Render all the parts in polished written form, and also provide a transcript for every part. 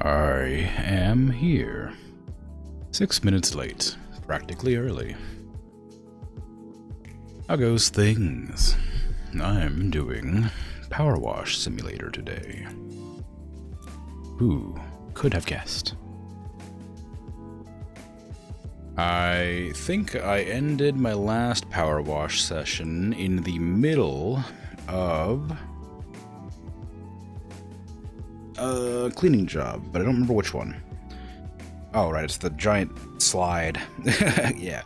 I am here. 6 minutes late, practically early. How goes things? I'm doing PowerWash Simulator today. Who could have guessed? I think I ended my last PowerWash session in the middle of a cleaning job, but I don't remember which one. Oh, right, it's the giant slide. Yeah.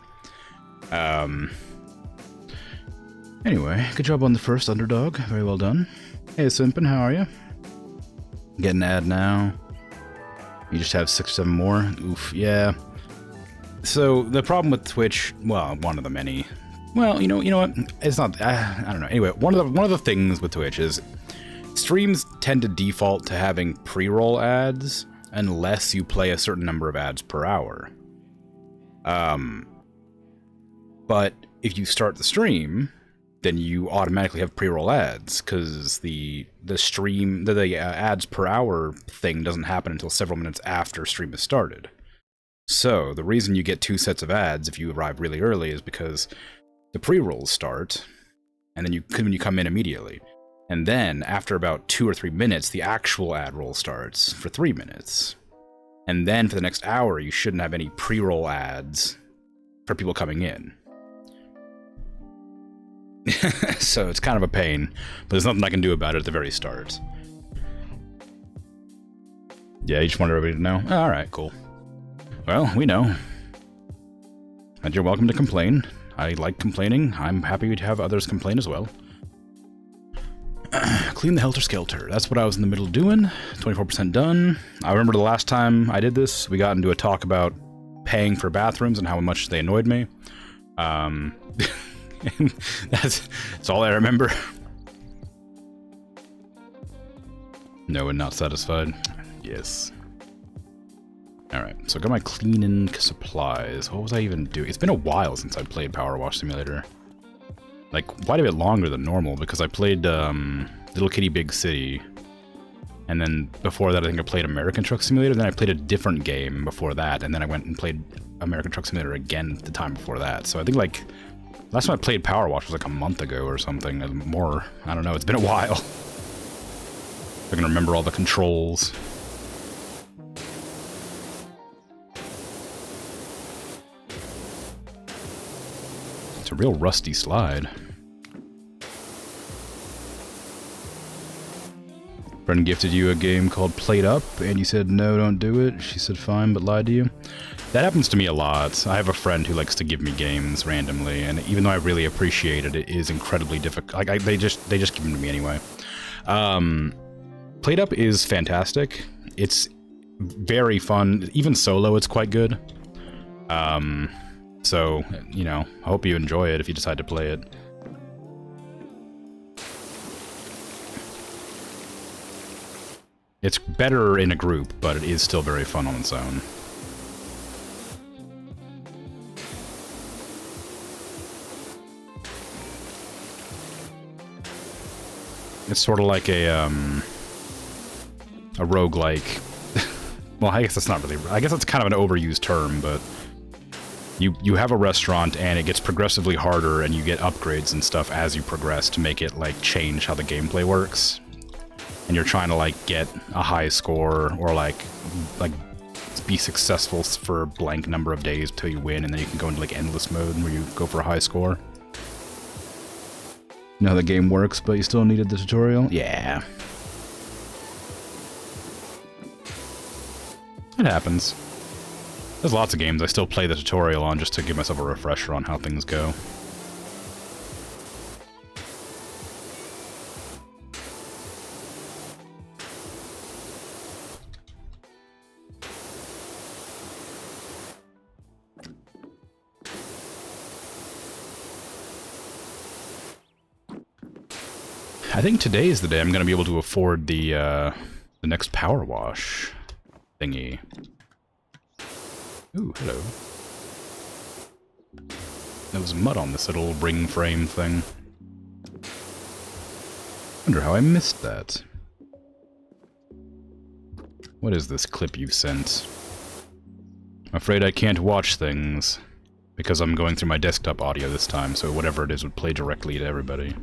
Anyway, good job on the first underdog. Very well done. Hey, Simpin, how are you? Getting an ad now. You just have 6 or 7 more? Oof, yeah. So, the problem with Twitch, well, one of the many. Well, you know what? It's not, I don't know. Anyway, one of the things with Twitch is streams tend to default to having pre-roll ads unless you play a certain number of ads per hour. But if you start the stream, then you automatically have pre-roll ads because the ads per hour thing doesn't happen until several minutes after stream has started. So the reason you get 2 sets of ads if you arrive really early is because the pre-rolls start, and then when you come in immediately. And then, after about 2 or 3 minutes, the actual ad roll starts for 3 minutes. And then for the next hour, you shouldn't have any pre-roll ads for people coming in. So it's kind of a pain, but there's nothing I can do about it at the very start. Yeah, you just want everybody to know? Alright, cool. Well, we know. And you're welcome to complain. I like complaining. I'm happy to have others complain as well. Clean the helter-skelter. That's what I was in the middle of doing. 24% done. I remember the last time I did this, we got into a talk about paying for bathrooms and how much they annoyed me. That's all I remember. No and not satisfied. Yes. Alright, so I got my cleaning supplies. What was I even doing? It's been a while since I played PowerWash Simulator. Like, quite a bit longer than normal, because I played Little Kitty Big City. And then before that, I think I played American Truck Simulator. Then I played a different game before that. And then I went and played American Truck Simulator again the time before that. So I think, like, last time I played PowerWash was like a month ago or something. More. I don't know. It's been a while. I can remember all the controls. It's a real rusty slide. Friend gifted you a game called Plate Up, and you said, no, don't do it. She said, fine, but lied to you. That happens to me a lot. I have a friend who likes to give me games randomly, and even though I really appreciate it, it is incredibly difficult. Like, they just give them to me anyway. Plate Up is fantastic. It's very fun. Even solo, it's quite good. So, you know, I hope you enjoy it if you decide to play it. It's better in a group, but it is still very fun on its own. It's sort of like a roguelike. Well, I guess that's not really... I guess that's kind of an overused term, but... You have a restaurant, and it gets progressively harder, and you get upgrades and stuff as you progress to make it, like, change how the gameplay works. And you're trying to, like, get a high score, or, like be successful for a blank number of days till you win, and then you can go into, like, endless mode where you go for a high score. You know how the game works, but you still needed the tutorial? Yeah. It happens. There's lots of games I still play the tutorial on just to give myself a refresher on how things go. I think today is the day I'm going to be able to afford the next PowerWash thingy. Ooh, hello. There was mud on this little ring frame thing. Wonder how I missed that. What is this clip you've sent? I'm afraid I can't watch things, because I'm going through my desktop audio this time, so whatever it is would play directly to everybody.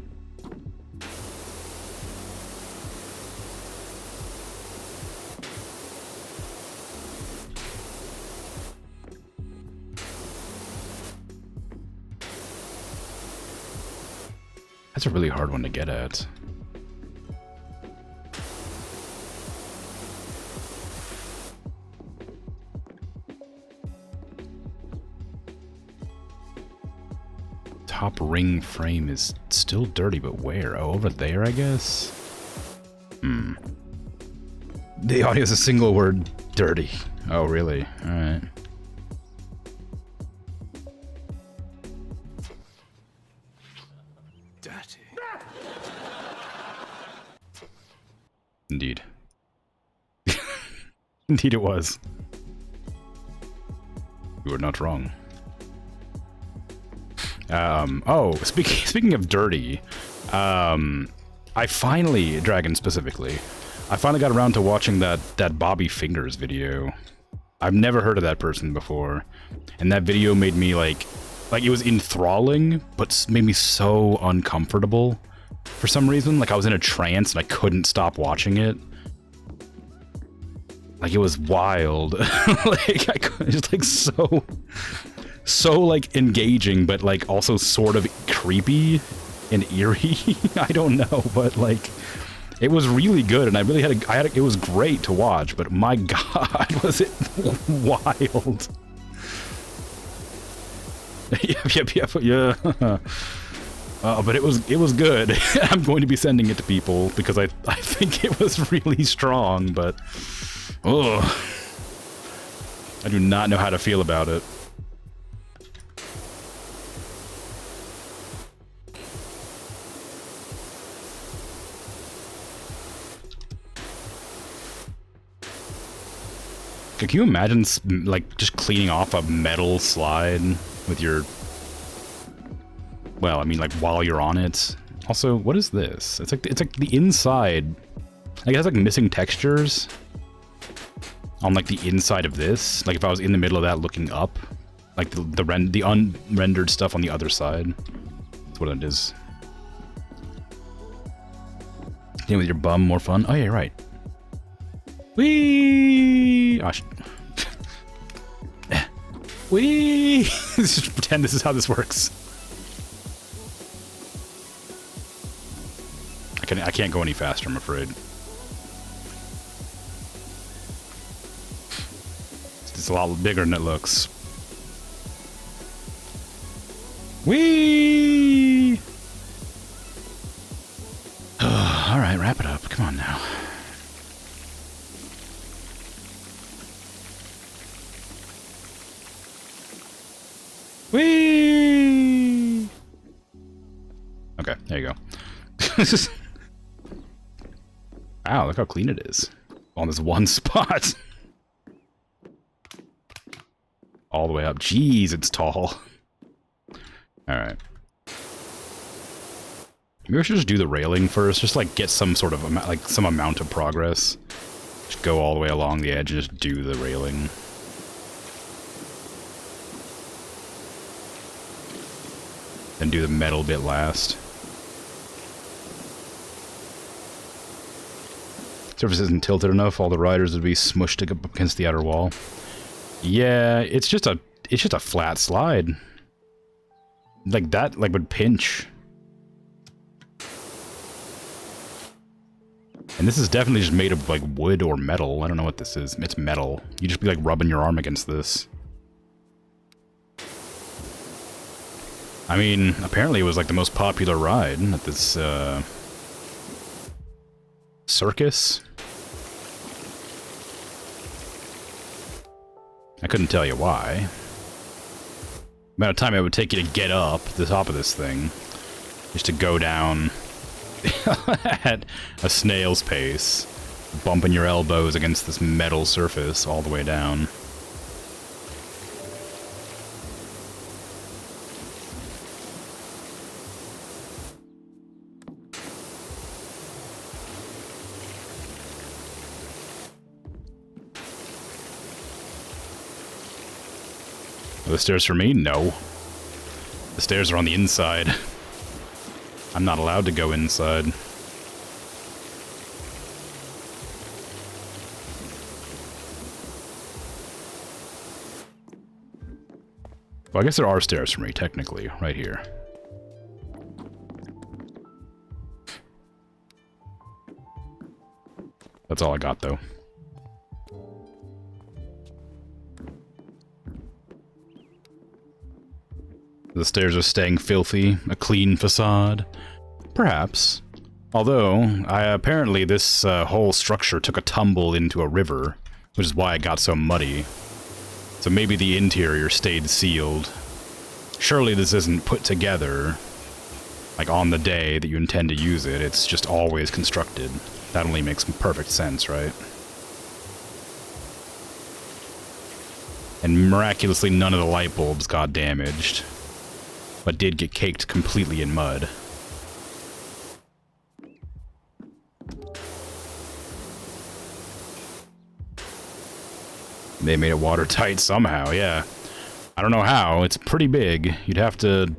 That's a really hard one to get at. Top ring frame is still dirty, but where? Oh, over there, I guess? Hmm. The audio is a single word, dirty. Oh, really? Alright. Dirty. Indeed. Indeed it was. You were not wrong. Oh, speaking of dirty, I finally, Dragon specifically, I finally got around to watching that Bobby Fingers video. I've never heard of that person before, and that video made me like it was enthralling, but made me so uncomfortable for some reason. Like I was in a trance and I couldn't stop watching it. Like it was wild. Like it's like so like engaging, but like also sort of creepy and eerie. I don't know, but like it was really good, and I really it was great to watch. But my God, was it wild? Yep, yeah. But it was good. I'm going to be sending it to people because I think it was really strong. But oh, I do not know how to feel about it. Can you imagine, like, just cleaning off a metal slide with your... Well, I mean, like, while you're on it. Also, what is this? It's like the inside... Like, it has, like, missing textures on, like, the inside of this. Like, if I was in the middle of that looking up. Like, the unrendered stuff on the other side. That's what it is. Playing with your bum, more fun? Oh, yeah, you're right. Whee! Oh, whee! Let's just pretend this is how this works. I can't go any faster, I'm afraid. It's a lot bigger than it looks. Whee! All right, wrap it up. Come on now. Whee! Okay, there you go. Wow, look how clean it is. On this one spot. All the way up. Jeez, it's tall. Alright. Maybe we should just do the railing first. Just, like, get some sort of, like, some amount of progress. Just go all the way along the edge and just do the railing. Then do the metal bit last. Surface isn't tilted enough, all the riders would be smushed up against the outer wall. Yeah, it's just a flat slide. Like that, like, would pinch. And this is definitely just made of, like, wood or metal. I don't know what this is. It's metal. You just be, like, rubbing your arm against this. I mean, apparently it was, like, the most popular ride at this, circus. I couldn't tell you why. The amount of time it would take you to get up the top of this thing, just to go down at a snail's pace, bumping your elbows against this metal surface all the way down. the stairs for me? No. The stairs are on the inside. I'm not allowed to go inside. Well, I guess there are stairs for me, technically, right here. That's all I got, though. The stairs are staying filthy, a clean facade. Perhaps. Although, apparently this whole structure took a tumble into a river, which is why it got so muddy. So maybe the interior stayed sealed. Surely this isn't put together, like on the day that you intend to use it. It's just always constructed. That only makes perfect sense, right? And miraculously none of the light bulbs got damaged, but did get caked completely in mud. They made it watertight somehow, yeah. I don't know how, it's pretty big. You'd have to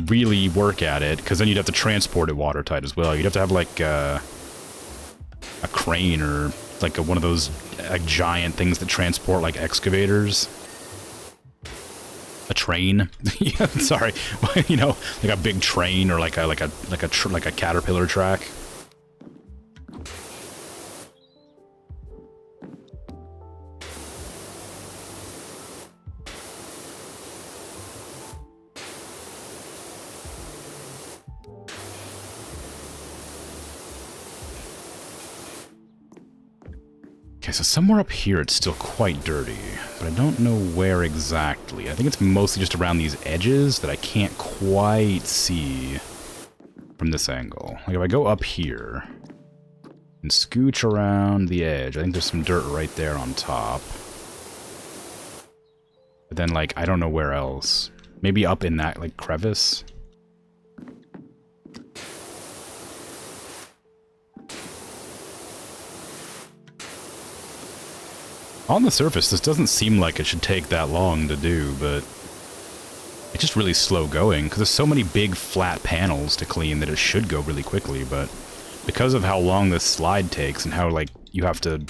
really work at it, because then you'd have to transport it watertight as well. You'd have to have like a crane or like one of those giant things that transport like excavators. A train? Yeah, sorry. You know, like a big train or like a caterpillar track. Okay, so somewhere up here it's still quite dirty, but I don't know where exactly. I think it's mostly just around these edges that I can't quite see from this angle. Like if I go up here and scooch around the edge, I think there's some dirt right there on top. But then, like, I don't know where else. Maybe up in that, like, crevice? On the surface, this doesn't seem like it should take that long to do, but it's just really slow going, because there's so many big flat panels to clean that it should go really quickly, but because of how long this slide takes and how, like, you have to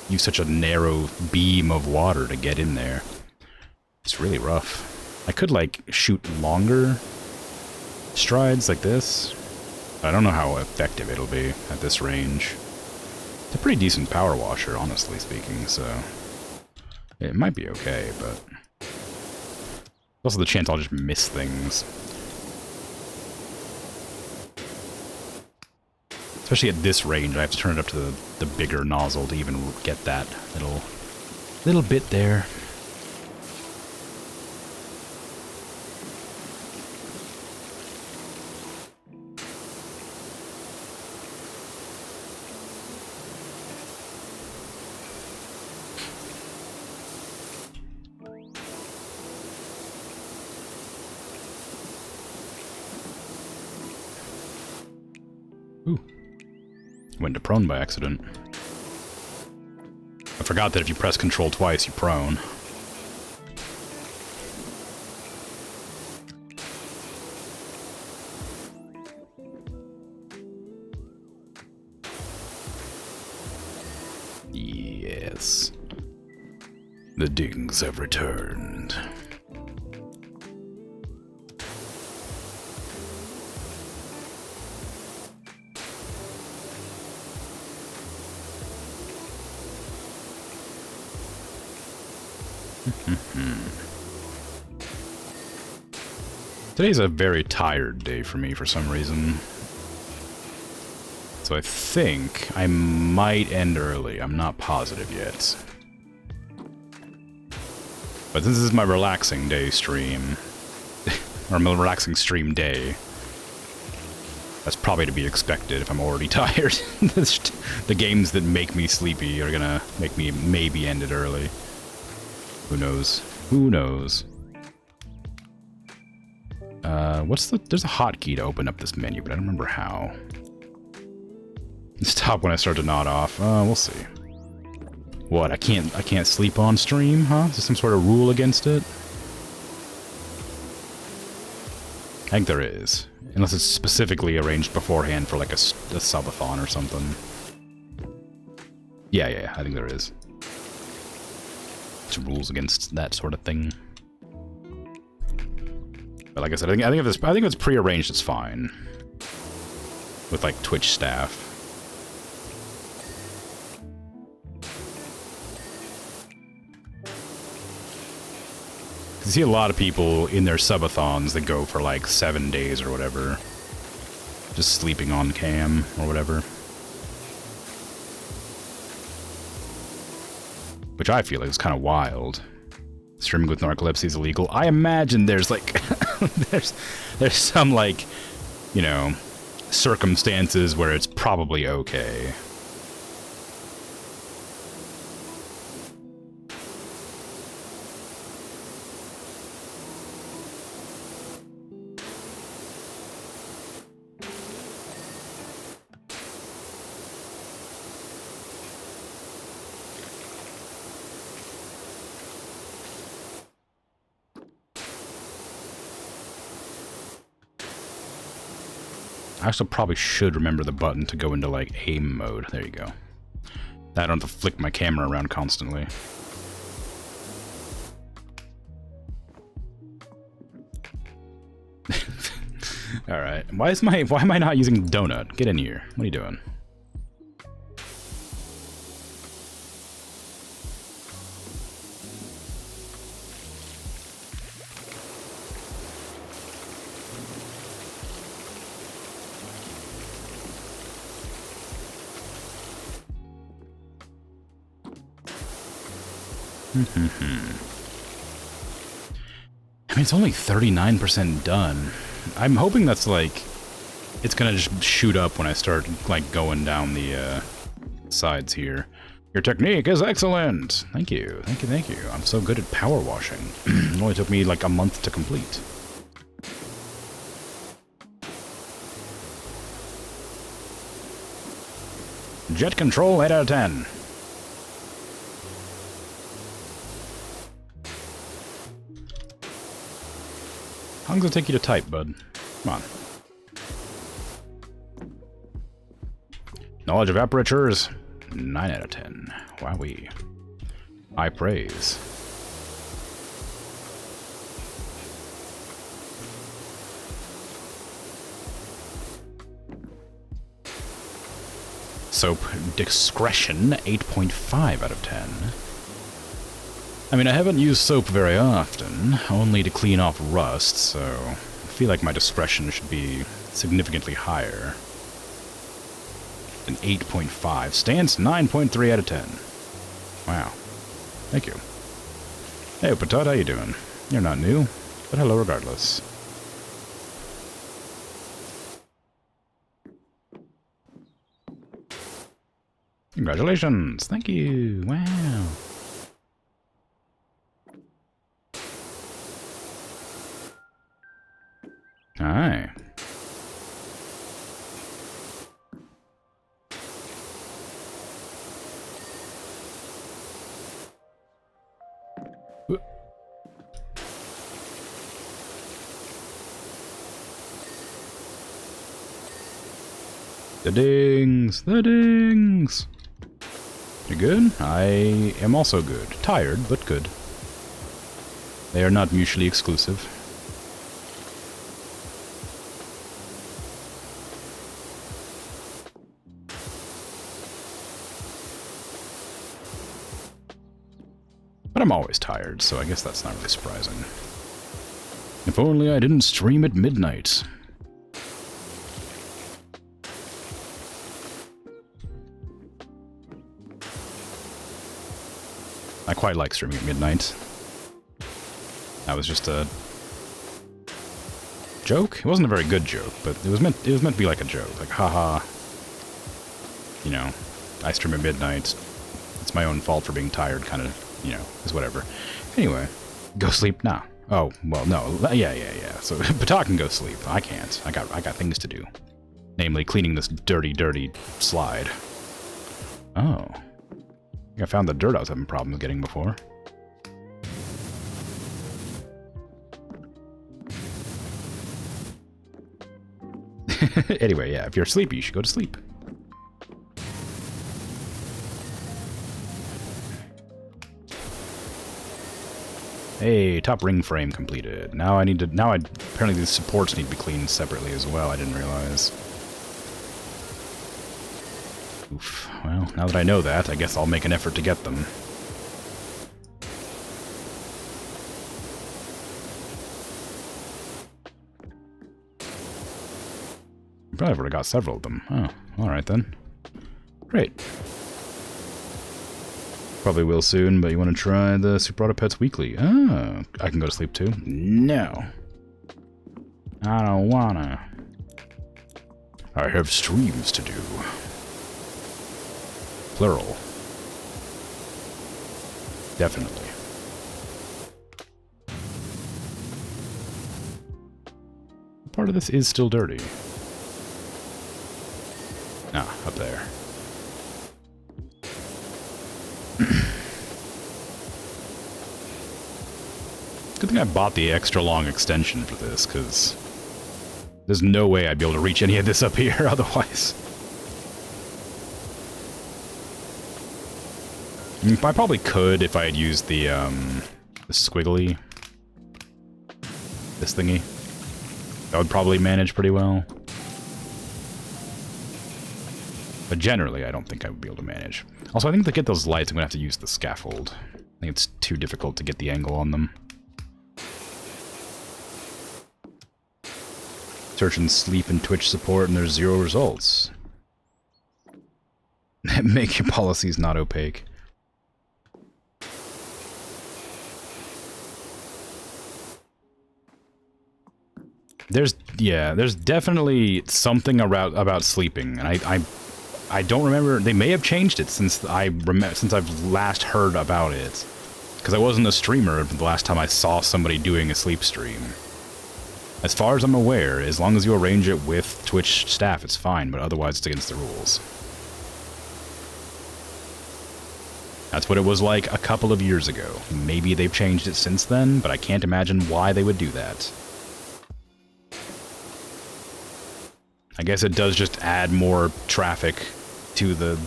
use such a narrow beam of water to get in there, it's really rough. I could, like, shoot longer strides like this, but I don't know how effective it'll be at this range. It's a pretty decent power washer, honestly speaking, so it might be okay, but also the chance I'll just miss things. Especially at this range, I have to turn it up to the bigger nozzle to even get that little bit there. Ooh. Went to prone by accident. I forgot that if you press control twice, you prone. Yes. The dings have returned. Today's a very tired day for me for some reason. So I think I might end early. I'm not positive yet. But this is my relaxing day stream. Or my relaxing stream day. That's probably to be expected if I'm already tired. The games that make me sleepy are gonna make me maybe end it early. Who knows? Who knows? There's a hotkey to open up this menu, but I don't remember how. Stop when I start to nod off. We'll see. What, I can't sleep on stream, huh? Is there some sort of rule against it? I think there is. Unless it's specifically arranged beforehand for like a subathon or something. Yeah, I think there is. Some rules against that sort of thing. But like I said, I think if it's prearranged, it's fine. With like Twitch staff. You see a lot of people in their subathons that go for like 7 days or whatever. Just sleeping on cam or whatever. Which I feel like is kind of wild. Streaming with narcolepsy is illegal. I imagine there's like... there's some like, you know, circumstances where it's probably okay. I also probably should remember the button to go into, like, aim mode. There you go. I don't have to flick my camera around constantly. Alright. Why am I not using donut? Get in here. What are you doing? I mean, it's only 39% done. I'm hoping that's like... It's gonna just shoot up when I start, like, going down the, sides here. Your technique is excellent! Thank you, thank you, thank you. I'm so good at power washing. It only took me, like, a month to complete. Jet control, 8 out of 10. How long does it take you to type, bud? Come on. Knowledge of apertures, 9 out of 10. Wowee. High praise. Soap discretion, 8.5 out of 10. I mean, I haven't used soap very often, only to clean off rust, so I feel like my discretion should be significantly higher. An 8.5. Stance, 9.3 out of 10. Wow. Thank you. Hey, Patot, how you doing? You're not new, but hello regardless. Congratulations! Thank you! Wow! Aye. The dings! The dings! You good? I am also good. Tired, but good. They are not mutually exclusive. But I'm always tired, so I guess that's not really surprising. If only I didn't stream at midnight. I quite like streaming at midnight. That was just a joke? It wasn't a very good joke, but it was meant to be like a joke. Like, haha. You know, I stream at midnight. It's my own fault for being tired, kind of, you know, is whatever. Anyway, go sleep now. Oh, well, no. Yeah. So, Patak can go sleep. I can't. I got things to do. Namely, cleaning this dirty slide. Oh. I found the dirt I was having problems getting before. Anyway, yeah, if you're sleepy, you should go to sleep. Hey, top ring frame completed. Now apparently these supports need to be cleaned separately as well. I didn't realize. Oof. Well, now that I know that, I guess I'll make an effort to get them. Probably would have got several of them. Oh, alright then. Great. Probably will soon, but you want to try the Super Auto Pets Weekly? Oh, I can go to sleep too? No. I don't wanna. I have streams to do. Plural. Definitely. Part of this is still dirty. Ah, up there. Good thing I bought the extra long extension for this, because there's no way I'd be able to reach any of this up here otherwise. I probably could if I had used the squiggly, this thingy. That would probably manage pretty well. But generally, I don't think I would be able to manage. Also, I think to get those lights, I'm going to have to use the scaffold. I think it's too difficult to get the angle on them. Search and sleep and Twitch support, and there's 0 results. Make your policies not opaque. There's definitely something about sleeping, and I don't remember. They may have changed it since I've last heard about it, because I wasn't a streamer the last time I saw somebody doing a sleep stream. As far as I'm aware, as long as you arrange it with Twitch staff, it's fine, but otherwise it's against the rules. That's what it was like a couple of years ago. Maybe they've changed it since then, but I can't imagine why they would do that. I guess it does just add more traffic to the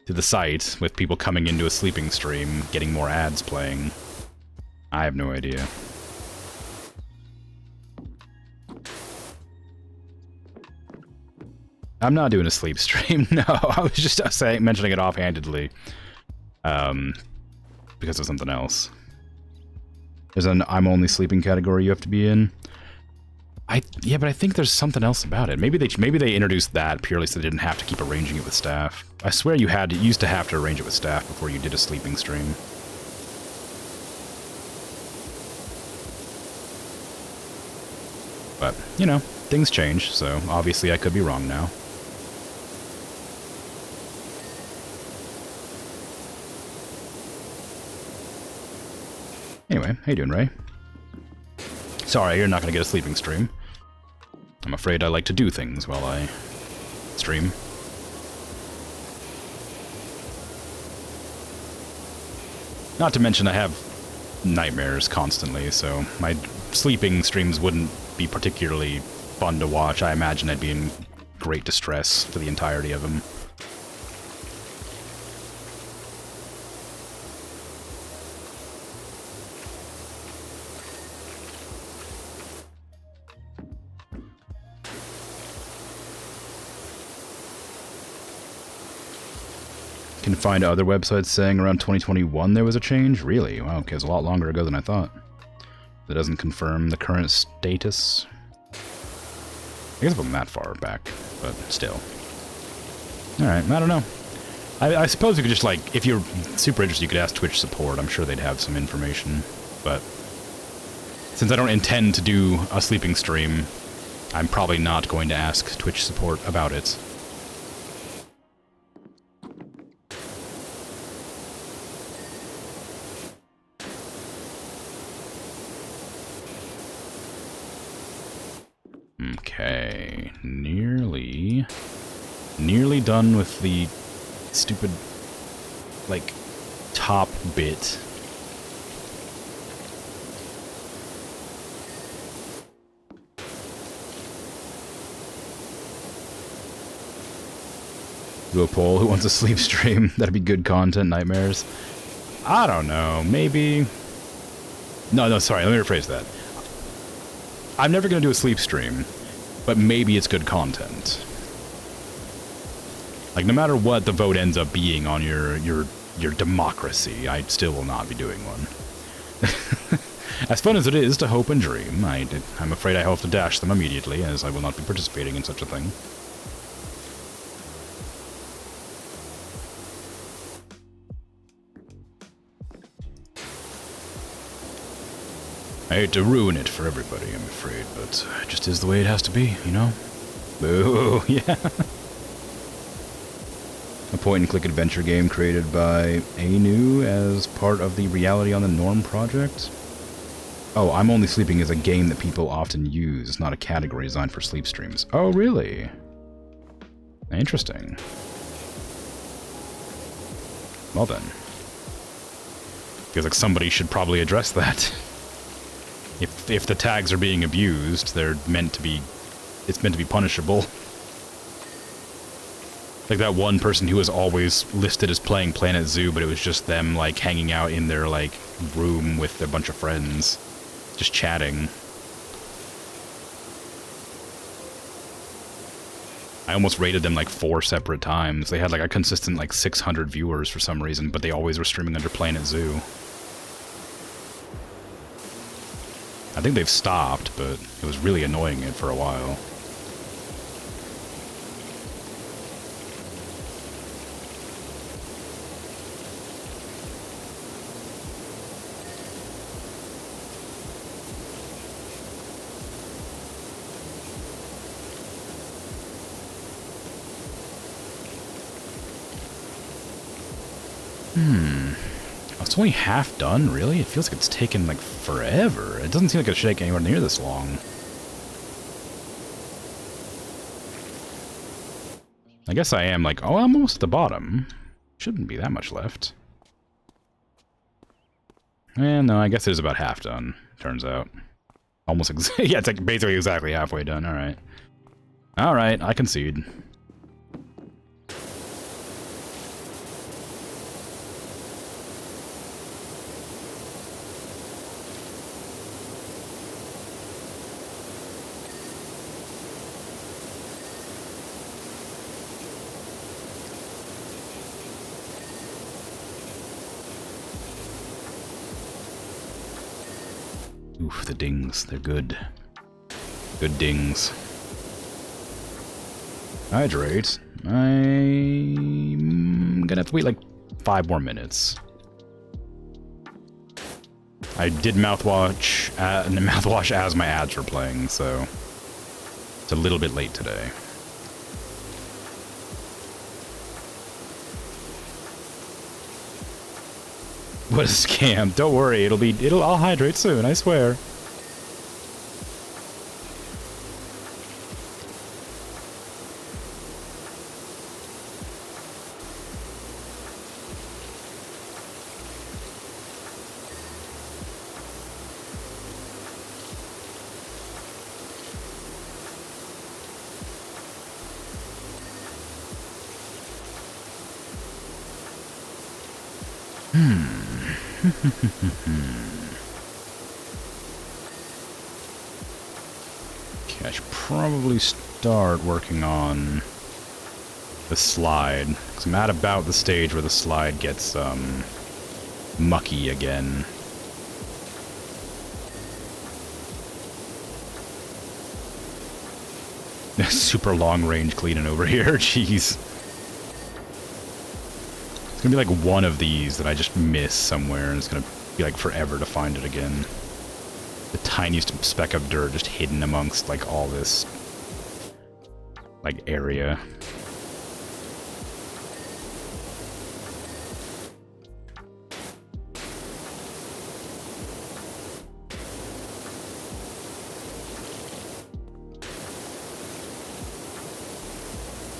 to the site, with people coming into a sleeping stream, getting more ads playing. I have no idea. I'm not doing a sleep stream, no. I was just mentioning it offhandedly. Because of something else. There's an I'm only sleeping category you have to be in. Yeah, but I think there's something else about it. Maybe they introduced that purely so they didn't have to keep arranging it with staff. I swear you used to have to arrange it with staff before you did a sleeping stream. But, you know, things change, so obviously I could be wrong now. Anyway, how you doing, Ray? Sorry, you're not going to get a sleeping stream. I'm afraid I like to do things while I stream. Not to mention I have nightmares constantly, so my sleeping streams wouldn't be particularly fun to watch. I imagine I'd be in great distress for the entirety of them. Can find other websites saying around 2021 there was a change? Really? Wow, okay, it's a lot longer ago than I thought. That doesn't confirm the current status. I guess it wasn't that far back, but still. Alright, I don't know. I suppose you could just, like, if you're super interested, you could ask Twitch support. I'm sure they'd have some information. But since I don't intend to do a sleeping stream, I'm probably not going to ask Twitch support about it. Okay, nearly done with the stupid, like, top bit. Do a poll. Who wants a sleep stream? That'd be good content, nightmares. I don't know. Maybe... No, sorry. Let me rephrase that. I'm never going to do a sleep stream, but maybe it's good content. Like, no matter what the vote ends up being on your democracy, I still will not be doing one. As fun as it is to hope and dream, I'm afraid I will have to dash them immediately, as I will not be participating in such a thing. I hate to ruin it for everybody, I'm afraid, but it just is the way it has to be, you know? Boo, yeah. A point-and-click adventure game created by Anu as part of the Reality on the Norm project? Oh, I'm Only Sleeping is a game that people often use, not a category designed for sleep streams. Oh, really? Interesting. Well then. Feels like somebody should probably address that. If the tags are being abused, they're meant to be... It's meant to be punishable. Like that one person who was always listed as playing Planet Zoo, but it was just them, like, hanging out in their, like, room with a bunch of friends. Just chatting. I almost rated them, like, 4 separate times. They had, like, a consistent, like, 600 viewers for some reason, but they always were streaming under Planet Zoo. I think they've stopped, but it was really annoying it for a while. It's only half done, really? It feels like it's taken, like, forever. It doesn't seem like it should take anywhere near this long. I guess I am, like, oh, I'm almost at the bottom. Shouldn't be that much left. No, I guess it is about half done, turns out. Almost yeah, it's like basically exactly halfway done, alright. Alright, I concede. Oof, the dings. They're good. Good dings. Hydrate. I'm gonna have to wait like 5 more minutes. I did mouthwash as my ads were playing, so it's a little bit late today. What a scam. Don't worry, I'll hydrate soon, I swear. Okay, I should probably start working on the slide, because I'm at about the stage where the slide gets, mucky again. Super long-range cleaning over here, jeez. It's gonna be like one of these that I just miss somewhere, and it's gonna be like forever to find it again. The tiniest speck of dirt just hidden amongst like all this like area.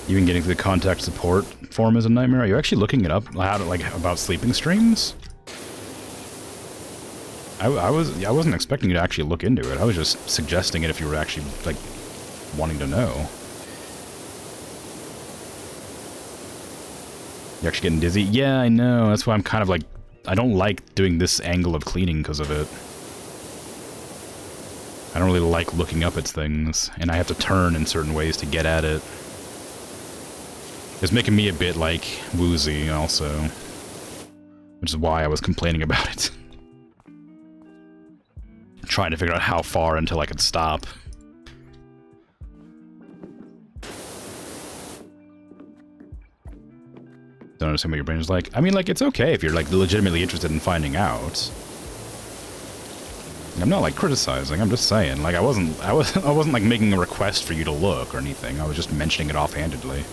Even getting to the contact support form is a nightmare. Are you actually looking it up? How to, like, about sleeping streams? I wasn't expecting you to actually look into it. I was just suggesting it if you were actually, like, wanting to know. You're actually getting dizzy? Yeah, I know. That's why I'm kind of like... I don't like doing this angle of cleaning because of it. I don't really like looking up at things, and I have to turn in certain ways to get at it. It's making me a bit, like, woozy, also. Which is why I was complaining about it. Trying to figure out how far until I could stop. Don't understand what your brain is like. I mean, like, it's okay if you're, like, legitimately interested in finding out. I'm not, like, criticizing. I'm just saying. Like, I wasn't, like, making a request for you to look or anything. I was just mentioning it offhandedly.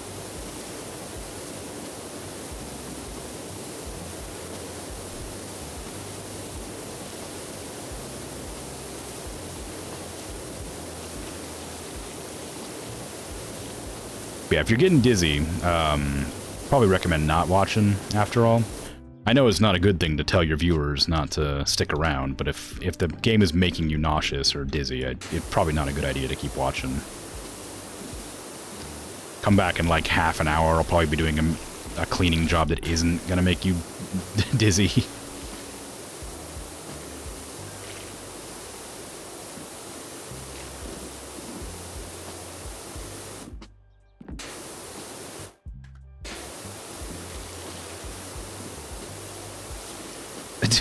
But yeah, if you're getting dizzy, probably recommend not watching, after all. I know it's not a good thing to tell your viewers not to stick around, but if the game is making you nauseous or dizzy, it's probably not a good idea to keep watching. Come back in like half an hour, I'll probably be doing a cleaning job that isn't gonna make you dizzy.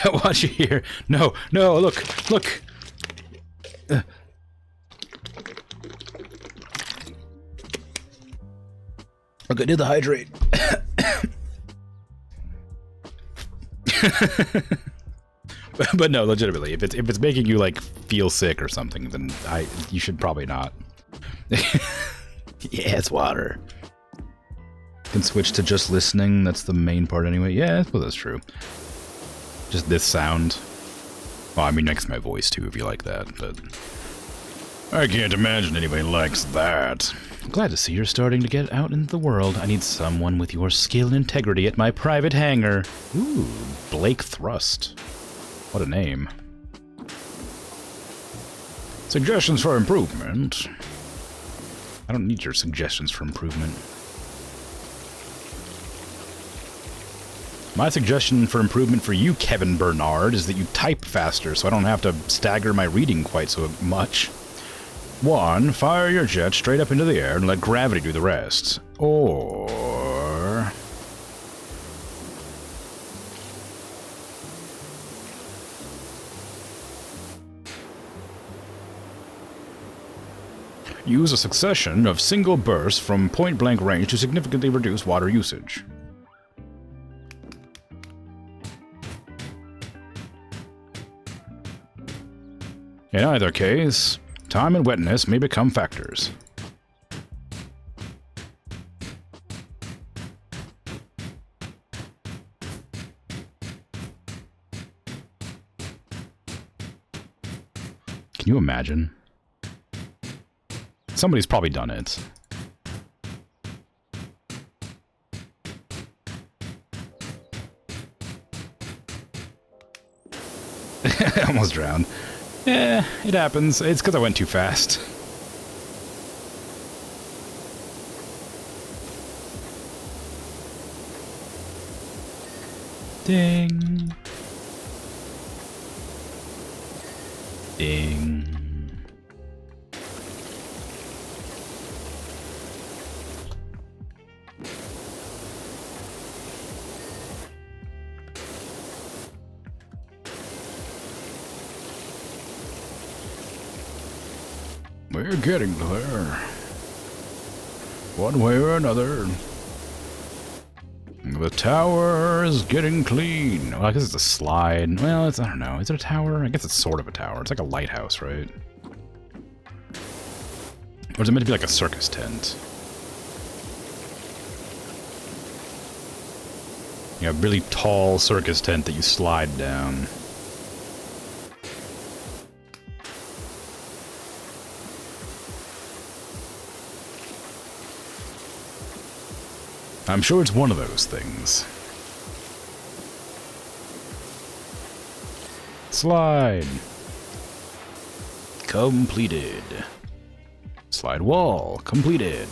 Don't want you here. No, no, look, look. Okay, do the hydrate. But no, legitimately, if it's making you like feel sick or something, then you should probably not. Yeah, it's water. Can switch to just listening. That's the main part anyway. Yeah, well, that's true. Just this sound. Well, I mean, next to my voice too, if you like that, but I can't imagine anybody likes that. I'm glad to see you're starting to get out into the world. I need someone with your skill and integrity at my private hangar. Ooh, Blake Thrust. What a name. Suggestions for improvement? I don't need your suggestions for improvement. My suggestion for improvement for you, Kevin Bernard, is that you type faster so I don't have to stagger my reading quite so much. 1. Fire your jet straight up into the air and let gravity do the rest. Or... use a succession of single bursts from point-blank range to significantly reduce water usage. In either case, time and wetness may become factors. Can you imagine? Somebody's probably done it. Almost drowned. Eh, it happens. It's because I went too fast. Ding. Ding. We're getting there. One way or another. The tower is getting clean. Well, I guess it's a slide. Well, I don't know. Is it a tower? I guess it's sort of a tower. It's like a lighthouse, right? Or is it meant to be like a circus tent? Yeah, a really tall circus tent that you slide down. I'm sure it's one of those things. Slide. Completed. Slide wall. Completed.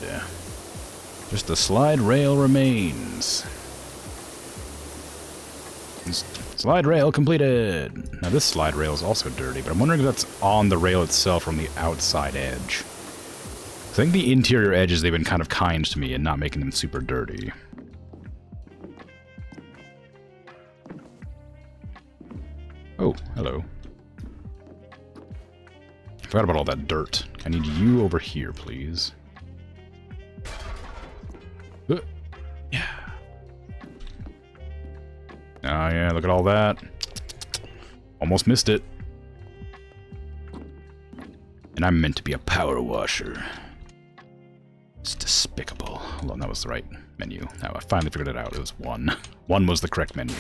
Just the slide rail remains. Slide rail completed! Now this slide rail is also dirty, but I'm wondering if that's on the rail itself from the outside edge. I think the interior edges, they've been kind of kind to me and not making them super dirty. Oh, hello. Forgot about all that dirt. I need you over here, please. Yeah. Oh yeah, look at all that. Almost missed it. And I'm meant to be a power washer. It's despicable. Hold on, that was the right menu. Now I finally figured it out. It was 1. 1 was the correct menu.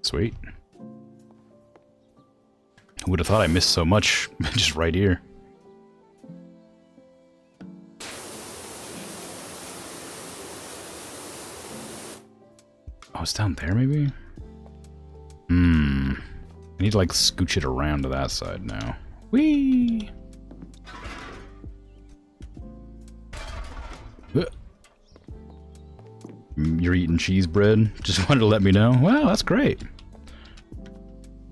Sweet. Who would have thought I missed so much just right here? Oh, it's down there, maybe? I need to, like, scooch it around to that side now. Whee! You're eating cheese bread? Just wanted to let me know? Wow, that's great.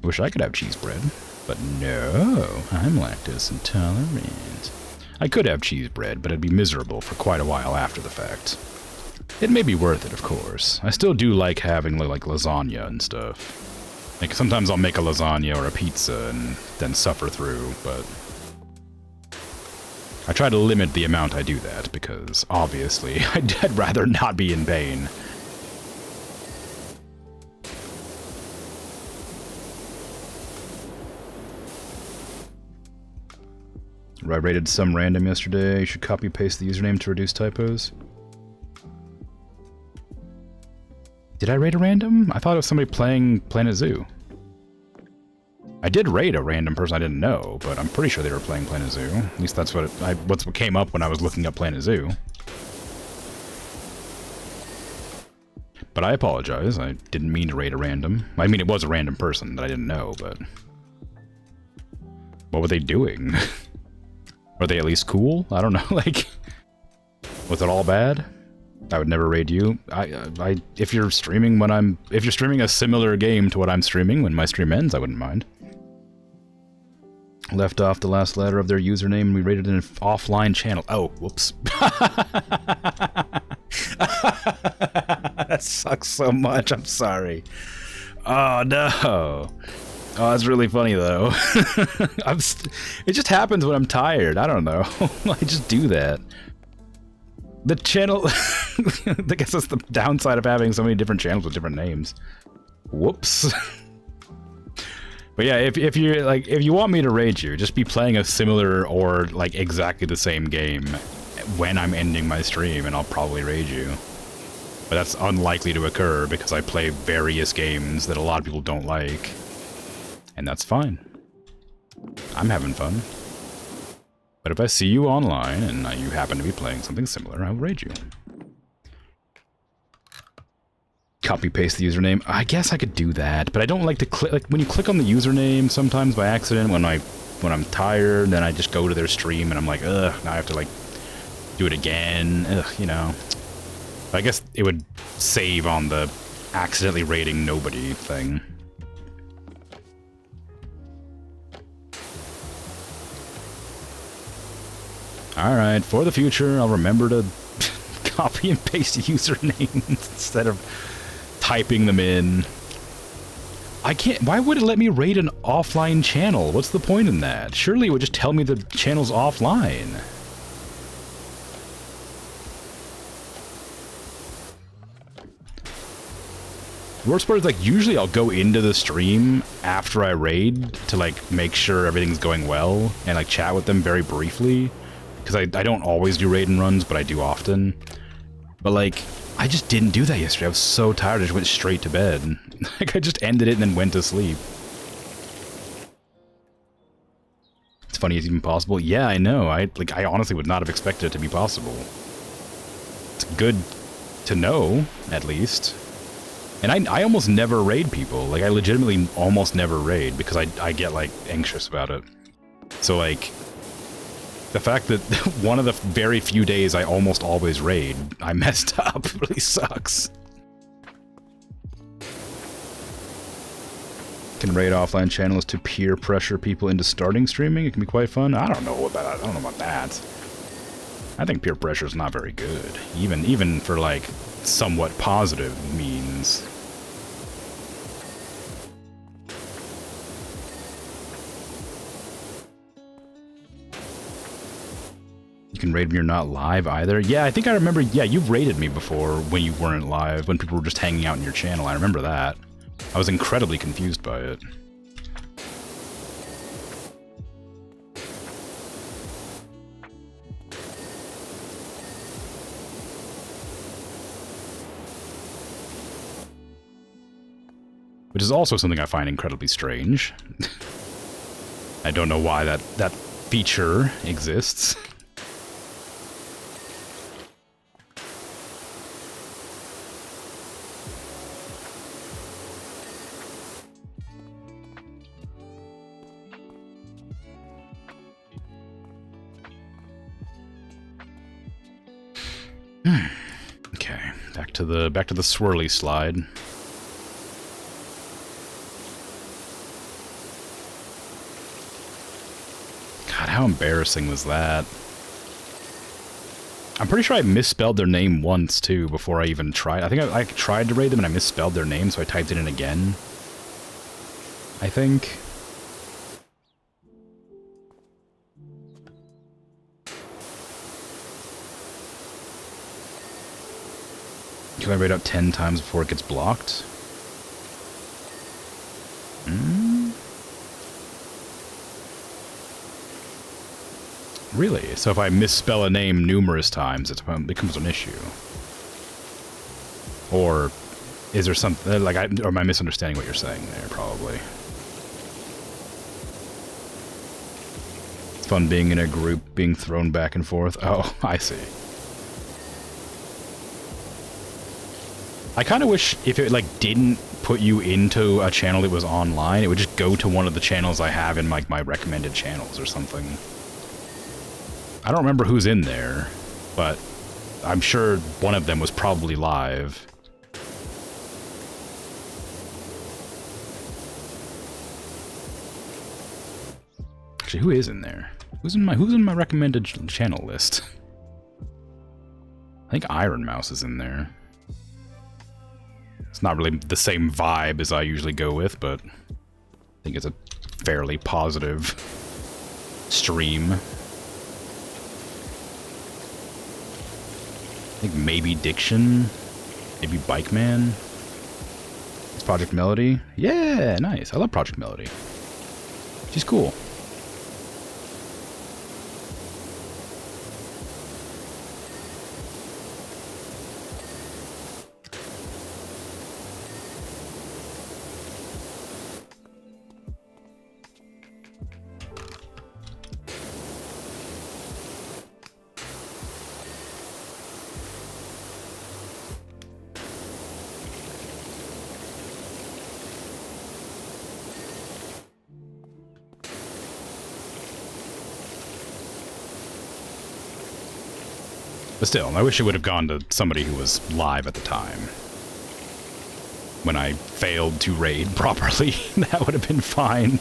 Wish I could have cheese bread. But no, I'm lactose intolerant. I could have cheese bread, but it'd be miserable for quite a while after the fact. It may be worth it, of course. I still do like having, like, lasagna and stuff. Like, sometimes I'll make a lasagna or a pizza and then suffer through, but I try to limit the amount I do that, because, obviously, I'd rather not be in pain. I rated some random yesterday. You should copy-paste the username to reduce typos. Did I raid a random? I thought it was somebody playing Planet Zoo. I did raid a random person I didn't know, but I'm pretty sure they were playing Planet Zoo. At least that's what what came up when I was looking up Planet Zoo. But I apologize. I didn't mean to raid a random. I mean, it was a random person that I didn't know, but what were they doing? Are they at least cool? I don't know. Like, was it all bad? I would never raid you. If you're streaming if you're streaming a similar game to what I'm streaming when my stream ends, I wouldn't mind. Left off the last letter of their username and we rated an offline channel. Oh, whoops. That sucks so much. I'm sorry. Oh, no. Oh, that's really funny, though. It just happens when I'm tired. I don't know. I just do that. The channel... I guess that's the downside of having so many different channels with different names. Whoops. But yeah, if you want me to raid you, just be playing a similar or, like, exactly the same game when I'm ending my stream, and I'll probably raid you. But that's unlikely to occur because I play various games that a lot of people don't like. And that's fine. I'm having fun. But if I see you online and you happen to be playing something similar, I'll raid you. Copy-paste the username. I guess I could do that, but I don't like to click... Like, when you click on the username, sometimes by accident, when I'm tired, then I just go to their stream and I'm like, ugh, now I have to, like, do it again. Ugh, you know. I guess it would save on the accidentally raiding nobody thing. Alright, for the future, I'll remember to copy and paste usernames instead of typing them in. I can't... Why would it let me raid an offline channel? What's the point in that? Surely it would just tell me the channel's offline. The worst part is, like, usually I'll go into the stream after I raid to, like, make sure everything's going well and, like, chat with them very briefly. Because I don't always do raid and runs, but I do often. But, like, I just didn't do that yesterday. I was so tired, I just went straight to bed. Like, I just ended it and then went to sleep. funny is even possible. Yeah, I know. I honestly would not have expected it to be possible. It's good to know, at least. And I almost never raid people. Like, I legitimately almost never raid because I get, like, anxious about it. So, like, the fact that one of the very few days I almost always raid, I messed up, really sucks. Can raid offline channels to peer pressure people into starting streaming. It can be quite fun. I don't know about that. I think peer pressure is not very good, even for like somewhat positive means. You can raid when you're not live either. Yeah, I think I remember. Yeah, you've raided me before when you weren't live, when people were just hanging out in your channel. I remember that. I was incredibly confused by it. Which is also something I find incredibly strange. I don't know why that feature exists. Okay, back to the swirly slide. God, how embarrassing was that? I'm pretty sure I misspelled their name once too before I even tried. I think I tried to raid them and I misspelled their name, so I typed it in again. I think. Can I raid out 10 times before it gets blocked? Hmm? Really? So if I misspell a name numerous times, it becomes an issue? Or is there something, like, or am I misunderstanding what you're saying there, probably? It's fun being in a group, being thrown back and forth. Oh, I see. I kind of wish if it, like, didn't put you into a channel that was online, it would just go to one of the channels I have in, like, my recommended channels or something. I don't remember who's in there, but I'm sure one of them was probably live. Actually, who is in there? Who's in my recommended channel list? I think Iron Mouse is in there. It's not really the same vibe as I usually go with, but I think it's a fairly positive stream. I think maybe Diction, maybe Bike Man. It's Project Melody. Yeah, nice. I love Project Melody. She's cool. But still, I wish it would have gone to somebody who was live at the time. When I failed to raid properly, that would have been fine.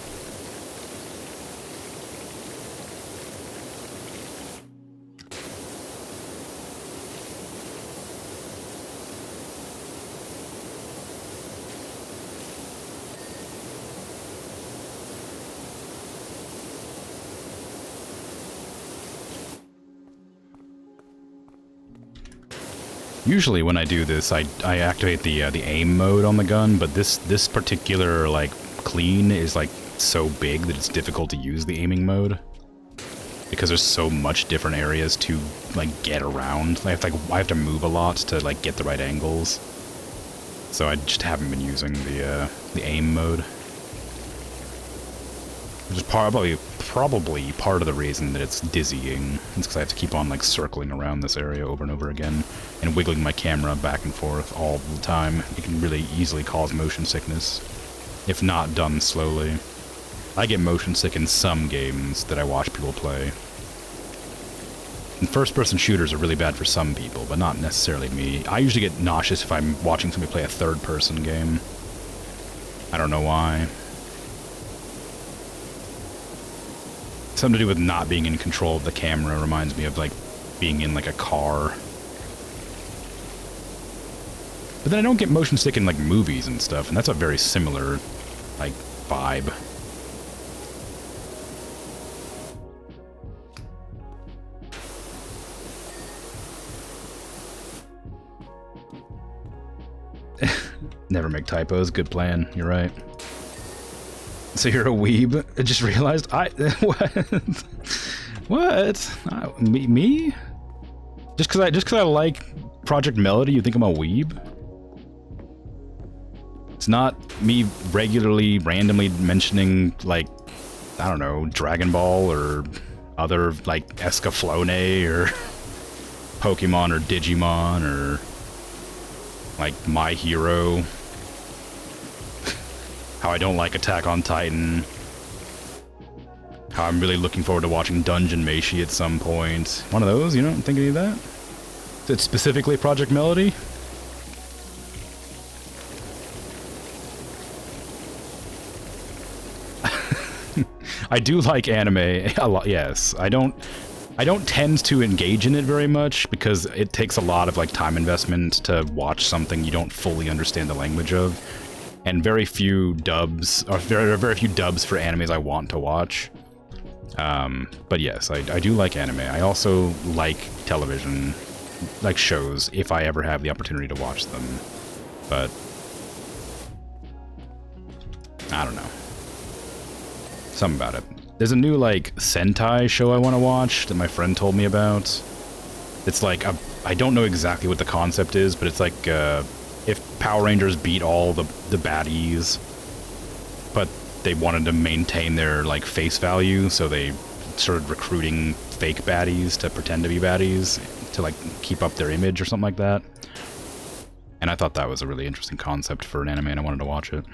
Usually when I do this, I activate the aim mode on the gun, but this particular, like, clean is, like, so big that it's difficult to use the aiming mode. Because there's so much different areas to, like, get around. I have to move a lot to, like, get the right angles. So I just haven't been using the aim mode. Which is probably part of the reason that it's dizzying. It's because I have to keep on, like, circling around this area over and over again and wiggling my camera back and forth all the time. It can really easily cause motion sickness, if not done slowly. I get motion sick in some games that I watch people play. And first-person shooters are really bad for some people, but not necessarily me. I usually get nauseous if I'm watching somebody play a third-person game. I don't know why. Something to do with not being in control of the camera reminds me of, like, being in, like, a car. But then I don't get motion sick in, like, movies and stuff, and that's a very similar, like, vibe. Never make typos. Good plan. You're right. So you're a weeb? I just realized what? What? Me? Just cause I like Project Melody, you think I'm a weeb? It's not me regularly, randomly mentioning, like, I don't know, Dragon Ball or other, like, Escaflowne or Pokemon or Digimon or, like, My Hero. How I don't like Attack on Titan. How I'm really looking forward to watching Dungeon Meshi at some point. One of those, you don't think any of that? It's specifically Project Melody? I do like anime a lot, yes. I don't tend to engage in it very much because it takes a lot of, like, time investment to watch something you don't fully understand the language of. And very few dubs, or very few dubs for animes I want to watch. But yes, I do like anime. I also like television, like shows, if I ever have the opportunity to watch them. But I don't know. Something about it. There's a new, like, Sentai show I want to watch that my friend told me about. It's like, I don't know exactly what the concept is, but it's like, if Power Rangers beat all the baddies, but they wanted to maintain their, like, face value, so they started recruiting fake baddies to pretend to be baddies to, like, keep up their image or something like that. And I thought that was a really interesting concept for an anime, and I wanted to watch it.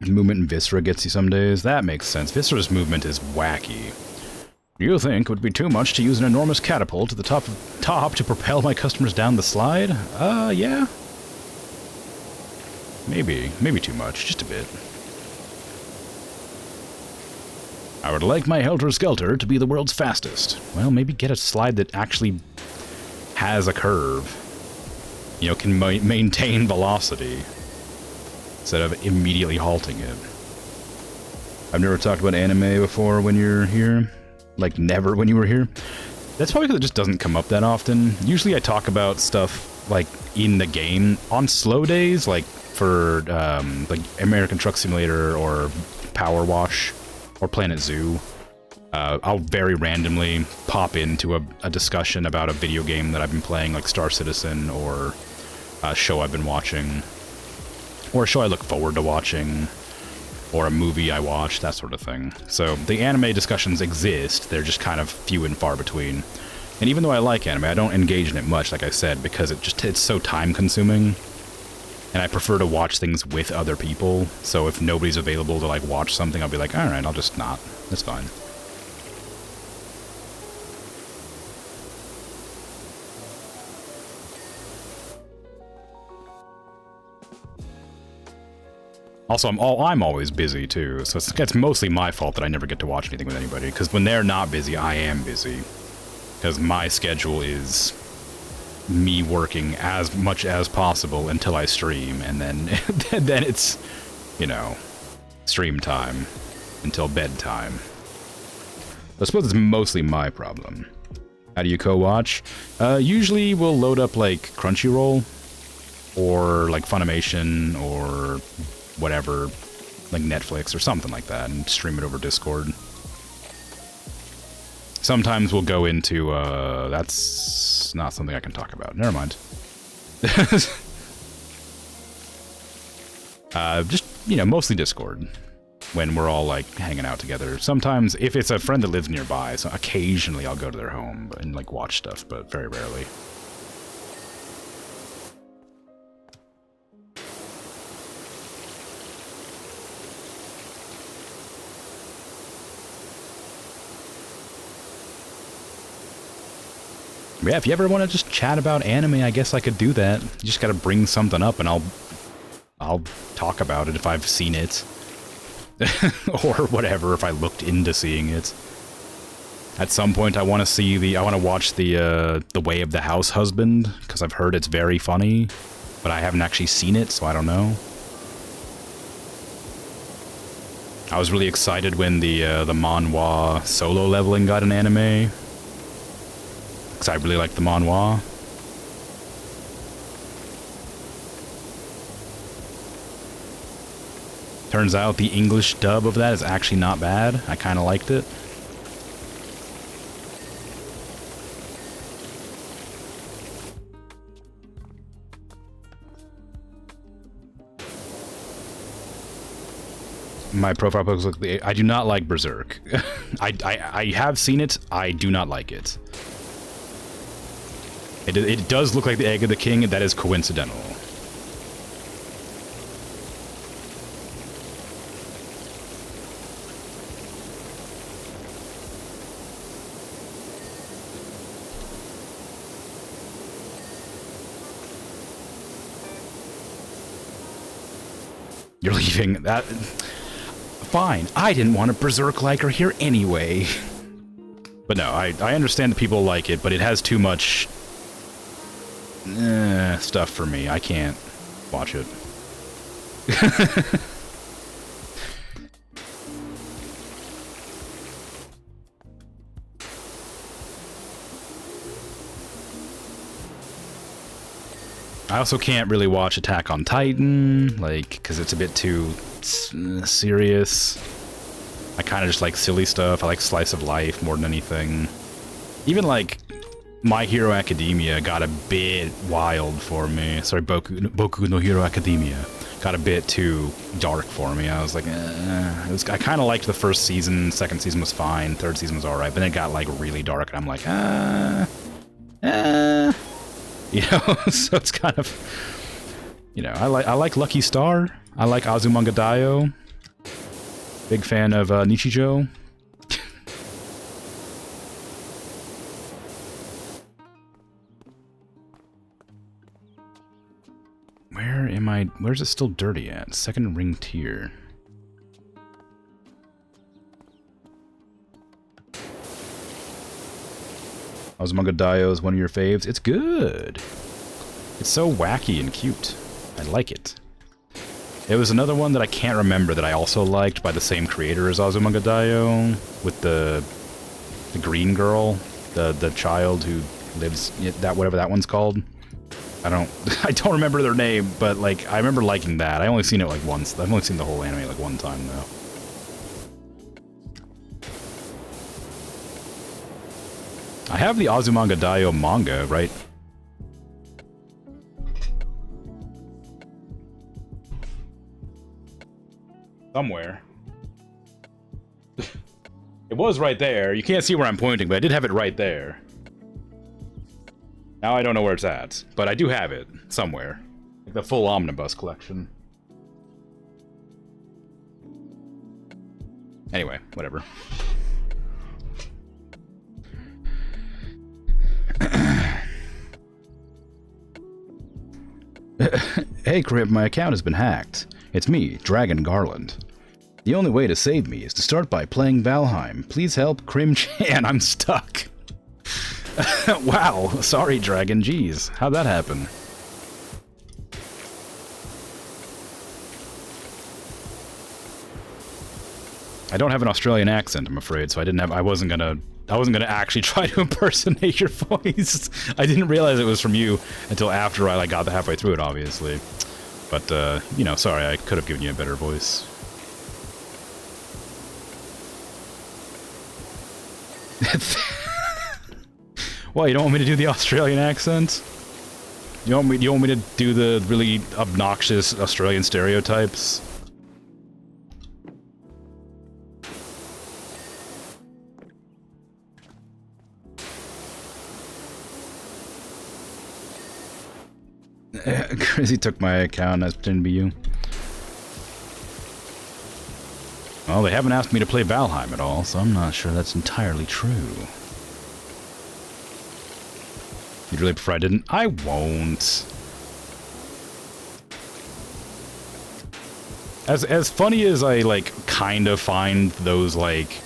Movement in Viscera gets you some days. That makes sense. Viscera's movement is wacky. You think it would be too much to use an enormous catapult to the top to propel my customers down the slide? Yeah. Maybe too much, just a bit. I would like my Helter Skelter to be the world's fastest. Well, maybe get a slide that actually has a curve. You know, can maintain velocity instead of immediately halting it. I've never talked about anime before when you're here. Like, never when you were here. That's probably because it just doesn't come up that often. Usually I talk about stuff, like, in the game. On slow days, like, for, like, American Truck Simulator or PowerWash or Planet Zoo, I'll very randomly pop into a discussion about a video game that I've been playing, like Star Citizen, or a show I've been watching, or a show I look forward to watching, or a movie I watch, that sort of thing. So the anime discussions exist, they're just kind of few and far between. And even though I like anime, I don't engage in it much, like I said, because it's so time-consuming, and I prefer to watch things with other people. So if nobody's available to, like, watch something, I'll be like, alright, I'll just not. That's fine. Also, I'm always busy, too, so it's mostly my fault that I never get to watch anything with anybody, because when they're not busy, I am busy. Because my schedule is me working as much as possible until I stream, and then, then it's, you know, stream time until bedtime. I suppose it's mostly my problem. How do you co-watch? Usually we'll load up, like, Crunchyroll, or, like, Funimation, or whatever, like Netflix or something like that, and stream it over Discord. Sometimes we'll go into, that's not something I can talk about. Never mind. Just, you know, mostly Discord. When we're all, like, hanging out together. Sometimes, if it's a friend that lives nearby, so occasionally I'll go to their home and, like, watch stuff, but very rarely. Yeah, if you ever want to just chat about anime, I guess I could do that. You just gotta bring something up and I'll talk about it if I've seen it. Or whatever, if I looked into seeing it. At some point I want to watch the Way of the House Husband, because I've heard it's very funny, but I haven't actually seen it, so I don't know. I was really excited when the manhwa Solo Leveling got an anime. Because I really like the manhwa. Turns out the English dub of that is actually not bad. I kind of liked it. My profile pictures look... I do not like Berserk. I have seen it. I do not like it. It does look like the Egg of the King, and that is coincidental. You're leaving. That... Fine. I didn't want a Berserk-liker here anyway. But no, I understand that people like it, but it has too much... stuff for me. I can't watch it. I also can't really watch Attack on Titan, like, because it's a bit too serious. I kind of just like silly stuff. I like slice of life more than anything. Even, like, My Hero Academia got a bit wild for me. Sorry, Boku no Hero Academia got a bit too dark for me. I was like, I kind of liked the first season. Second season was fine. Third season was alright. But then it got, like, really dark, and I'm like, you know, so it's kind of, you know, I like Lucky Star. I like Azumanga Daioh. Big fan of Nichijou. Where am I? Where's it still dirty at? Second ring tier. Azumanga Daioh is one of your faves. It's good. It's so wacky and cute. I like it. It was another one that I can't remember that I also liked by the same creator as Azumanga Daioh, with the green girl, the child who lives, that whatever that one's called. I don't remember their name, but like I remember liking that. I only seen it like once. I've only seen the whole anime like one time though. I have the Azumanga Daioh manga, right? Somewhere. It was right there. You can't see where I'm pointing, but I did have it right there. Now I don't know where it's at, but I do have it somewhere. Like the full omnibus collection. Anyway, whatever. Hey Crib, my account has been hacked. It's me, Dragon Garland. The only way to save me is to start by playing Valheim. Please help Crim-chan, I'm stuck. Wow, sorry Dragon, jeez, how'd that happen? I don't have an Australian accent, I'm afraid, so I wasn't gonna actually try to impersonate your voice. I didn't realize it was from you until after I like got halfway through it, obviously. But, you know, sorry, I could have given you a better voice. What, you don't want me to do the Australian accent? You want me to do the really obnoxious Australian stereotypes? Crazy took my account as pretending to be you. Well, they haven't asked me to play Valheim at all, so I'm not sure that's entirely true. You'd really prefer I didn't? I won't. As funny as I, like, kind of find those, like,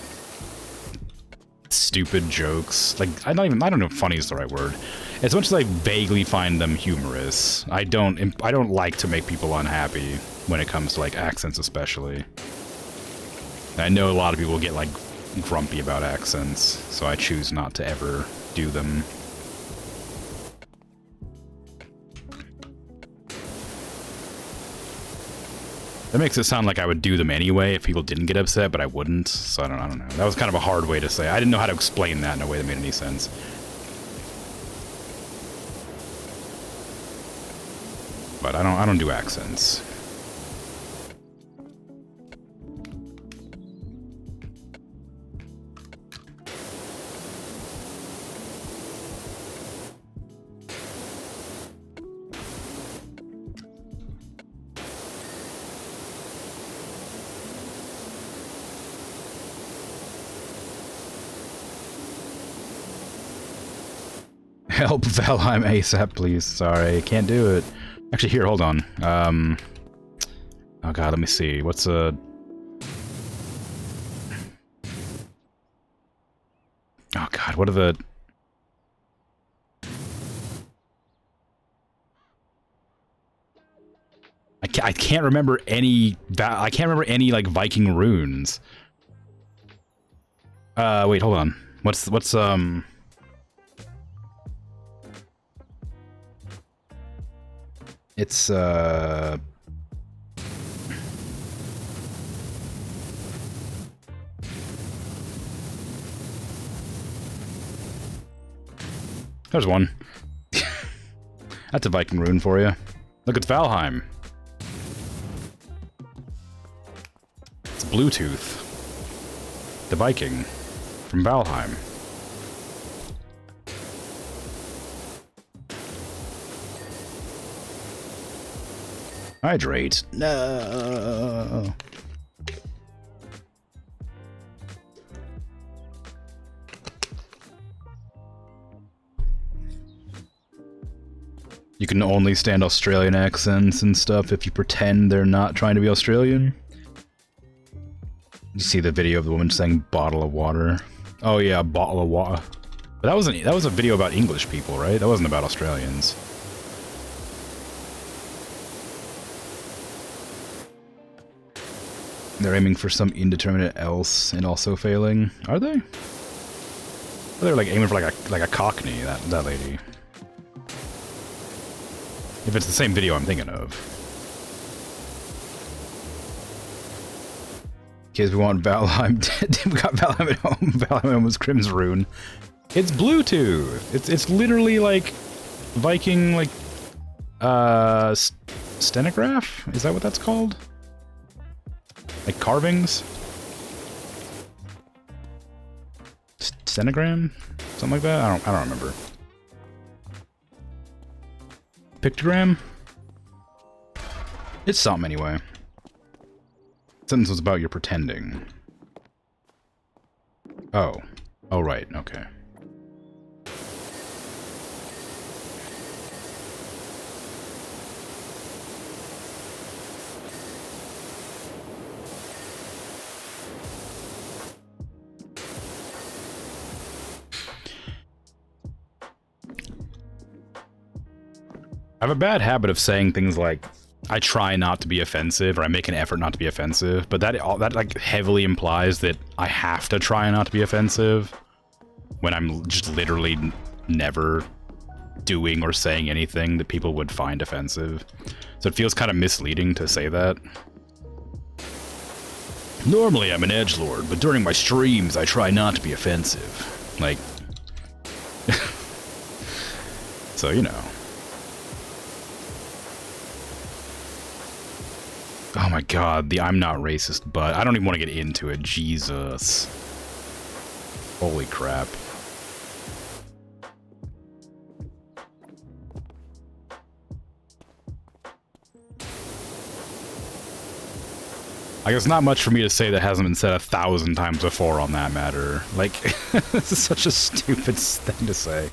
stupid jokes, like, I don't know if funny is the right word. As much as I vaguely find them humorous, I don't like to make people unhappy when it comes to, like, accents especially. I know a lot of people get, like, grumpy about accents, so I choose not to ever do them. That makes it sound like I would do them anyway if people didn't get upset, but I wouldn't, so I don't know. That was kind of a hard way to say. I didn't know how to explain that in a way that made any sense. But I don't do accents. Help Valheim ASAP, please. Sorry, can't do it. Actually, here, hold on. Oh god, let me see. What's a... Oh god, what are the... I can't remember any... I can't remember any, like, Viking runes. Wait, hold on. What's, It's, There's one. That's a Viking rune for you. Look, it's Valheim. It's Bluetooth. The Viking. From Valheim. Hydrate. No. You can only stand Australian accents and stuff if you pretend they're not trying to be Australian. You see the video of the woman saying bottle of water. Oh yeah, a bottle of water. But that was a video about English people, right? That wasn't about Australians. They're aiming for some indeterminate else and also failing. Are they? They're like aiming for like a cockney, that lady. If it's the same video I'm thinking of. In case we want Valheim, we got Valheim at home. Valheim was Crim's rune. It's Bluetooth. It's literally like Viking like stenograph. Is that what that's called? Like carvings? Stenogram? Something like that? I don't remember. Pictogram? It's something anyway. Sentence was about your pretending. Oh. Oh right, okay. I have a bad habit of saying things like, I try not to be offensive, or I make an effort not to be offensive, but that like heavily implies that I have to try not to be offensive, when I'm just literally never doing or saying anything that people would find offensive. So it feels kind of misleading to say that. Normally I'm an edgelord, but during my streams I try not to be offensive. Like... So, you know. Oh my god, the I'm not racist, but I don't even want to get into it. Jesus. Holy crap. I guess not much for me to say that hasn't been said 1,000 times before on that matter. Like, this is such a stupid thing to say.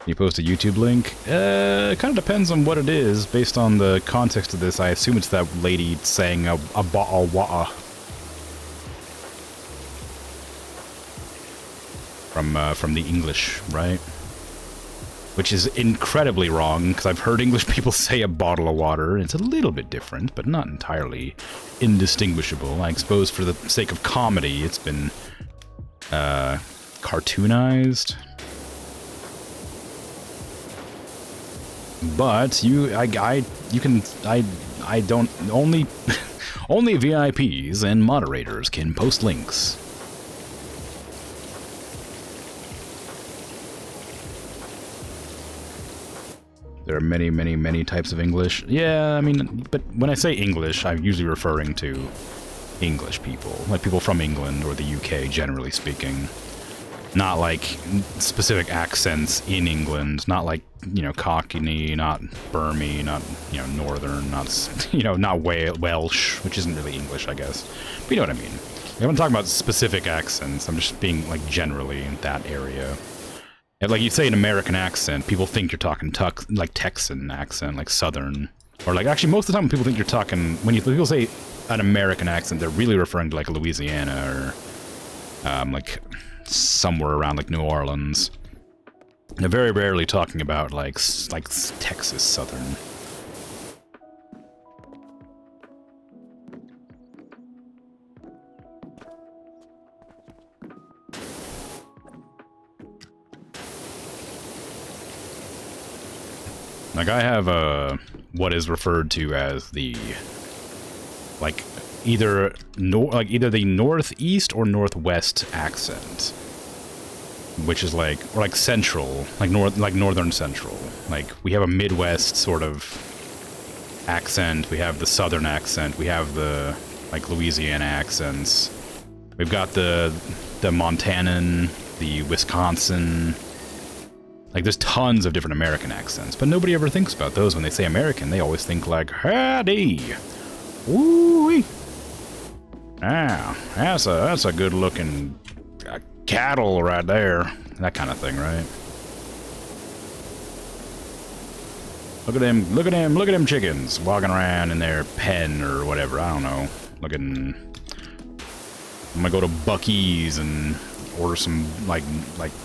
You post a YouTube link? It kind of depends on what it is. Based on the context of this, I assume it's that lady saying a wa from the English, right? Which is incredibly wrong, because I've heard English people say a bottle of water, and it's a little bit different, but not entirely indistinguishable. I suppose for the sake of comedy, it's been cartoonized. But I don't, only VIPs and moderators can post links. There are many, many, many types of English. Yeah, I mean, but when I say English, I'm usually referring to English people. Like people from England or the UK, generally speaking. Not like specific accents in England. Not like, you know, Cockney, not Burmese, not, you know, Northern, not, you know, not Welsh, which isn't really English, I guess. But you know what I mean. I'm not talking about specific accents. I'm just being, like, generally in that area. Like, you say an American accent, people think you're talking like Texan accent, like Southern. Or like, actually, most of the time when people think you're talking, when people say an American accent, they're really referring to like Louisiana or like somewhere around like New Orleans. They're very rarely talking about like Texas Southern. Like, I have what is referred to as the, like, either the northeast or northwest accent, which is like, or like central, like northern central. Like, we have a Midwest sort of accent, we have the southern accent, we have the, like, Louisiana accents. We've got the Montanan, the Wisconsin. Like, there's tons of different American accents, but nobody ever thinks about those when they say American. They always think like, howdy, woo-wee. Ah, that's a good-looking cattle right there. That kind of thing, right? Look at them chickens walking around in their pen or whatever. I don't know. I'm gonna go to Buc-ee's and order some like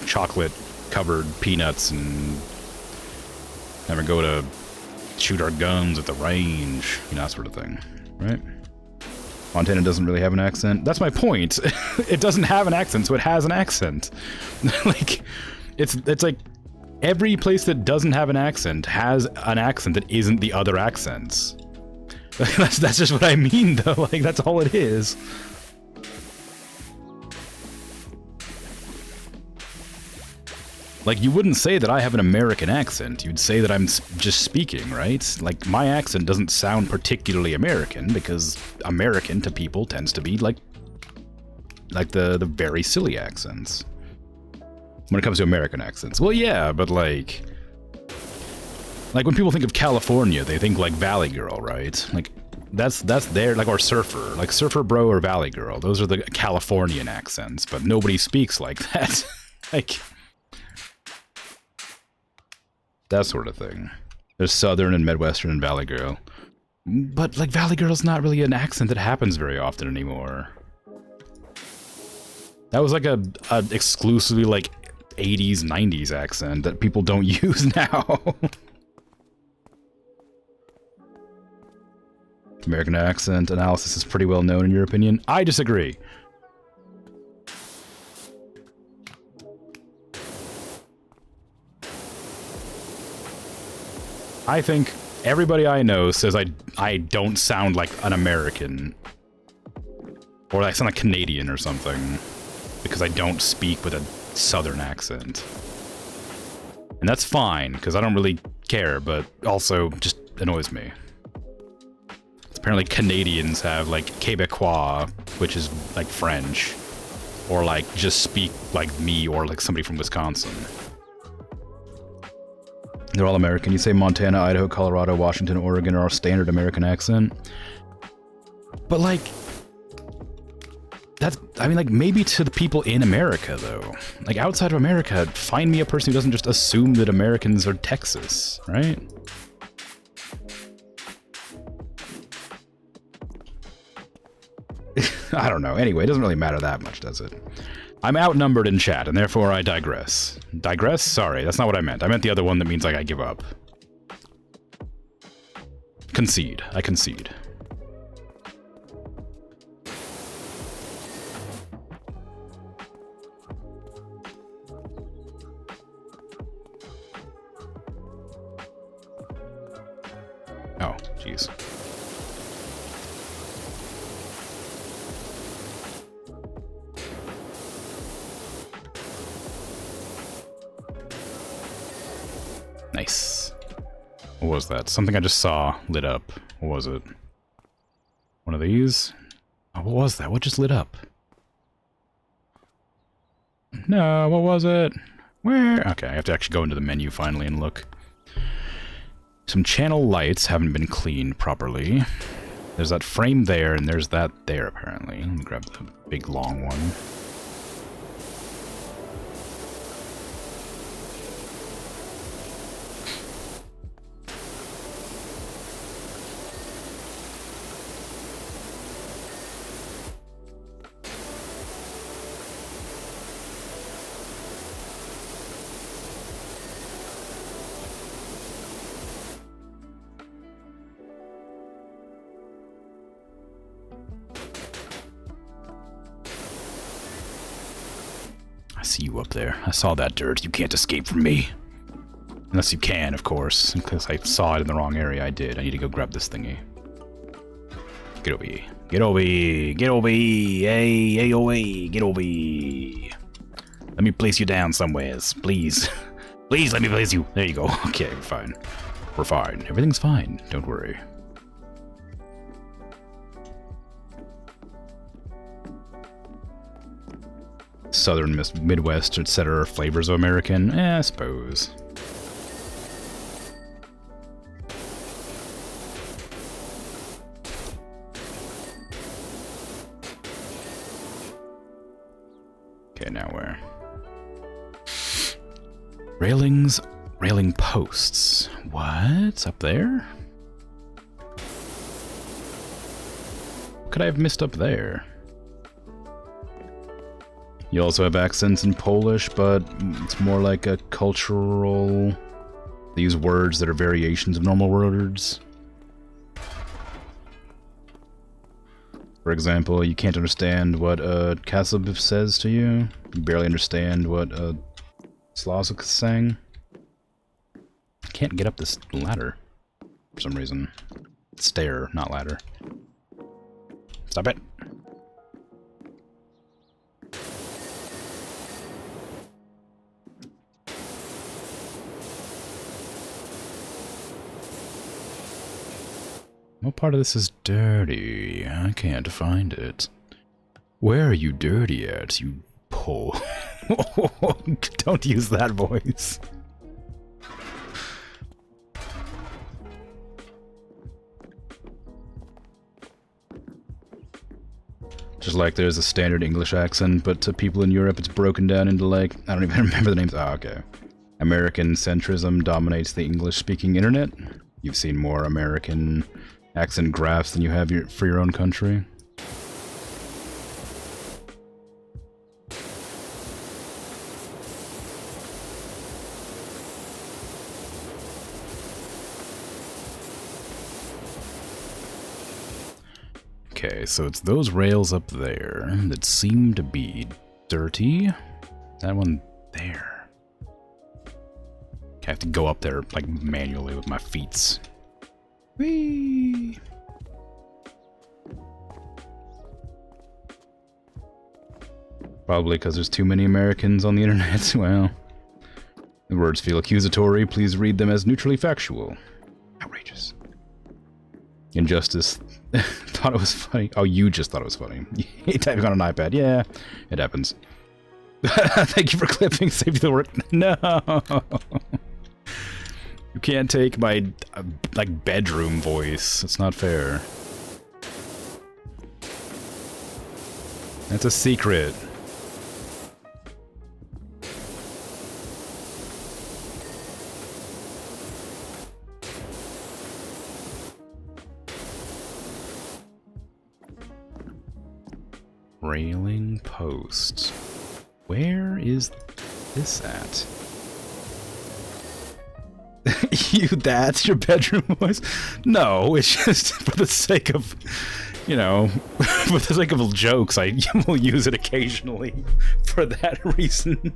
chocolate covered peanuts and never go to shoot our guns at the range, you know, that sort of thing, right? Montana doesn't really have an accent. That's my point. It doesn't have an accent, so it has an accent. Like, it's like every place that doesn't have an accent has an accent that isn't the other accents. That's just what I mean, though. Like, that's all it is. Like, you wouldn't say that I have an American accent. You'd say that I'm just speaking, right? Like, my accent doesn't sound particularly American, because American to people tends to be, like the very silly accents. When it comes to American accents. Well, yeah, but, like, when people think of California, they think, like, Valley Girl, right? Like, that's their, like, or Surfer. Like, Surfer Bro or Valley Girl. Those are the Californian accents, but nobody speaks like that. Like... that sort of thing. There's Southern and Midwestern and Valley Girl. But, like, Valley Girl's not really an accent that happens very often anymore. That was like a exclusively, like, 80s, 90s accent that people don't use now. American accent analysis is pretty well known in your opinion. I disagree. I think everybody I know says I don't sound like an American. Or I sound like Canadian or something. Because I don't speak with a southern accent. And that's fine, because I don't really care, but also just annoys me. Apparently Canadians have, like, Quebecois, which is, like, French. Or, like, just speak like me or, like, somebody from Wisconsin. They're all American. You say Montana, Idaho, Colorado, Washington, Oregon are our standard American accent. But, like... That's... I mean, like, maybe to the people in America, though. Like, outside of America, find me a person who doesn't just assume that Americans are Texas, right? I don't know. Anyway, it doesn't really matter that much, does it? I'm outnumbered in chat, and therefore I digress. Digress? Sorry, that's not what I meant. I meant the other one that means, like, I give up. Concede. I concede. Oh, jeez. Nice. What was that? Something I just saw lit up. What was it? One of these? Oh, what was that? What just lit up? No, what was it? Where? Okay, I have to actually go into the menu finally and look. Some channel lights haven't been cleaned properly. There's that frame there, and there's that there, apparently. Let me grab the big, long one. I see you up there. I saw that dirt. You can't escape from me. Unless you can, of course. Because I saw it in the wrong area. I did. I need to go grab this thingy. Get over here. Get over here. Get over here. Hey, hey, away. Get over here. Let me place you down somewheres. Please. Please let me place you. There you go. Okay, we're fine. We're fine. Everything's fine. Don't worry. Southern Midwest, etc. flavors of American? I suppose. Okay, now where? Railings, railing posts. What's up there? What could I have missed up there? You also have accents in Polish, but it's more like a cultural... They use words that are variations of normal words. For example, you can't understand what Kasab says to you. You barely understand what Slazuk is saying. I can't get up this ladder for some reason. Stair, not ladder. Stop it! What part of this is dirty? I can't find it. Where are you dirty at, you Pole? Don't use that voice. Just like there's a standard English accent, but to people in Europe it's broken down into, like, I don't even remember the names. Oh, okay. American centrism dominates the English-speaking internet. You've seen more American accent graphs than you have for your own country. Okay, so it's those rails up there that seem to be dirty. That one there. Okay, I have to go up there, like, manually with my feet. Whee! Probably because there's too many Americans on the internet. Well, the words feel accusatory. Please read them as neutrally factual. Outrageous. Injustice Thought it was funny. Oh, you just thought it was funny. Typing on an iPad. Yeah, it happens. Thank you for clipping. Save the work. No. You can't take my, like, bedroom voice. It's not fair. That's a secret. Railing post. Where is this at? That's your bedroom voice? No, it's just for the sake of, you know, for the sake of jokes, I will use it occasionally for that reason.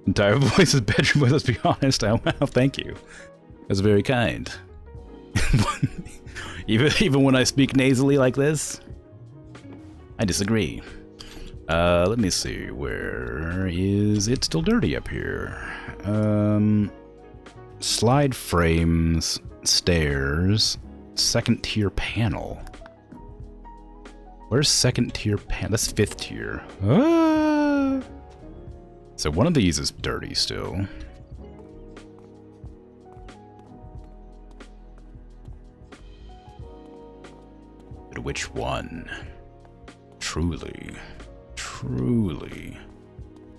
Entire voice is bedroom voice, let's be honest. Oh, wow, thank you. That's very kind. even when I speak nasally like this? I disagree. Let me see. Where is it still dirty up here? Slide frames, stairs, second tier panel. Where's second tier panel? That's fifth tier. Ah! So one of these is dirty still. But which one? Truly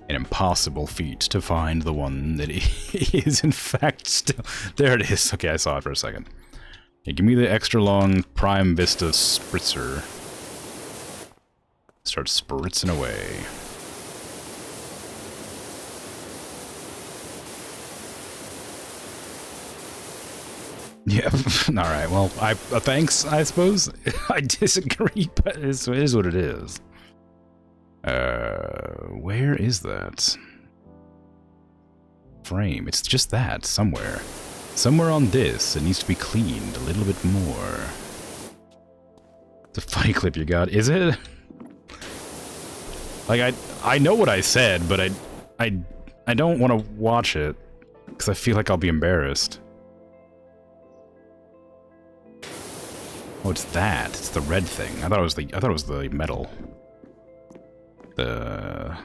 an impossible feat to find the one that is in fact still... There it is. Okay, I saw it for a second. Okay, give me the extra long Prime Vista spritzer. Start spritzing away. Yeah, alright, well, thanks, I suppose. I disagree, but it is what it is. Where is that? Frame, it's just that, somewhere. Somewhere on this, it needs to be cleaned a little bit more. It's a funny clip you got, is it? Like, I know what I said, but I don't want to watch it, because I feel like I'll be embarrassed. Oh, it's that. It's the red thing. I thought it was the metal. The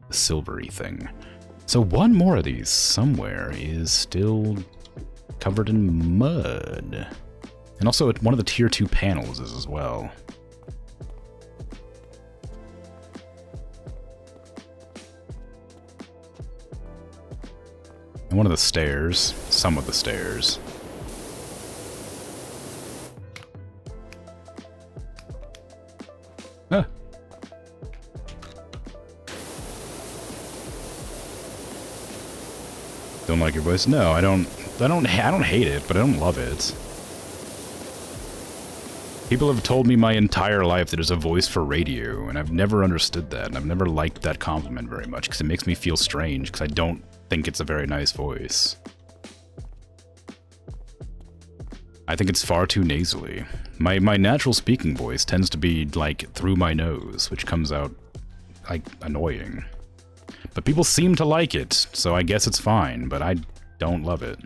silvery thing. So one more of these somewhere is still covered in mud. And also one of the tier 2 panels is as well. And one of the stairs. Some of the stairs. Huh. Don't like your voice? No, I don't hate it, but I don't love it. People have told me my entire life that there's a voice for radio, and I've never understood that, and I've never liked that compliment very much, because it makes me feel strange, because I don't think it's a very nice voice. I think it's far too nasally. My natural speaking voice tends to be, like, through my nose, which comes out, like, annoying. But people seem to like it, so I guess it's fine, but I don't love it.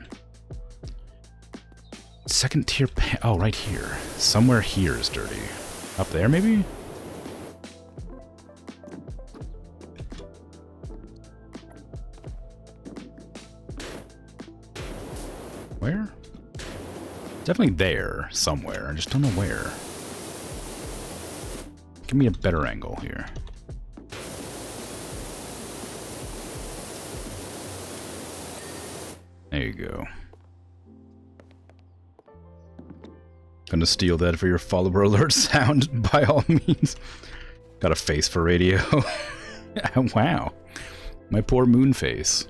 Second tier oh, right here. Somewhere here is dirty. Up there, maybe? Where? Definitely there, somewhere. I just don't know where. Give me a better angle here. There you go. Gonna steal that for your follower alert sound, by all means. Got a face for radio. Wow. My poor moon face.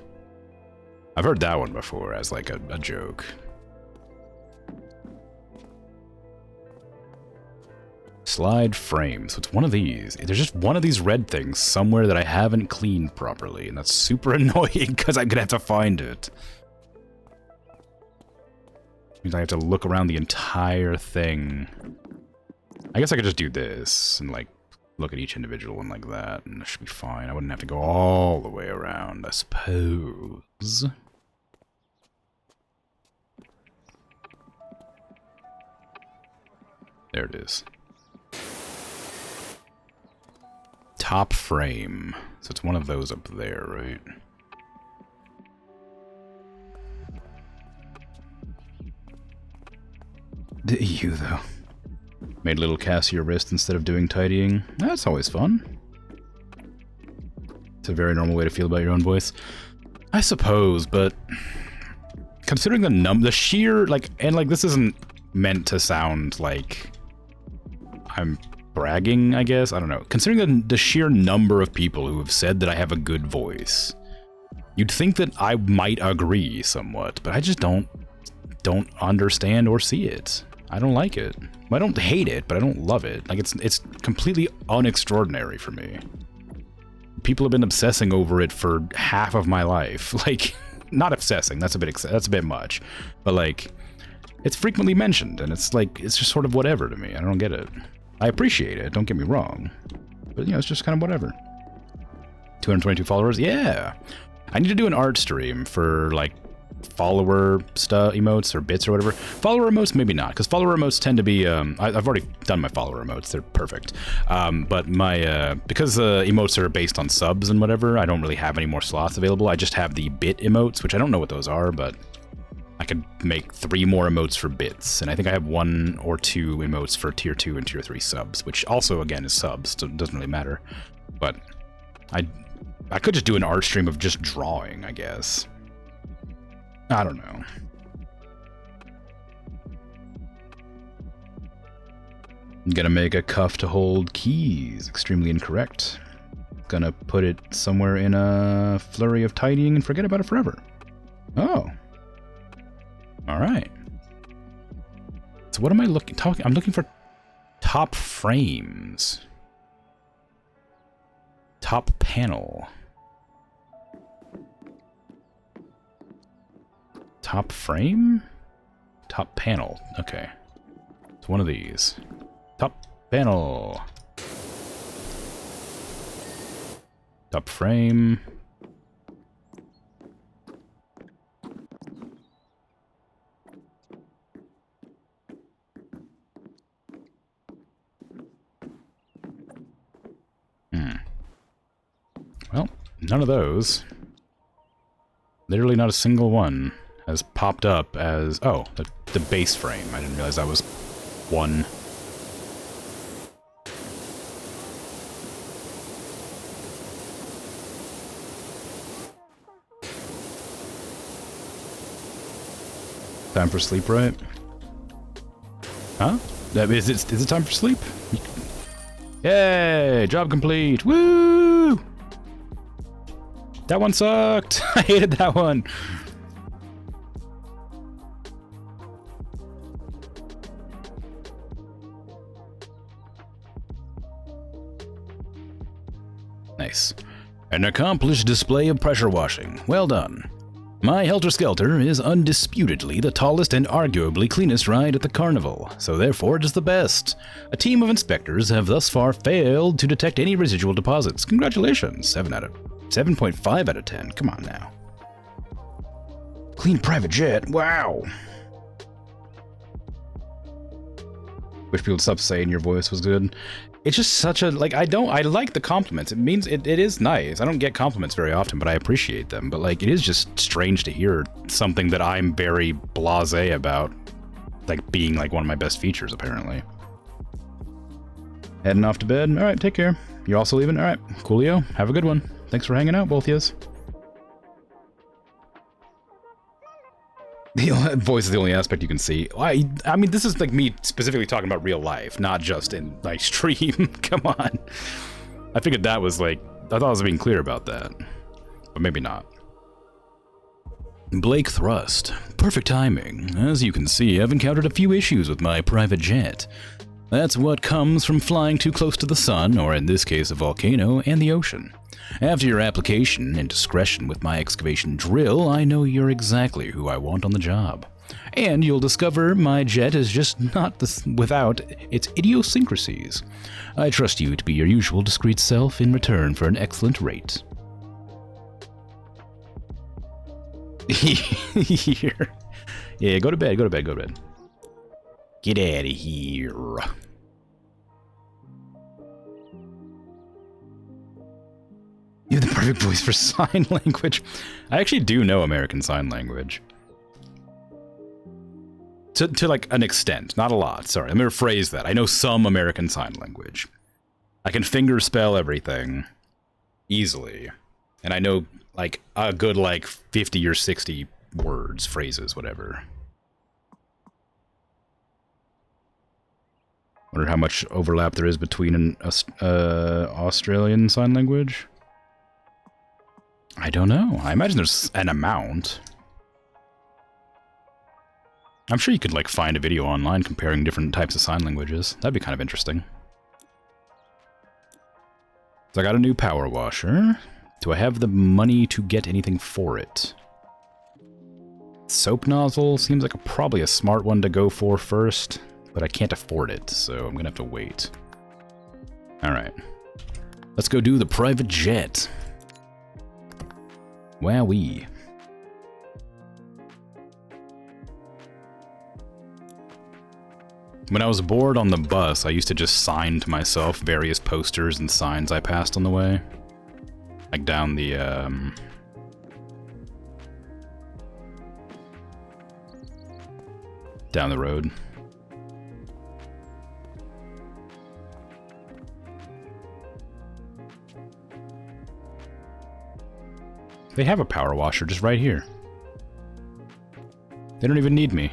I've heard that one before as like a joke. Slide frames. So it's one of these. There's just one of these red things somewhere that I haven't cleaned properly, and that's super annoying because I'm gonna have to find it. Means I have to look around the entire thing. I guess I could just do this and like look at each individual one like that, and it should be fine. I wouldn't have to go all the way around, I suppose. There it is. Top frame. So it's one of those up there, right? You, though. Made a little cast to your wrist instead of doing tidying. That's always fun. It's a very normal way to feel about your own voice. I suppose, but considering the sheer, like, and like this isn't meant to sound like I'm bragging, I guess. I don't know. Considering the sheer number of people who have said that I have a good voice, you'd think that I might agree somewhat, but I just don't understand or see it. I don't like it. I don't hate it, but I don't love it. Like, it's completely unextraordinary for me. People have been obsessing over it for half of my life. Like, not obsessing, that's a bit much. But like, it's frequently mentioned, and it's like, it's just sort of whatever to me. I don't get it. I appreciate it, don't get me wrong. But, you know, it's just kind of whatever. 222 followers? Yeah! I need to do an art stream for, like, follower stuff, emotes or bits or whatever. Follower emotes, maybe not, because follower emotes tend to be, I've already done my follower emotes, they're perfect. But my, because emotes are based on subs and whatever, I don't really have any more slots available. I just have the bit emotes, which I don't know what those are, but I could make 3 more emotes for bits, and I think I have 1 or 2 emotes for tier 2 and tier 3 subs, which also, again, is subs, so it doesn't really matter. But I could just do an art stream of just drawing, I guess. I don't know. I'm gonna make a cuff to hold keys. Extremely incorrect. Gonna put it somewhere in a flurry of tidying and forget about it forever. Oh. Alright. So what am I looking... I'm looking for top frames. Top panel. Top frame? Top panel. Okay. It's one of these. Top panel. Top frame. Well, none of those. Literally not a single one has popped up as... Oh, the base frame. I didn't realize that was one. Time for sleep, right? Huh? Is it time for sleep? Yay! Job complete! Woo! That one sucked! I hated that one! Nice. An accomplished display of pressure washing. Well done. My Helter Skelter is undisputedly the tallest and arguably cleanest ride at the carnival, so therefore it is the best. A team of inspectors have thus far failed to detect any residual deposits. Congratulations. 7.5 out of 10. Come on now. Clean private jet. Wow. Wish people would stop saying your voice was good. It's just such a, like, I like the compliments. It means it is nice. I don't get compliments very often, but I appreciate them. But, like, it is just strange to hear something that I'm very blasé about, like, being, like, one of my best features, apparently. Heading off to bed? Alright, take care. You also leaving? Alright, coolio. Have a good one. Thanks for hanging out, both yous. The voice is the only aspect you can see. I mean, this is like me specifically talking about real life, not just in like stream. Come on. I figured that was like, I thought I was being clear about that, but maybe not. Blake Thrust. Perfect timing. As you can see, I've encountered a few issues with my private jet. That's what comes from flying too close to the sun, or in this case a volcano, and the ocean. After your application and discretion with my excavation drill, I know you're exactly who I want on the job. And you'll discover my jet is just not without its idiosyncrasies. I trust you to be your usual discreet self in return for an excellent rate. Here. Yeah, go to bed, go to bed, go to bed. Get out of here. perfect voice for sign language. I actually do know American Sign Language. To like an extent, not a lot. Sorry, let me rephrase that. I know some American Sign Language. I can finger spell everything easily. And I know like a good like 50 or 60 words, phrases, whatever. Wonder how much overlap there is between an Australian Sign Language. I don't know. I imagine there's an amount. I'm sure you could like find a video online comparing different types of sign languages. That'd be kind of interesting. So I got a new power washer. Do I have the money to get anything for it? Soap nozzle seems like probably a smart one to go for first, but I can't afford it, so I'm gonna have to wait. Alright. Let's go do the private jet. Wowee. When I was bored on the bus, I used to just sign to myself various posters and signs I passed on the way. Like down the, down the road. They have a power washer just right here. They don't even need me.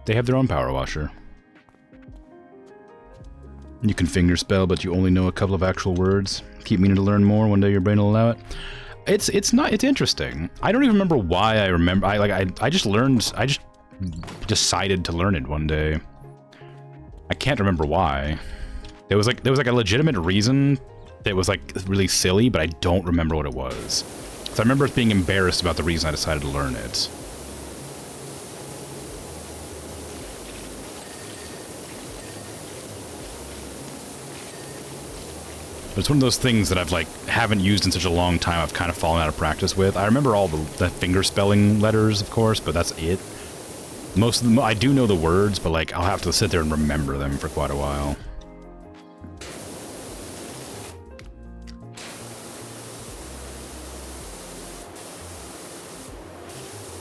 They have their own power washer. You can fingerspell, but you only know a couple of actual words. Keep meaning to learn more. One day your brain will allow it. It's interesting. I don't even remember why I remember. I just learned. I just decided to learn it one day. I can't remember why. There was like a legitimate reason that was like really silly, but I don't remember what it was. So I remember being embarrassed about the reason I decided to learn it. But it's one of those things that I've haven't used in such a long time. I've kind of fallen out of practice with. I remember all the finger spelling letters, of course, but that's it. Most of them, I do know the words, but like I'll have to sit there and remember them for quite a while.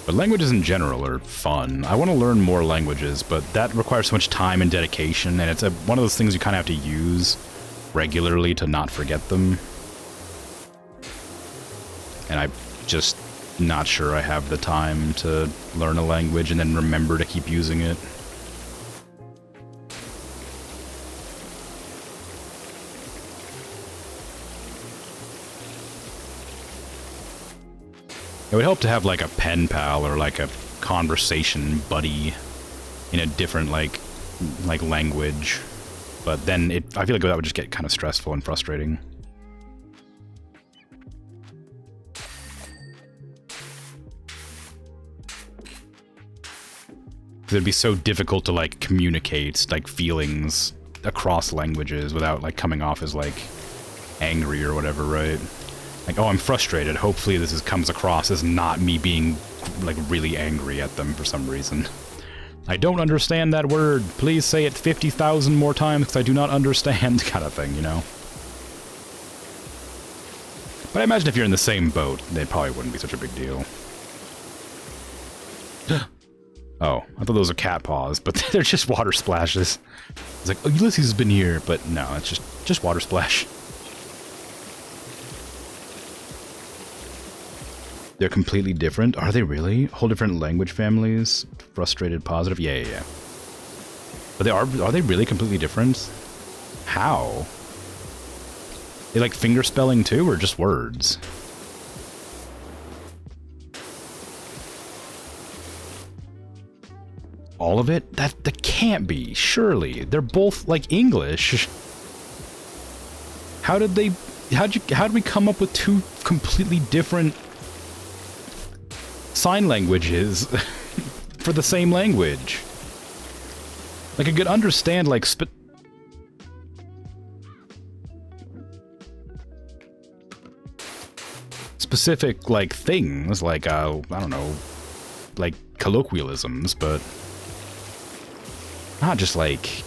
But languages in general are fun. I want to learn more languages, but that requires so much time and dedication, and it's one of those things you kind of have to use regularly to not forget them. And I'm just not sure I have the time to learn a language and then remember to keep using it. It would help to have like a pen pal or like a conversation buddy in a different like language. But then I feel like that would just get kind of stressful and frustrating. It'd be so difficult to like communicate like feelings across languages without like coming off as like angry or whatever, right? Like, oh, I'm frustrated. Hopefully this comes across as not me being like really angry at them for some reason. I don't understand that word. Please say it 50,000 more times because I do not understand, kind of thing, you know? But I imagine if you're in the same boat, it probably wouldn't be such a big deal. Oh, I thought those were cat paws, but they're just water splashes. It's like, oh, Ulysses has been here, but no, it's just water splash. They're completely different? Are they really? Whole different language families? Frustrated, positive? Yeah. But are they really completely different? How? They like finger spelling too, or just words? All of it? That can't be, surely. They're both like English. How'd we come up with two completely different sign languages for the same language? Like, I could understand, like, specific, like, things, like, I don't know, like, colloquialisms, but not just, like,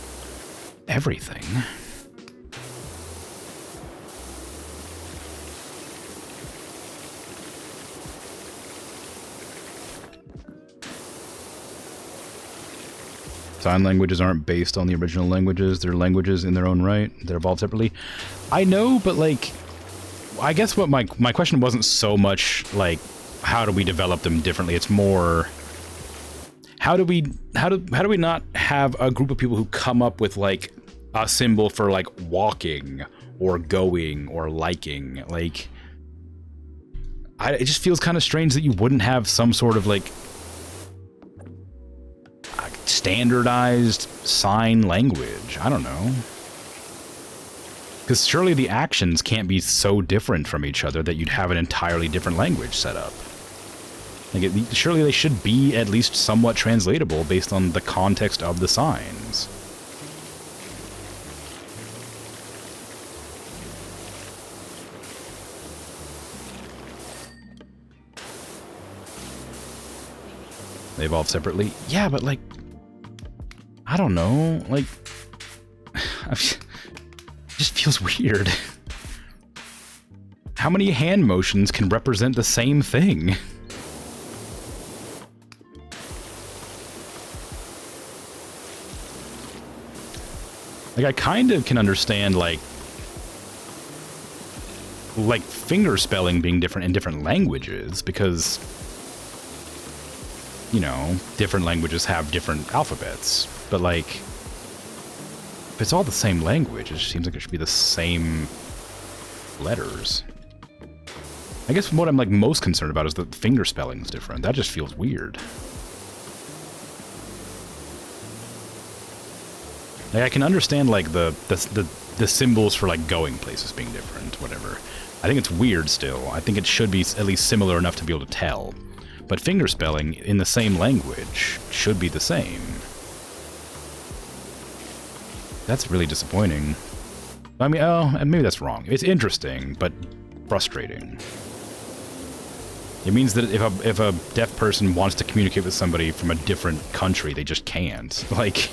everything. Sign languages aren't based on the original languages. They're languages in their own right. They're evolved separately. I know, but like, I guess what my question wasn't so much like, how do we develop them differently? It's more, how do we not have a group of people who come up with like a symbol for like walking or going or liking? Like, it just feels kind of strange that you wouldn't have some sort of like standardized sign language. I don't know. Because surely the actions can't be so different from each other that you'd have an entirely different language set up. Like, surely they should be at least somewhat translatable based on the context of the signs. They evolve separately? Yeah, but like, I don't know, like, it just feels weird. How many hand motions can represent the same thing? Like, I kind of can understand, like finger spelling being different in different languages, because, you know, different languages have different alphabets. But, like, if it's all the same language, it just seems like it should be the same letters. I guess what I'm, like, most concerned about is that finger spelling is different. That just feels weird. Like, I can understand, like, the symbols for, like, going places being different, whatever. I think it's weird still. I think it should be at least similar enough to be able to tell. But finger spelling in the same language should be the same. That's really disappointing. I mean, oh, maybe that's wrong. It's interesting, but frustrating. It means that if a deaf person wants to communicate with somebody from a different country, they just can't. Like,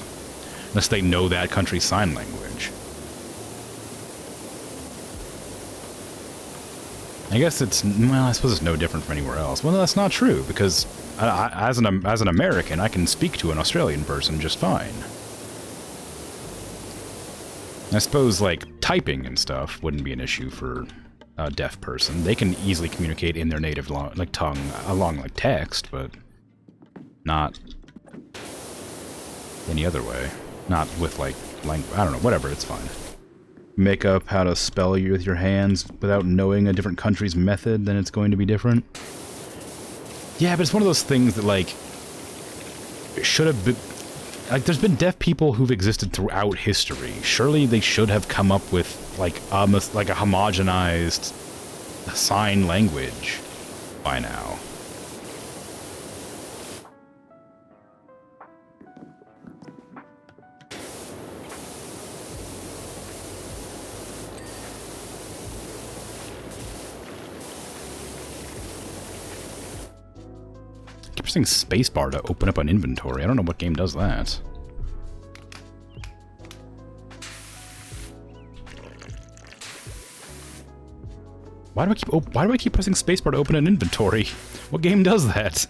unless they know that country's sign language. I guess it's, well, I suppose it's no different from anywhere else. Well, that's not true, because as an American, I can speak to an Australian person just fine. I suppose, like, typing and stuff wouldn't be an issue for a deaf person. They can easily communicate in their native tongue along, like, text, but not any other way. Not with, like, language. I don't know, whatever, it's fine. Make up how to spell with your hands without knowing a different country's method, then it's going to be different. Yeah, but it's one of those things that, like, should have been... Like, there's been deaf people who've existed throughout history. Surely they should have come up with, like a homogenized sign language by now. I keep pressing spacebar to open up an inventory. I don't know what game does that. Why do I keep pressing spacebar to open an inventory? What game does that?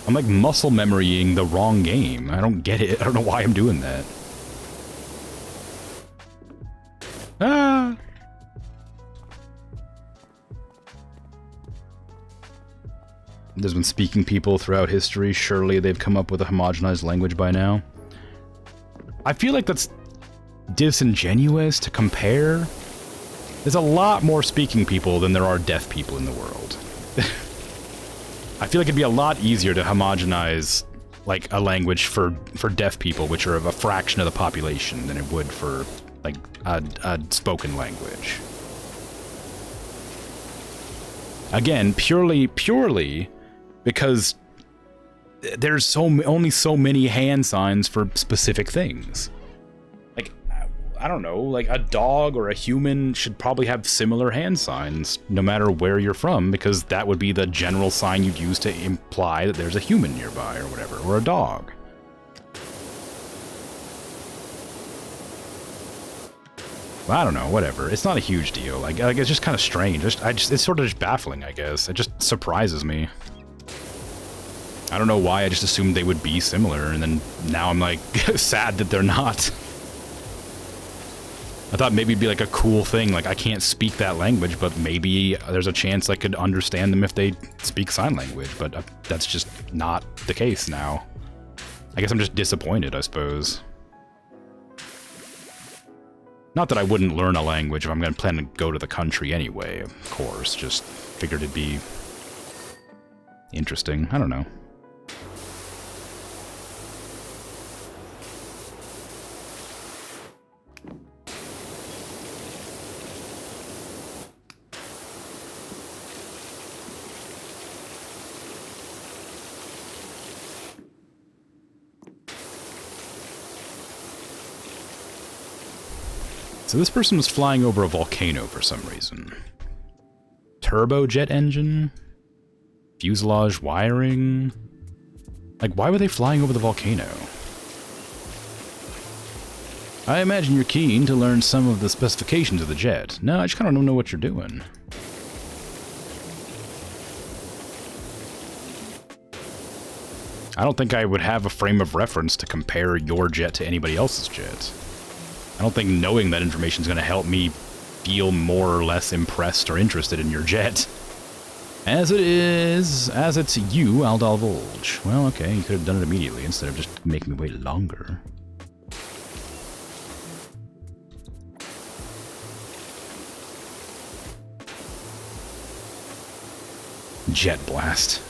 I'm like muscle memorying the wrong game. I don't get it. I don't know why I'm doing that. Ah! There's been speaking people throughout history. Surely they've come up with a homogenized language by now. I feel like that's disingenuous to compare. There's a lot more speaking people than there are deaf people in the world. I feel like it'd be a lot easier to homogenize, like, a language for deaf people, which are of a fraction of the population, than it would for, like, a spoken language. Again, purely because there's only so many hand signs for specific things. Like, I don't know, like a dog or a human should probably have similar hand signs no matter where you're from, because that would be the general sign you'd use to imply that there's a human nearby or whatever, or a dog. I don't know, whatever. It's not a huge deal. Like it's just kind of strange. It's sort of just baffling, I guess. It just surprises me. I don't know why. I just assumed they would be similar, and then now I'm like sad that they're not. I thought maybe it'd be like a cool thing. Like I can't speak that language, but maybe there's a chance I could understand them if they speak sign language. But that's just not the case now. I guess I'm just disappointed, I suppose. Not that I wouldn't learn a language if I'm going to plan to go to the country anyway, of course. Just figured it'd be interesting. I don't know. So this person was flying over a volcano for some reason. Turbojet engine? Fuselage wiring? Like, why were they flying over the volcano? I imagine you're keen to learn some of the specifications of the jet. No, I just kind of don't know what you're doing. I don't think I would have a frame of reference to compare your jet to anybody else's jet. I don't think knowing that information is going to help me feel more or less impressed or interested in your jet. As it's you, I'll divulge. Well, okay, you could have done it immediately instead of just making me wait longer. Jet blast.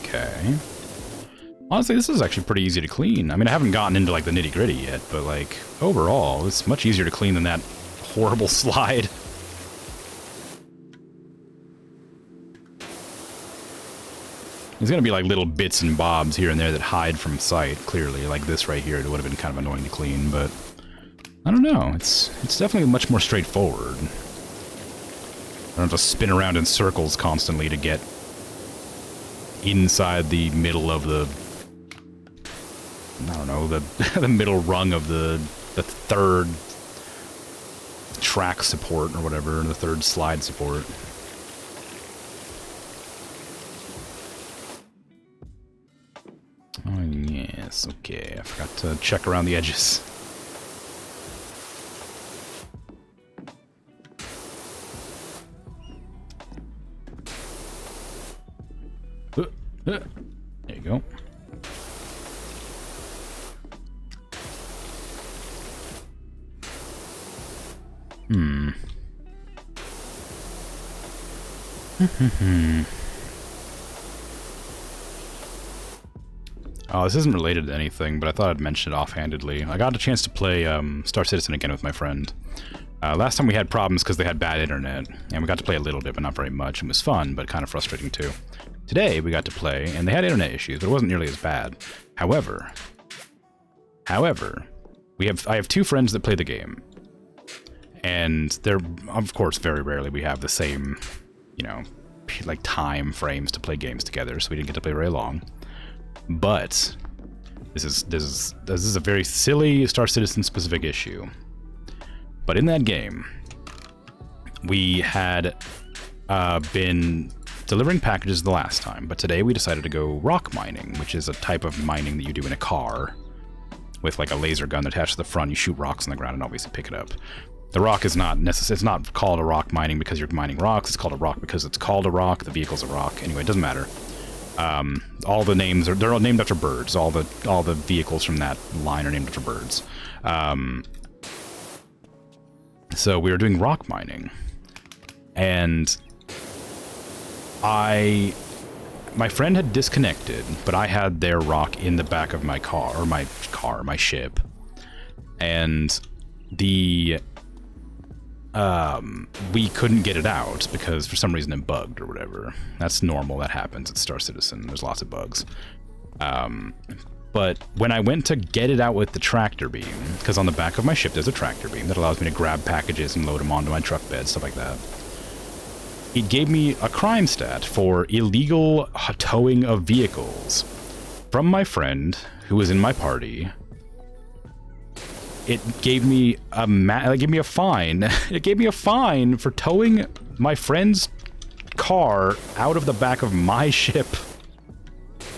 Okay. Honestly, this is actually pretty easy to clean. I mean, I haven't gotten into, like, the nitty-gritty yet, but, like, overall, it's much easier to clean than that horrible slide. There's gonna be, like, little bits and bobs here and there that hide from sight, clearly. Like this right here, it would have been kind of annoying to clean, but I don't know. It's definitely much more straightforward. I don't have to spin around in circles constantly to get inside the middle of the, I don't know, the middle rung of the third track support or whatever, the third slide support. Oh yes, okay, I forgot to check around the edges. There you go. Oh, this isn't related to anything, but I thought I'd mention it offhandedly. I got a chance to play Star Citizen again with my friend. Last time we had problems because they had bad internet, and we got to play a little bit, but not very much. It was fun, but kind of frustrating too. Today, we got to play, and they had internet issues, but it wasn't nearly as bad. However, I have two friends that play the game, and they're, of course, very rarely we have the same, you know, like time frames to play games together, so we didn't get to play very long. But this is a very silly Star Citizen specific issue. But in that game, we had been delivering packages the last time, but today we decided to go rock mining, which is a type of mining that you do in a car with like a laser gun attached to the front. You shoot rocks on the ground and obviously pick it up. The rock is not necessary. It's not called a rock mining because you're mining rocks. It's called a rock because it's called a rock. The vehicle's a rock. Anyway, it doesn't matter. All the names they're all named after birds. All the vehicles from that line are named after birds. So we were doing rock mining, and my friend had disconnected, but I had their rock in the back of my car, or my ship, and we couldn't get it out because for some reason it bugged or whatever. That's normal. That happens at Star Citizen. There's lots of bugs. But when I went to get it out with the tractor beam, because on the back of my ship there's a tractor beam that allows me to grab packages and load them onto my truck bed, stuff like that. It gave me a crime stat for illegal towing of vehicles from my friend who was in my party. It gave me a fine. It gave me a fine for towing my friend's car out of the back of my ship.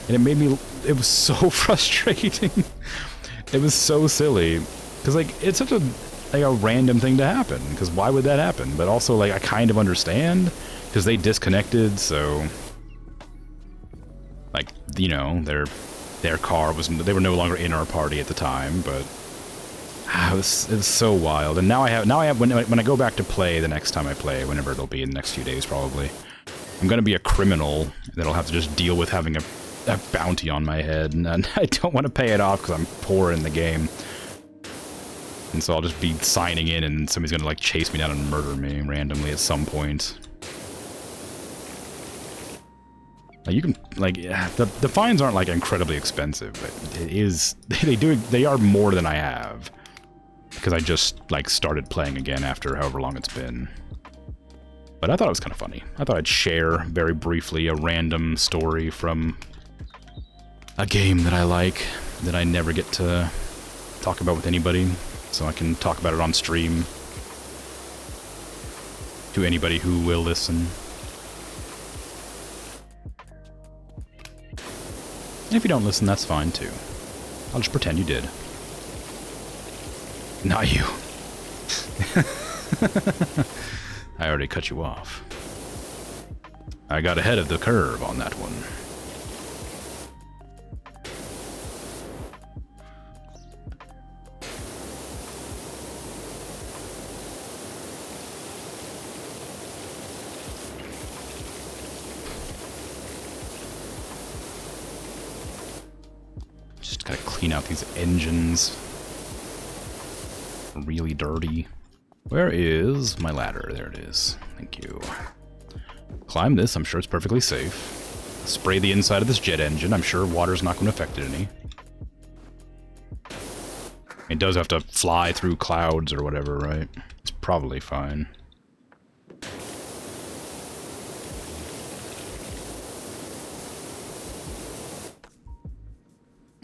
And it made me... It was so frustrating. It was so silly. Because, like, it's such a random thing to happen. Because why would that happen? But also, like, I kind of understand. Because they disconnected, so... Like, you know, their car was... They were no longer in our party at the time, but... It was so wild. And now I have... When I go back to play the next time I play, whenever it'll be in the next few days, probably, I'm gonna be a criminal that'll have to just deal with having a bounty on my head, and I don't want to pay it off because I'm poor in the game. And so I'll just be signing in and somebody's gonna, like, chase me down and murder me randomly at some point. Like, you can, like, the fines aren't, like, incredibly expensive, but it is, they are more than I have. Because I just, like, started playing again after however long it's been. But I thought it was kind of funny. I thought I'd share, very briefly, a random story from a game that I like, that I never get to talk about with anybody, so I can talk about it on stream to anybody who will listen. And if you don't listen, that's fine too. I'll just pretend you did. Not you. I already cut you off. I got ahead of the curve on that one. Just gotta clean out these engines. Really dirty. Where is my ladder? There it is. Thank you. Climb this. I'm sure it's perfectly safe. Spray the inside of this jet engine. I'm sure water's not going to affect it any. It does have to fly through clouds or whatever, right? It's probably fine.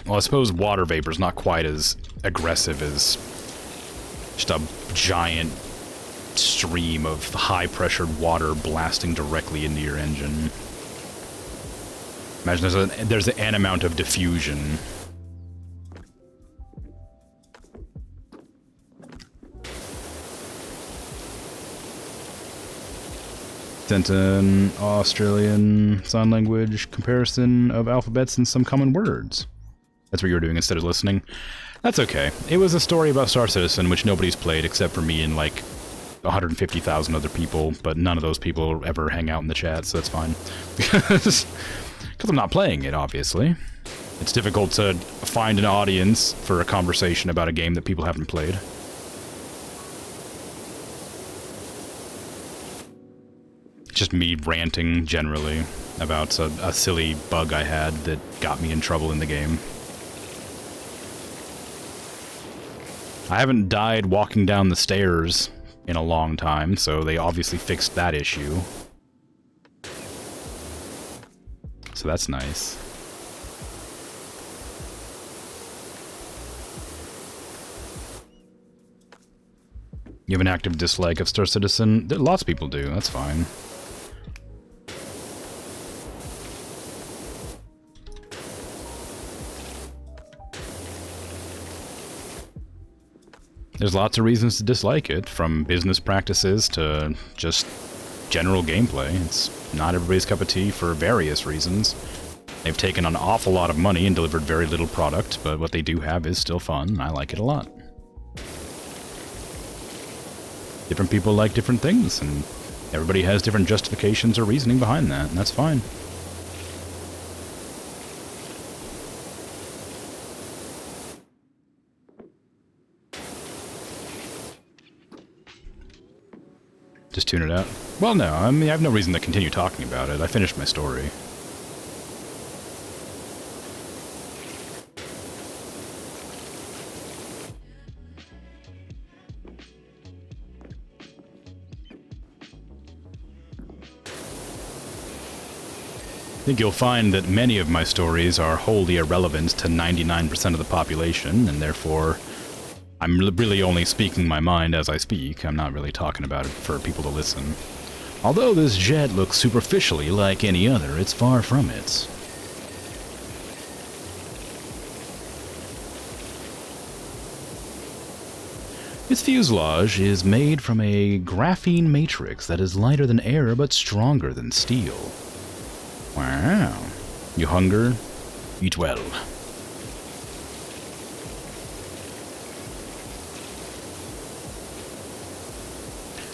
Well, I suppose water vapor's not quite as aggressive as just a giant stream of high-pressured water blasting directly into your engine. Imagine there's an amount of diffusion. Sent an Australian Sign Language comparison of alphabets and some common words. That's what you were doing instead of listening. That's okay. It was a story about Star Citizen, which nobody's played except for me and, like, 150,000 other people, but none of those people ever hang out in the chat, so that's fine. Because I'm not playing it, obviously. It's difficult to find an audience for a conversation about a game that people haven't played. Just me ranting, generally, about a silly bug I had that got me in trouble in the game. I haven't died walking down the stairs in a long time, so they obviously fixed that issue. So that's nice. You have an active dislike of Star Citizen? Lots of people do, that's fine. There's lots of reasons to dislike it, from business practices to just general gameplay. It's not everybody's cup of tea for various reasons. They've taken an awful lot of money and delivered very little product, but what they do have is still fun. I like it a lot. Different people like different things, and everybody has different justifications or reasoning behind that, and that's fine. Just tune it out? Well, no, I mean, I have no reason to continue talking about it. I finished my story. think you'll find that many of my stories are wholly irrelevant to 99% of the population, and therefore I'm really only speaking my mind as I speak. I'm not really talking about it for people to listen. Although this jet looks superficially like any other, it's far from it. Its fuselage is made from a graphene matrix that is lighter than air but stronger than steel. Wow. You hunger? Eat well.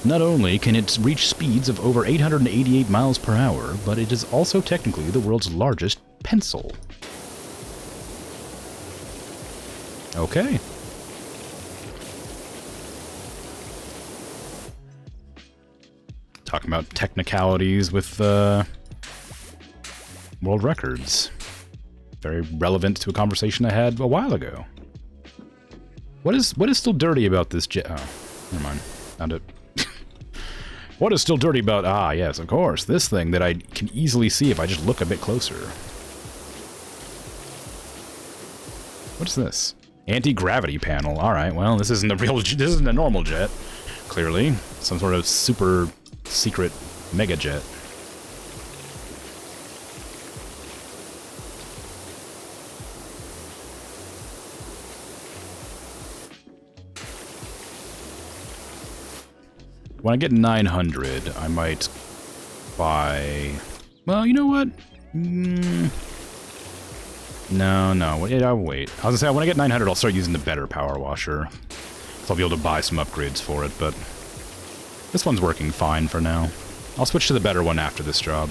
Not only can it reach speeds of over 888 miles per hour, but it is also technically the world's largest pencil. Okay. Talking about technicalities with world records. Very relevant to a conversation I had a while ago. What is still dirty about this jet? Oh, never mind. Found it. What is still dirty about... Ah, yes, of course. This thing that I can easily see if I just look a bit closer. What's this? Anti-gravity panel. Alright, well, this isn't a real... This isn't a normal jet. Clearly. Some sort of super secret mega jet. When I get 900, I might buy... Well, you know what? No. I'll wait. I was gonna say, when I get 900, I'll start using the better power washer. So I'll be able to buy some upgrades for it, but... This one's working fine for now. I'll switch to the better one after this job.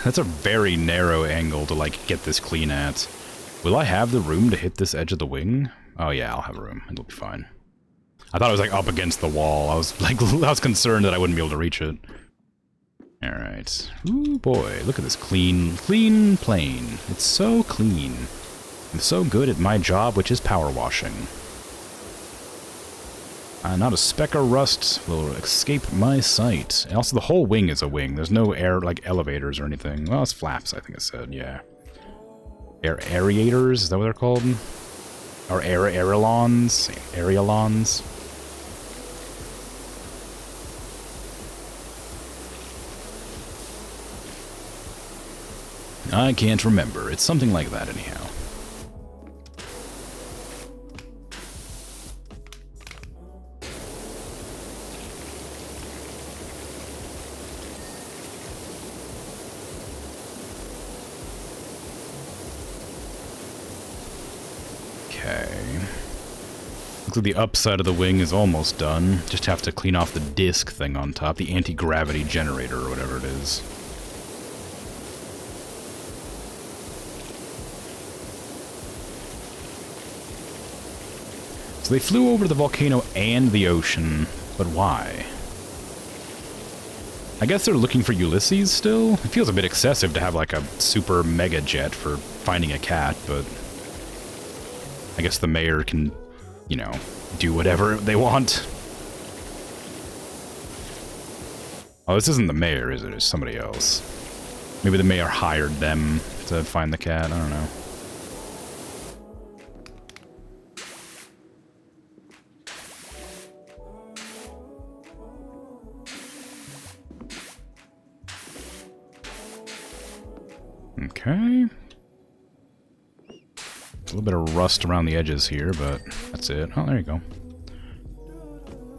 That's a very narrow angle to, like, get this clean at. Will I have the room to hit this edge of the wing? Oh yeah, I'll have room. It'll be fine. I thought it was, like, up against the wall. I was concerned that I wouldn't be able to reach it. Alright. Ooh, boy. Look at this clean plane. It's so clean. I'm so good at my job, which is power washing. Not a speck of rust will escape my sight. And also, the whole wing is a wing. There's no air, like, elevators or anything. Well, it's flaps, I think it said, yeah. Aerators? Is that what they're called? Or aerolons? Aerolons? I can't remember. It's something like that, anyhow. Looks like the upside of the wing is almost done. Just have to clean off the disc thing on top, the anti-gravity generator or whatever it is. So they flew over the volcano and the ocean, but why? I guess they're looking for Ulysses still? It feels a bit excessive to have like a super mega jet for finding a cat, but I guess the mayor can, you know, do whatever they want. Oh, this isn't the mayor, is it? It's somebody else. Maybe the mayor hired them to find the cat, I don't know. Okay. A little bit of rust around the edges here, but that's it. Oh, there you go.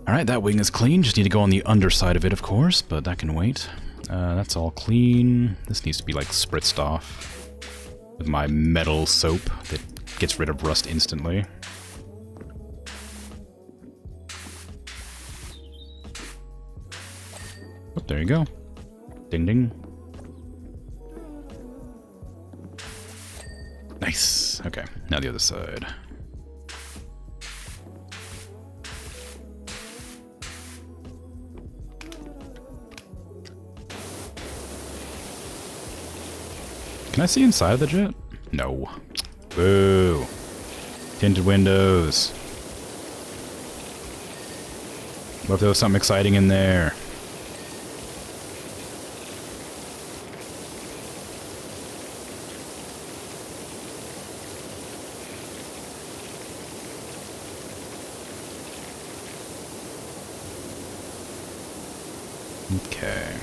Alright, that wing is clean. Just need to go on the underside of it, of course, but that can wait. That's all clean. This needs to be, like, spritzed off with my metal soap that gets rid of rust instantly. Oh, there you go. Ding ding. Nice. Okay, now the other side. Can I see inside of the jet? No. Boo. Tinted windows. What if there was something exciting in there? Okay.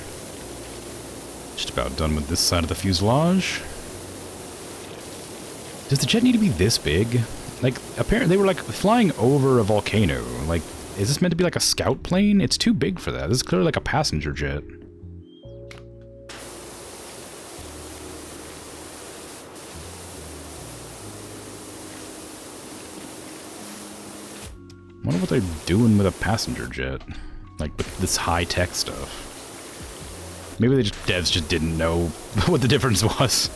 Just about done with this side of the fuselage. Does the jet need to be this big? Like, apparently they were, like, flying over a volcano. Like, is this meant to be like a scout plane? It's too big for that. This is clearly like a passenger jet. I wonder what they're doing with a passenger jet. Like, with this high-tech stuff. Maybe they devs just didn't know what the difference was.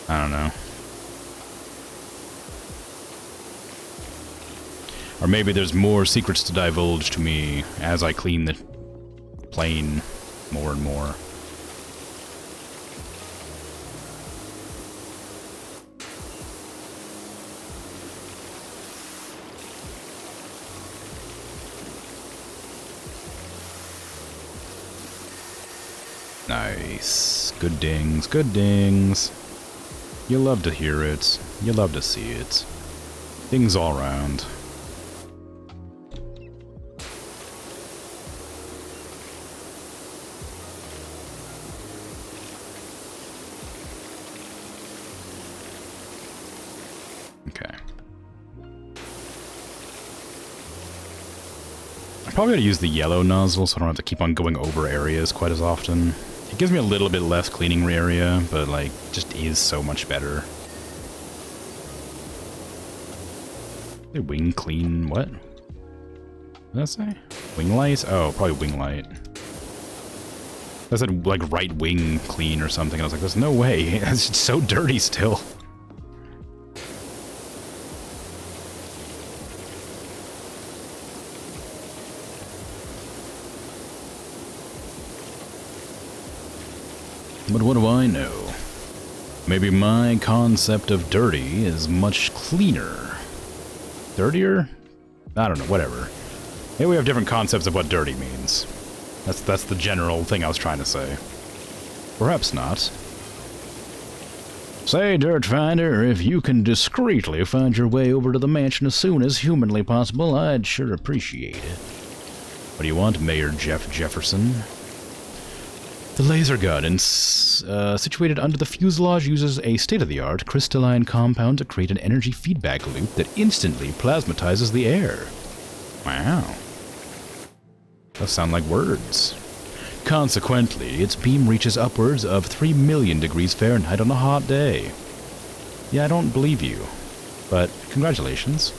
I don't know. Or maybe there's more secrets to divulge to me as I clean the plane more and more. Nice. Good dings, good dings. You love to hear it. You love to see it. Dings all around. Okay. I probably gotta use the yellow nozzle so I don't have to keep on going over areas quite as often. It gives me a little bit less cleaning area, but like, just is so much better. Hey, wing clean, what? What did that say? Wing light? Oh, probably wing light. That said, like, right wing clean or something. I was like, there's no way. It's just so dirty still. But what do I know? Maybe my concept of dirty is much cleaner. Dirtier? I don't know, whatever. Maybe we have different concepts of what dirty means. That's the general thing I was trying to say. Perhaps not. Say, Dirt Finder, if you can discreetly find your way over to the mansion as soon as humanly possible, I'd sure appreciate it. What do you want, Mayor Jeff Jefferson? The laser gun, situated under the fuselage, uses a state-of-the-art crystalline compound to create an energy feedback loop that instantly plasmatizes the air. Wow. Those sound like words. Consequently, its beam reaches upwards of 3 million degrees Fahrenheit on a hot day. Yeah, I don't believe you, but congratulations.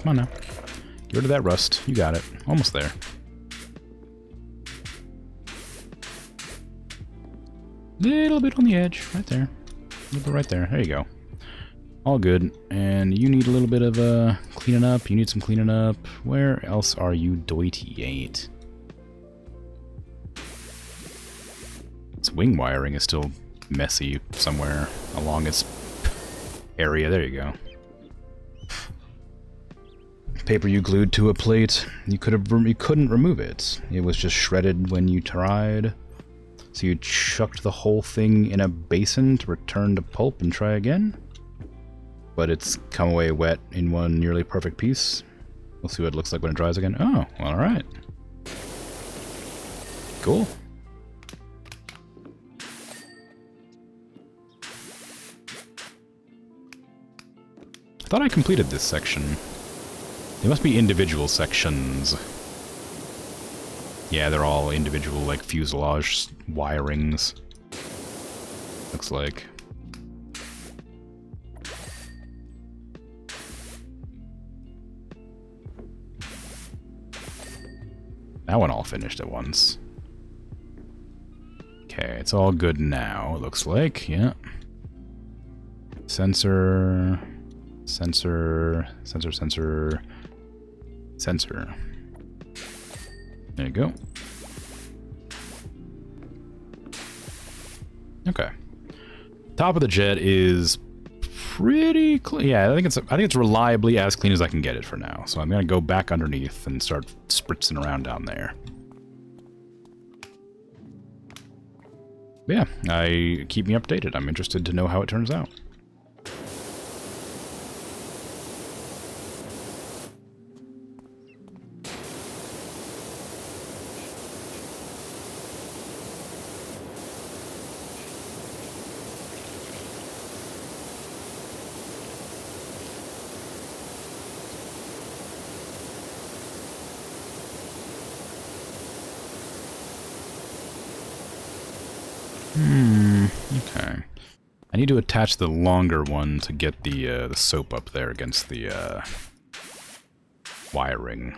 Come on now. Get rid of that rust. You got it. Almost there. Little bit on the edge. Right there. A little bit right there. There you go. All good. And you need a little bit of cleaning up. You need some cleaning up. Where else are you, doity-8? Its wing wiring is still messy somewhere along its area. There you go. Paper you glued to a plate. You couldn't remove it. It was just shredded when you tried. So you chucked the whole thing in a basin to return to pulp and try again? But it's come away wet in one nearly perfect piece. We'll see what it looks like when it dries again. Oh, alright. Cool. I thought I completed this section. They must be individual sections. Yeah, they're all individual, like, fuselage wirings. Looks like. That one all finished at once. Okay, it's all good now, it looks like. Yeah. Sensor. Sensor. Sensor, sensor. Sensor. There you go. Okay. Top of the jet is pretty clean. Yeah, I think it's reliably as clean as I can get it for now. So I'm gonna go back underneath and start spritzing around down there. But yeah, keep me updated. I'm interested to know how it turns out. Okay. I need to attach the longer one to get the soap up there against the wiring.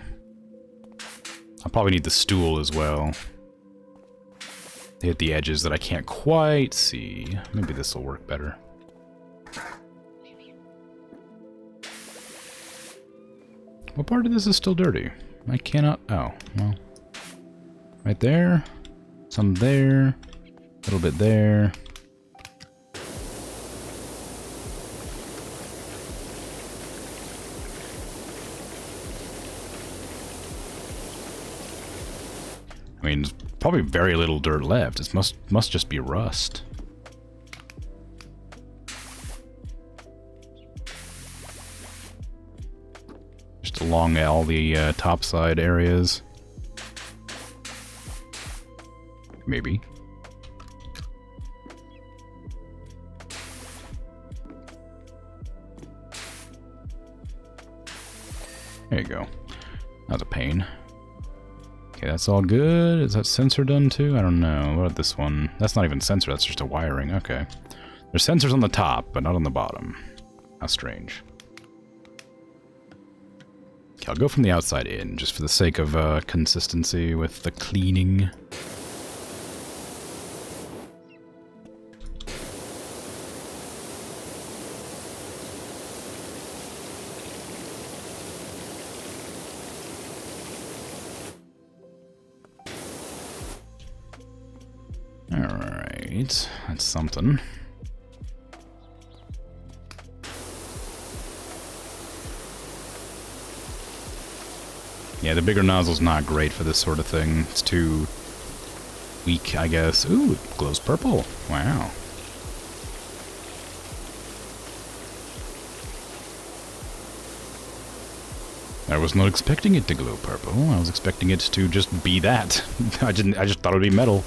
I'll probably need the stool as well to hit the edges that I can't quite see. Maybe this will work better. What part of this is still dirty? I cannot... Oh, well. Right there. Some there. A little bit there. I mean, there's probably very little dirt left. It must just be rust. Just along all the topside areas. Maybe. There you go. That was a pain. Okay, that's all good. Is that sensor done too? I don't know. What about this one? That's not even sensor, that's just a wiring. Okay. There's sensors on the top, but not on the bottom. How strange. Okay, I'll go from the outside in, just for the sake of consistency with the cleaning. Alright, that's something. Yeah, the bigger nozzle's not great for this sort of thing. It's too weak, I guess. Ooh, it glows purple. Wow. I was not expecting it to glow purple. I was expecting it to just be that. I just thought it would be metal.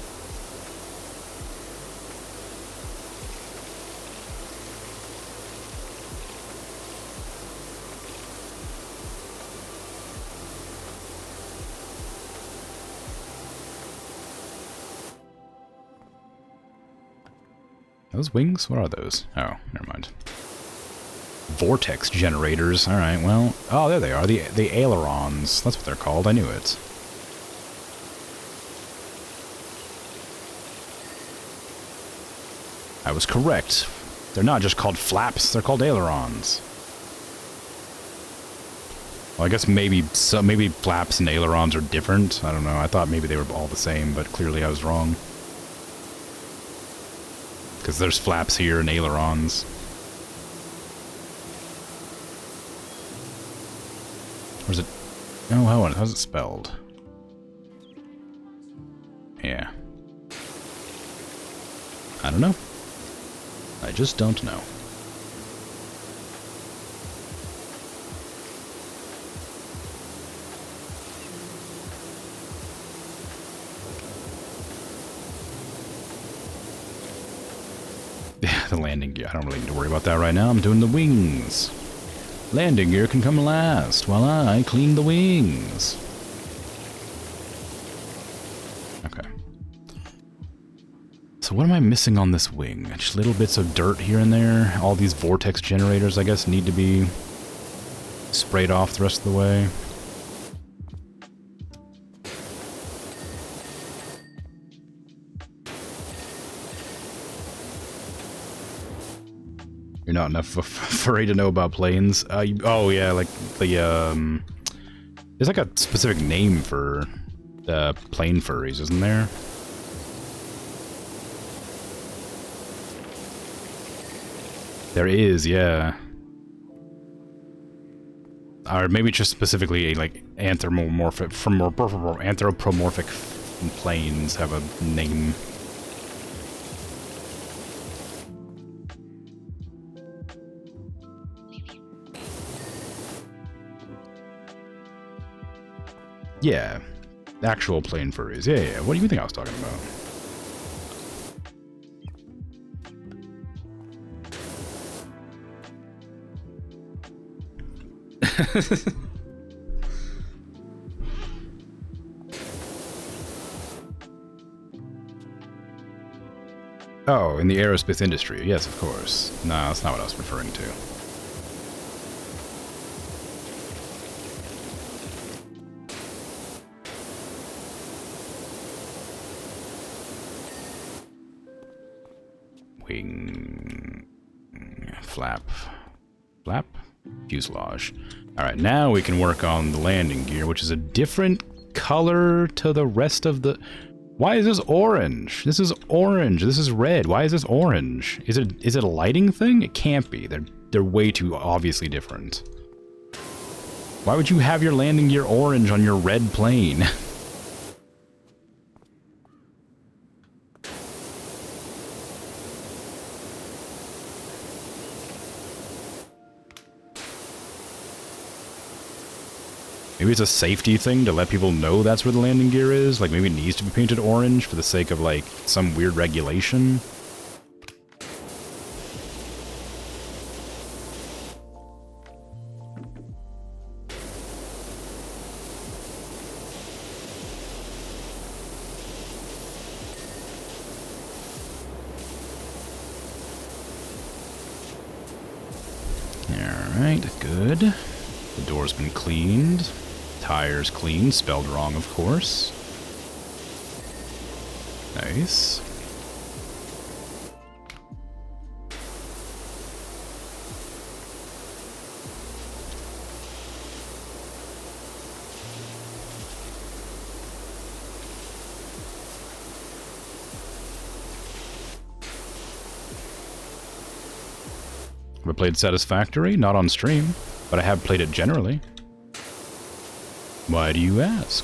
Those wings? What are those? Oh, never mind. Vortex generators. Alright, well... Oh, there they are. The ailerons. That's what they're called. I knew it. I was correct. They're not just called flaps. They're called ailerons. Well, I guess maybe flaps and ailerons are different. I don't know. I thought maybe they were all the same, but clearly I was wrong. Because there's flaps here and ailerons. Where's it? Oh, how's it spelled? Yeah. I don't know. I just don't know. The landing gear. I don't really need to worry about that right now. I'm doing the wings. Landing gear can come last while I clean the wings. Okay. So what am I missing on this wing? Just little bits of dirt here and there. All these vortex generators, I guess, need to be sprayed off the rest of the way. You're not enough afraid to know about planes. Oh yeah, like the there's like a specific name for plane furries, isn't there? There is, yeah. Or maybe just specifically like anthropomorphic planes have a name. Yeah, actual plane furries. Yeah. What do you think I was talking about? Oh, in the aerospace industry. Yes, of course. No, that's not what I was referring to. Wing... flap... fuselage. Alright, now we can work on the landing gear, which is a different color to the rest of the... Why is this orange? This is orange. This is red. Why is this orange? Is it a lighting thing? It can't be. They're way too obviously different. Why would you have your landing gear orange on your red plane? Maybe it's a safety thing to let people know that's where the landing gear is. Like, maybe it needs to be painted orange for the sake of, like, some weird regulation. Alright, good. The door's been cleaned. Tires cleaned, spelled wrong, of course. Nice. Have I played Satisfactory? Not on stream, but I have played it generally. Why do you ask?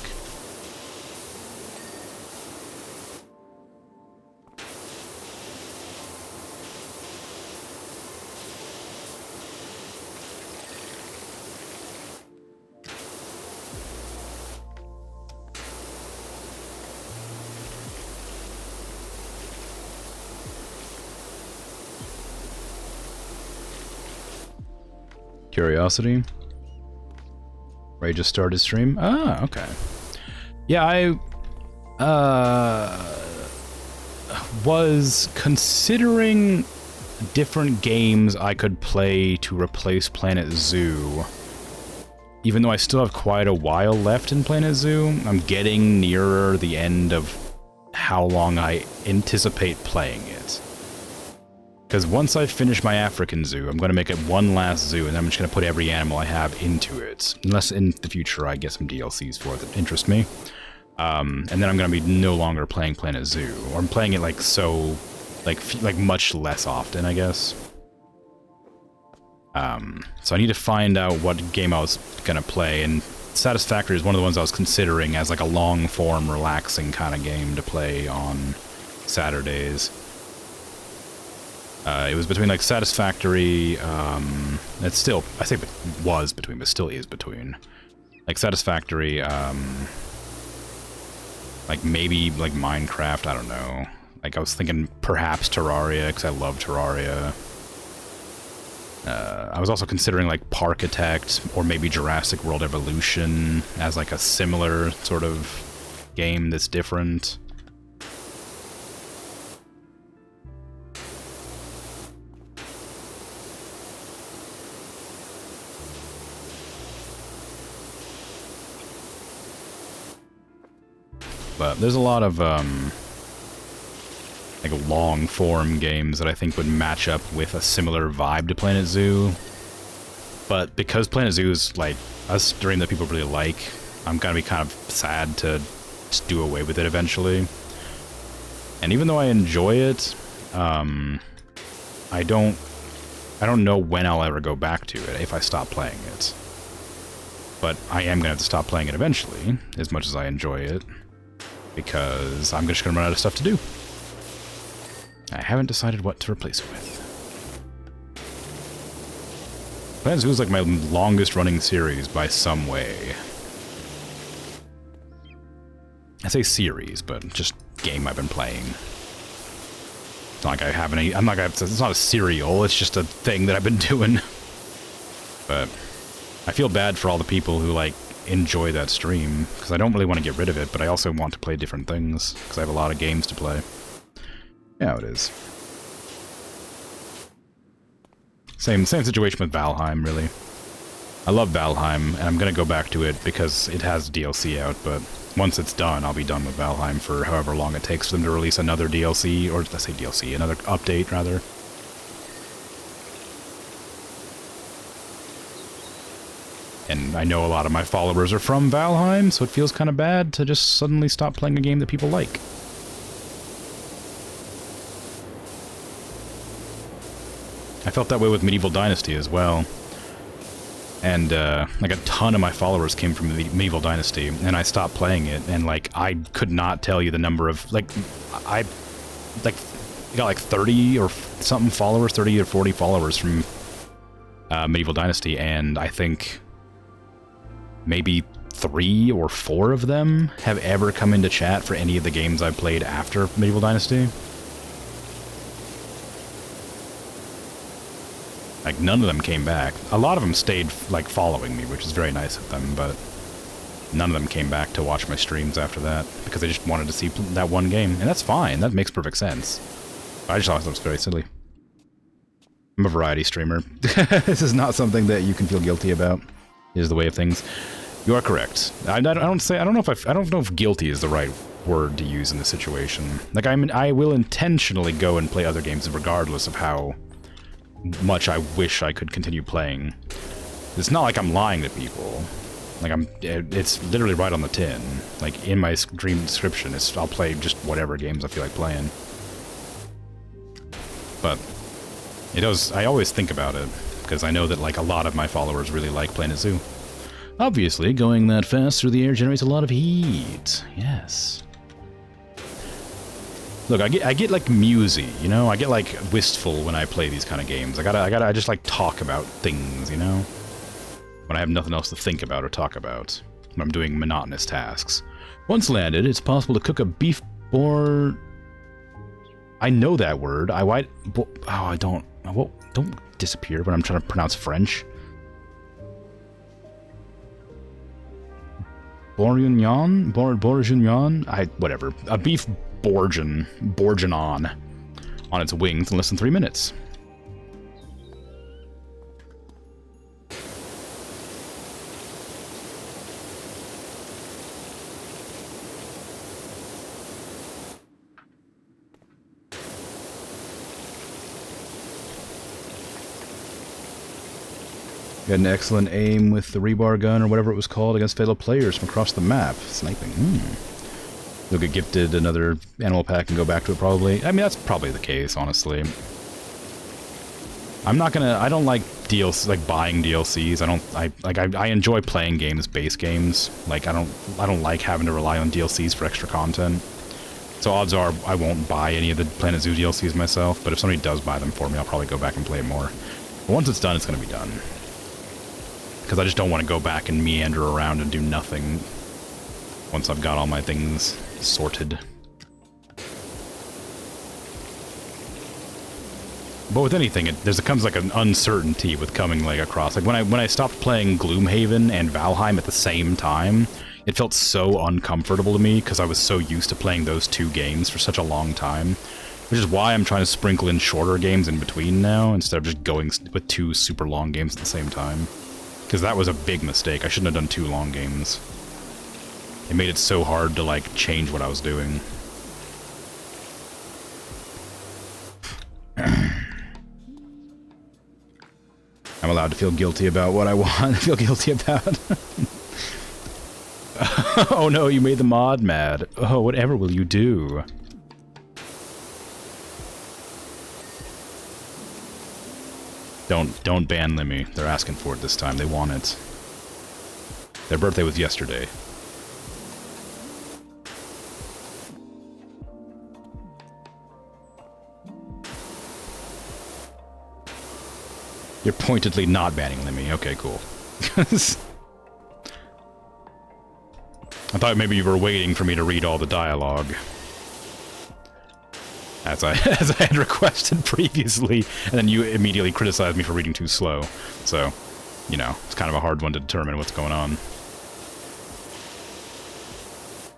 Curiosity. Ray just started stream. Ah, okay. Yeah, I was considering different games I could play to replace Planet Zoo. Even though I still have quite a while left in Planet Zoo, I'm getting nearer the end of how long I anticipate playing it. Because once I finish my African zoo, I'm going to make it one last zoo, and I'm just going to put every animal I have into it. Unless in the future I get some DLCs for it that interest me. And then I'm going to be no longer playing Planet Zoo. Or I'm playing it like so... like much less often, I guess. So I need to find out what game I was going to play, and Satisfactory is one of the ones I was considering as like a long-form, relaxing kind of game to play on Saturdays. It was between, like, Satisfactory, it's still, I think it was between, but still is between. Like, Satisfactory, like, maybe, like, Minecraft, I don't know. Like, I was thinking perhaps Terraria, because I love Terraria. I was also considering, like, Parkitect, or maybe Jurassic World Evolution, as, like, a similar sort of game that's different. But there's a lot of, like long form games that I think would match up with a similar vibe to Planet Zoo. But because Planet Zoo is like a stream that people really like, I'm gonna be kind of sad to just do away with it eventually. And even though I enjoy it, I don't know when I'll ever go back to it if I stop playing it. But I am gonna have to stop playing it eventually, as much as I enjoy it, because I'm just gonna run out of stuff to do. I haven't decided what to replace it with. Planet Zoo is like my longest running series by some way. I say series, but just game I've been playing. It's not like I have any, it's not a serial, it's just a thing that I've been doing. But I feel bad for all the people who, like, enjoy that stream, because I don't really want to get rid of it, but I also want to play different things, because I have a lot of games to play. Yeah, it is. Same situation with Valheim, really. I love Valheim, and I'm gonna go back to it because it has DLC out, but once it's done, I'll be done with Valheim for however long it takes for them to release another DLC, or let's say DLC, another update, rather. And I know a lot of my followers are from Valheim, so it feels kind of bad to just suddenly stop playing a game that people like. I felt that way with Medieval Dynasty as well. And, like, a ton of my followers came from Medieval Dynasty, and I stopped playing it, and, like, I could not tell you the number of, like, I got, like, 30 or something followers, 30 or 40 followers from Medieval Dynasty, and I think maybe 3 or 4 of them have ever come into chat for any of the games I've played after Medieval Dynasty. Like, none of them came back. A lot of them stayed, like, following me, which is very nice of them, but none of them came back to watch my streams after that, because they just wanted to see that one game. And that's fine, that makes perfect sense. I just thought it was very silly. I'm a variety streamer. This is not something that you can feel guilty about. It is the way of things. You are correct. I don't know if guilty is the right word to use in this situation. Like, I will intentionally go and play other games regardless of how much I wish I could continue playing. It's not like I'm lying to people. Like, it's literally right on the tin. Like, in my stream description, I'll play just whatever games I feel like playing. But I always think about it, because I know that, like, a lot of my followers really like Planet Zoo. Obviously, going that fast through the air generates a lot of heat. Yes. Look, I get like musy, you know? I get like wistful when I play these kind of games. I just like talk about things, you know? When I have nothing else to think about or talk about. When I'm doing monotonous tasks. Once landed, it's possible to cook a beef boar... I know that word. I don't disappear when I'm trying to pronounce French. Bourguignon? Bourguignon? Whatever. A beef bourguignon on its wings in less than 3 minutes. Got an excellent aim with the rebar gun or whatever it was called against fatal players from across the map. Sniping. You'll get gifted another animal pack and go back to it probably. I mean, that's probably the case, honestly. I don't like DLC, like buying DLCs. I enjoy playing games, base games. Like, I don't like having to rely on DLCs for extra content. So odds are I won't buy any of the Planet Zoo DLCs myself, but if somebody does buy them for me, I'll probably go back and play it more. But once it's done, it's going to be done. Because I just don't want to go back and meander around and do nothing once I've got all my things sorted. But with anything, there comes like an uncertainty with coming like across. Like when I stopped playing Gloomhaven and Valheim at the same time, it felt so uncomfortable to me because I was so used to playing those two games for such a long time. Which is why I'm trying to sprinkle in shorter games in between now, instead of just going with 2 super long games at the same time. Because that was a big mistake. I shouldn't have done 2 long games. It made it so hard to, like, change what I was doing. allowed to feel guilty about what I want to feel guilty about. Oh no, you made the mod mad. Oh, whatever will you do? Don't ban Lemmy. They're asking for it this time. They want it. Their birthday was yesterday. You're pointedly not banning Lemmy. Okay, cool. I thought maybe you were waiting for me to read all the dialogue. As I had requested previously, and then you immediately criticized me for reading too slow. So, you know, it's kind of a hard one to determine what's going on.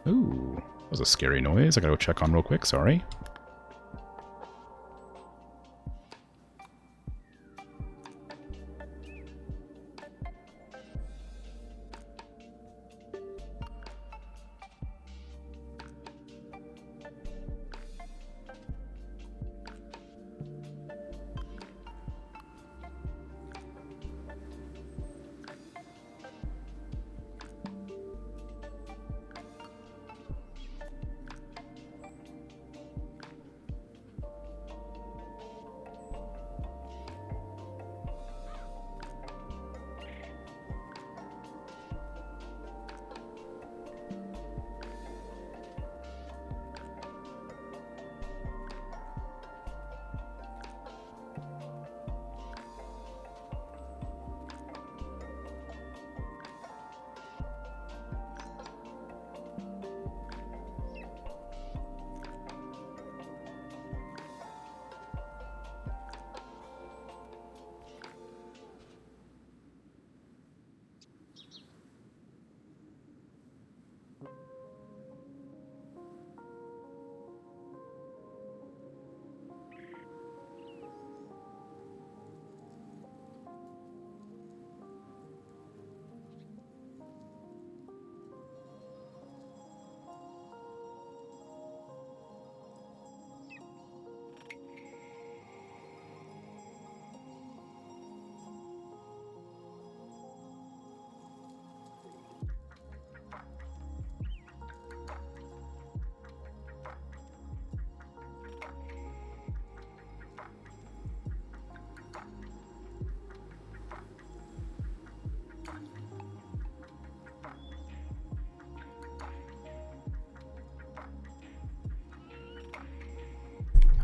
Ooh, that was a scary noise. I gotta go check on real quick, sorry.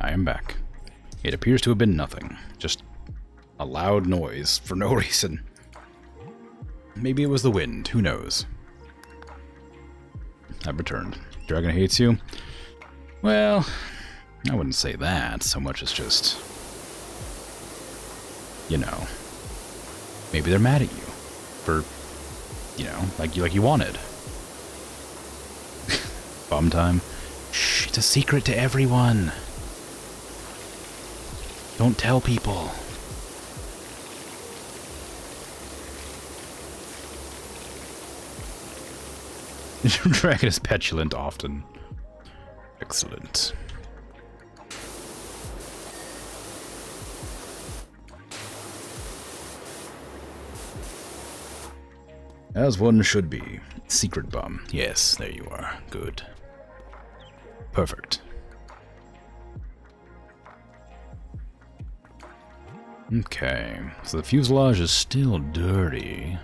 I am back. It appears to have been nothing. Just a loud noise for no reason. Maybe it was the wind. Who knows? I've returned. Dragon hates you? Well, I wouldn't say that so much as just... you know. Maybe they're mad at you. For, you know, like you wanted. Bum time. Shh, it's a secret to everyone. Don't tell people. Dragon is petulant often. Excellent. As one should be. Secret bum. Yes, there you are. Good. Perfect. Okay, so the fuselage is still dirty.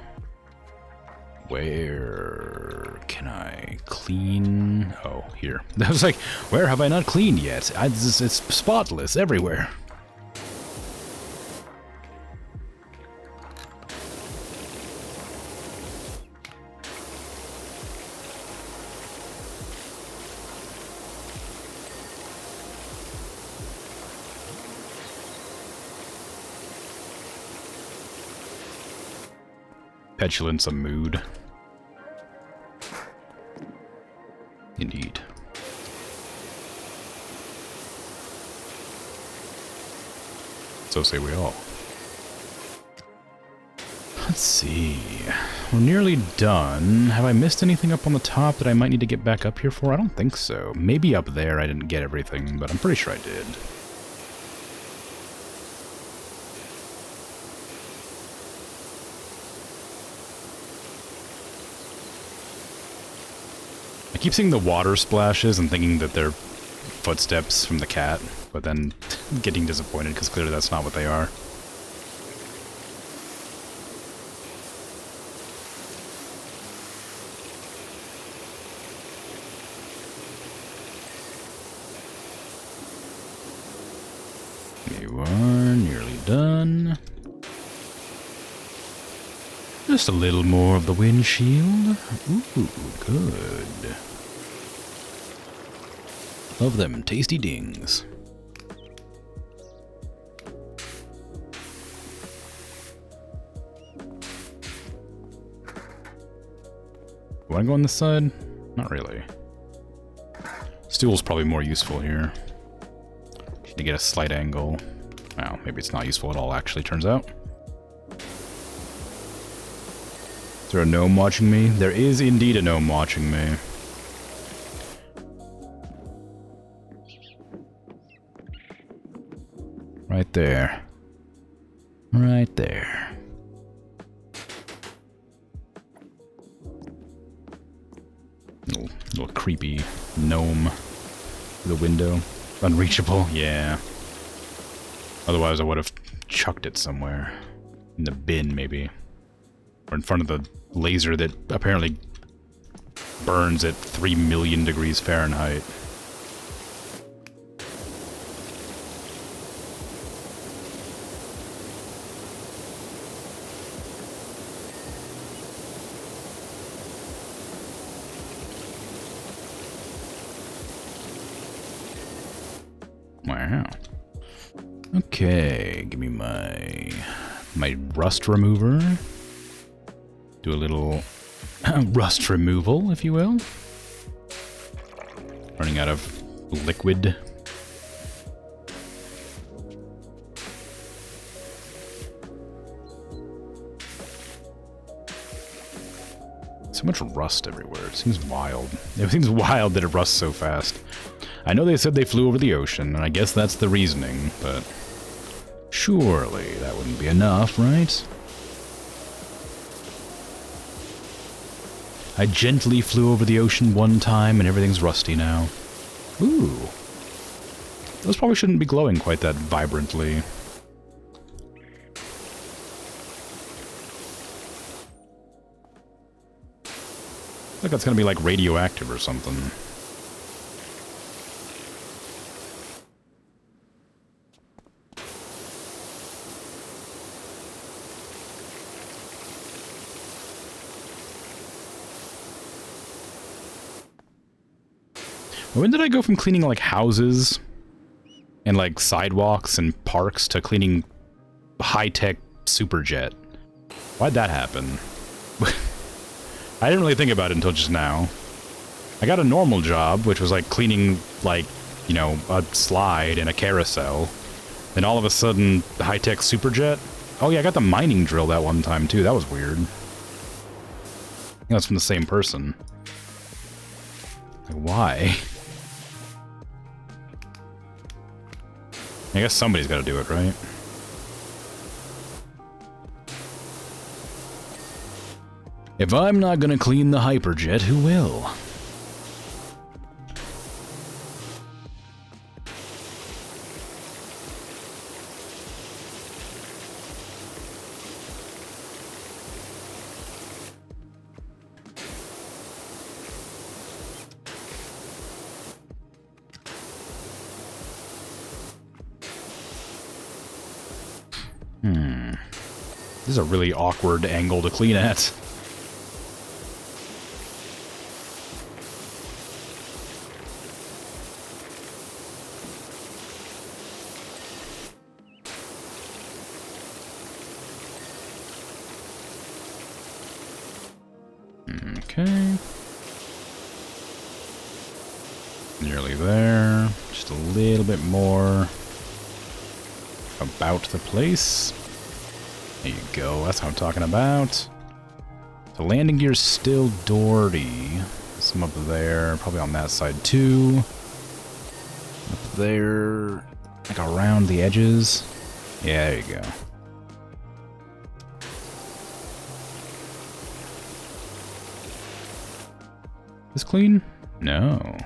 Where can I clean? Oh, here. I was like, where have I not cleaned yet? It's spotless everywhere. Petulance a mood. Indeed. So say we all. Let's see. We're nearly done. Have I missed anything up on the top that I might need to get back up here for? I don't think so. Maybe up there I didn't get everything, but I'm pretty sure I did. I keep seeing the water splashes and thinking that they're footsteps from the cat, but then getting disappointed because clearly that's not what they are. You are nearly done. Just a little more of the windshield. Ooh, good. Love them tasty dings. Want to go on this side? Not really. Stool's probably more useful here. To get a slight angle. Well, maybe it's not useful at all, actually, turns out. Is there a gnome watching me? There is indeed a gnome watching me. Right there. Right there. Little creepy gnome through the window. Unreachable? Yeah. Otherwise I would have chucked it somewhere. In the bin, maybe. Or in front of the laser that apparently burns at 3 million degrees Fahrenheit. Wow. Okay, give me my rust remover. Do a little rust removal, if you will. Running out of liquid. So much rust everywhere. It seems wild. It seems wild that it rusts so fast. I know they said they flew over the ocean, and I guess that's the reasoning, but surely that wouldn't be enough, right? I gently flew over the ocean one time, and everything's rusty now. Ooh. Those probably shouldn't be glowing quite that vibrantly. I think that's gonna be like radioactive or something. When did I go from cleaning, like, houses and, like, sidewalks and parks to cleaning high-tech superjet? Why'd that happen? I didn't really think about it until just now. I got a normal job, which was, like, cleaning, like, you know, a slide and a carousel. Then all of a sudden, high-tech superjet? Oh yeah, I got the mining drill that one time, too. That was weird. I think that's from the same person. Like, why? I guess somebody's got to do it, right? If I'm not gonna clean the hyperjet, who will? This is a really awkward angle to clean at. Okay. Nearly there. Just a little bit more about the place. There you go. That's what I'm talking about. The landing gear's still dirty. Some up there. Probably on that side too. Up there. Like around the edges. Yeah, there you go. Is clean? No.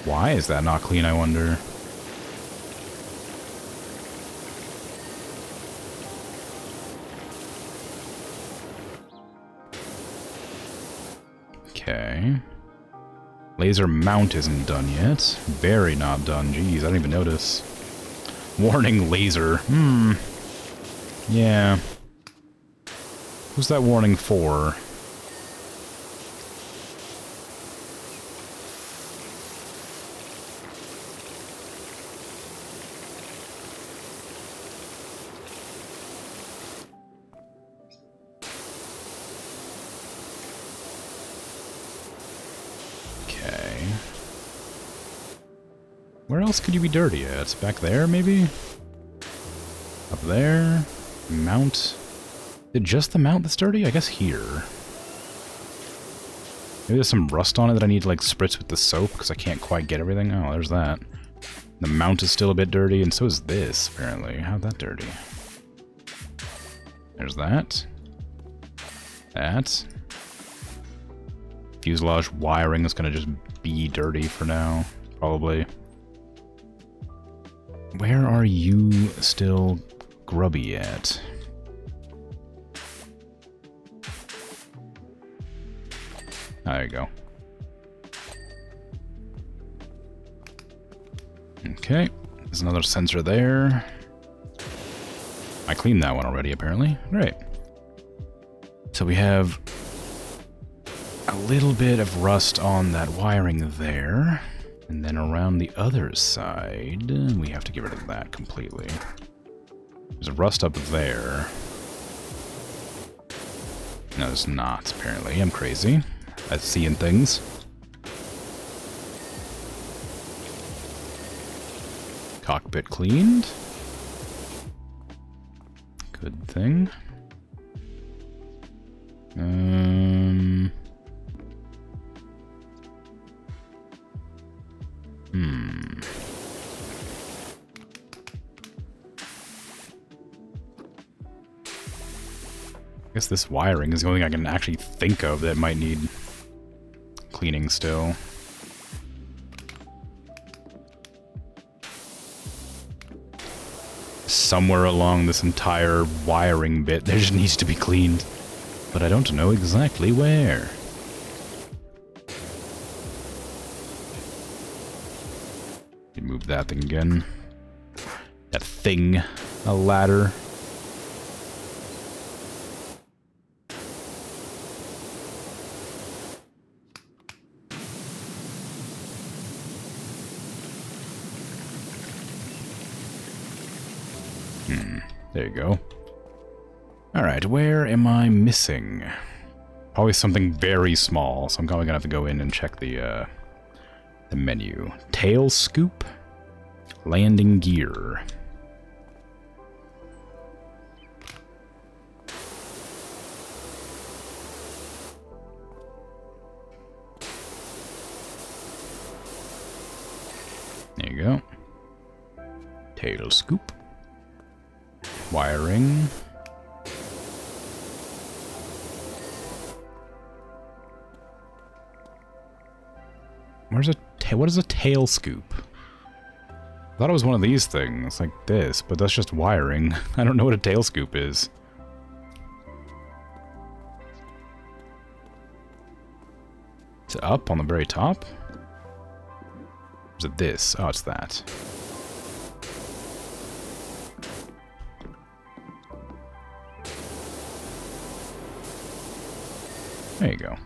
Why is that not clean, I wonder? Okay. Laser mount isn't done yet. Very not done. Jeez, I don't even notice. Warning laser. Yeah. Who's that warning for? Where else could you be dirty at? Back there, maybe? Up there? Mount? Is it just the mount that's dirty? I guess here. Maybe there's some rust on it that I need to, like, spritz with the soap, because I can't quite get everything. Oh, there's that. The mount is still a bit dirty, and so is this, apparently. How's that dirty? There's that. That. Fuselage wiring is going to just be dirty for now, probably. Where are you still grubby at? There you go. Okay, there's another sensor there. I cleaned that one already, apparently. Great. So we have a little bit of rust on that wiring there. And then around the other side, we have to get rid of that completely. There's rust up there. No, there's not, apparently. I'm crazy. I'm seeing things. Cockpit cleaned. Good thing. I guess this wiring is the only thing I can actually think of that might need cleaning still. Somewhere along this entire wiring bit, there just needs to be cleaned. But I don't know exactly where. Move that thing again. That thing. A ladder. There you go. Alright, where am I missing? Probably something very small, so I'm probably gonna have to go in and check the menu. Tail scoop, landing gear. There you go. Tail scoop. Wiring. What is a tail scoop? I thought it was one of these things, like this, but that's just wiring. I don't know what a tail scoop is. Is it up on the very top? Or is it this? Oh, it's that. There you go.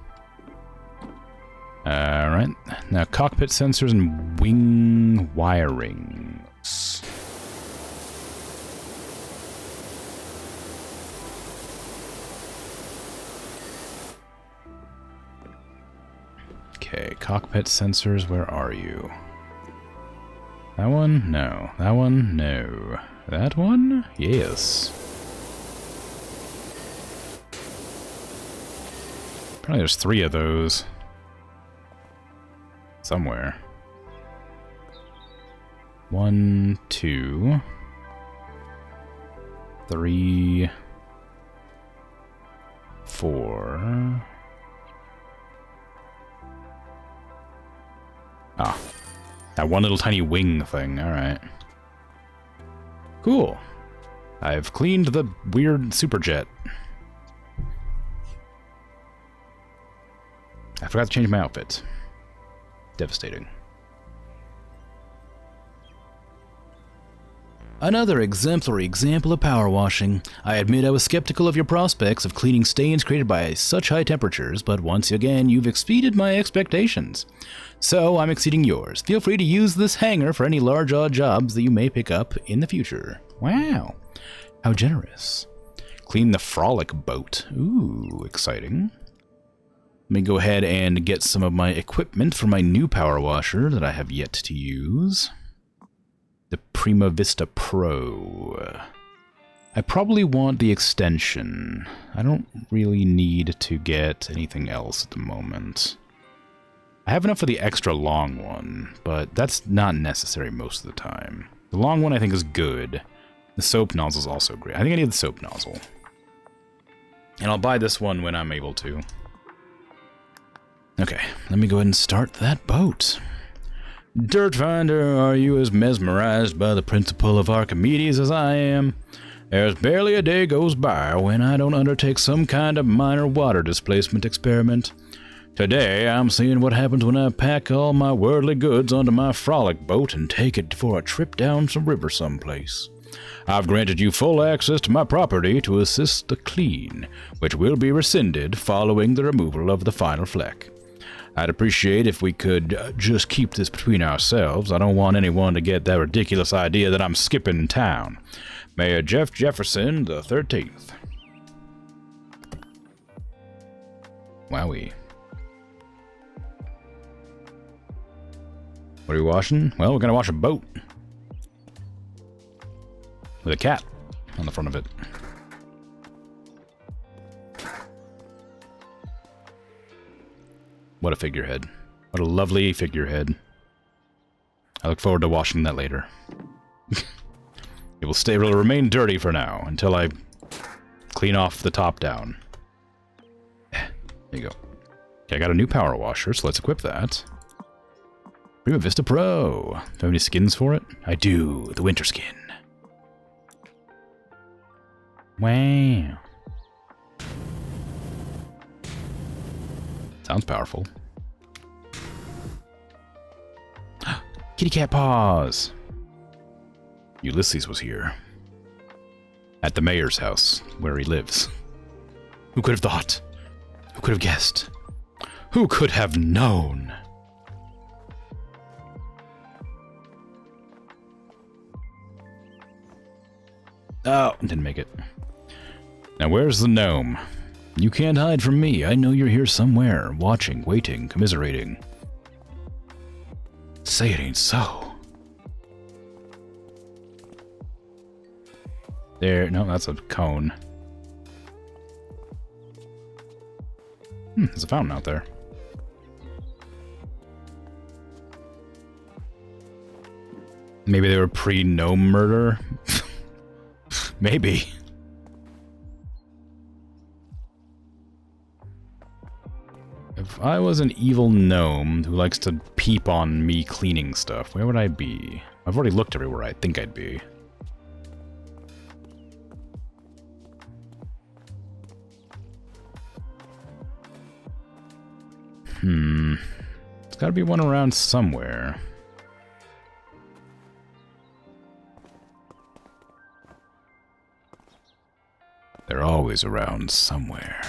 Alright, now cockpit sensors and wing wirings. Okay, cockpit sensors, where are you? That one? No. That one? No. That one? Yes. Apparently there's 3 of those. Somewhere. 1, 2, 3, 4, Ah, that one little tiny wing thing. Alright. Cool. I've cleaned the weird super jet. I forgot to change my outfit. Devastating. Another exemplary example of power washing. I admit I was skeptical of your prospects of cleaning stains created by such high temperatures, but once again you've exceeded my expectations. So I'm exceeding yours. Feel free to use this hanger for any large odd jobs that you may pick up in the future. Wow, how generous. Clean the frolic boat. Ooh, exciting. Let me go ahead and get some of my equipment for my new power washer that I have yet to use. The Prima Vista Pro. I probably want the extension. I don't really need to get anything else at the moment. I have enough for the extra long one, but that's not necessary most of the time. The long one I think is good. The soap nozzle is also great. I think I need the soap nozzle. And I'll buy this one when I'm able to. Okay, let me go ahead and start that boat. Dirt Finder, are you as mesmerized by the principle of Archimedes as I am? There's barely a day goes by when I don't undertake some kind of minor water displacement experiment. Today, I'm seeing what happens when I pack all my worldly goods onto my frolic boat and take it for a trip down some river someplace. I've granted you full access to my property to assist the clean, which will be rescinded following the removal of the final fleck. I'd appreciate if we could just keep this between ourselves. I don't want anyone to get that ridiculous idea that I'm skipping town. Mayor Jeff Jefferson, the 13th. Wowie. What are we washing? Well, we're gonna wash a boat. With a cat on the front of it. What a figurehead. What a lovely figurehead. I look forward to washing that later. It will remain dirty for now, until I clean off the top down. There you go. Okay, I got a new power washer, so let's equip that. Prima Vista Pro. Do I have any skins for it? I do. The winter skin. Wow. Sounds powerful. Kitty cat paws. Ulysses was here. At the mayor's house, where he lives. Who could have thought? Who could have guessed? Who could have known? Oh, didn't make it. Now where's the gnome? You can't hide from me. I know you're here somewhere, watching, waiting, commiserating. Say it ain't so. There, no, that's a cone. There's a fountain out there. Maybe they were pre-gnome murder? Maybe. If I was an evil gnome who likes to peep on me cleaning stuff, where would I be? I've already looked everywhere I think I'd be. There's gotta be one around somewhere. They're always around somewhere.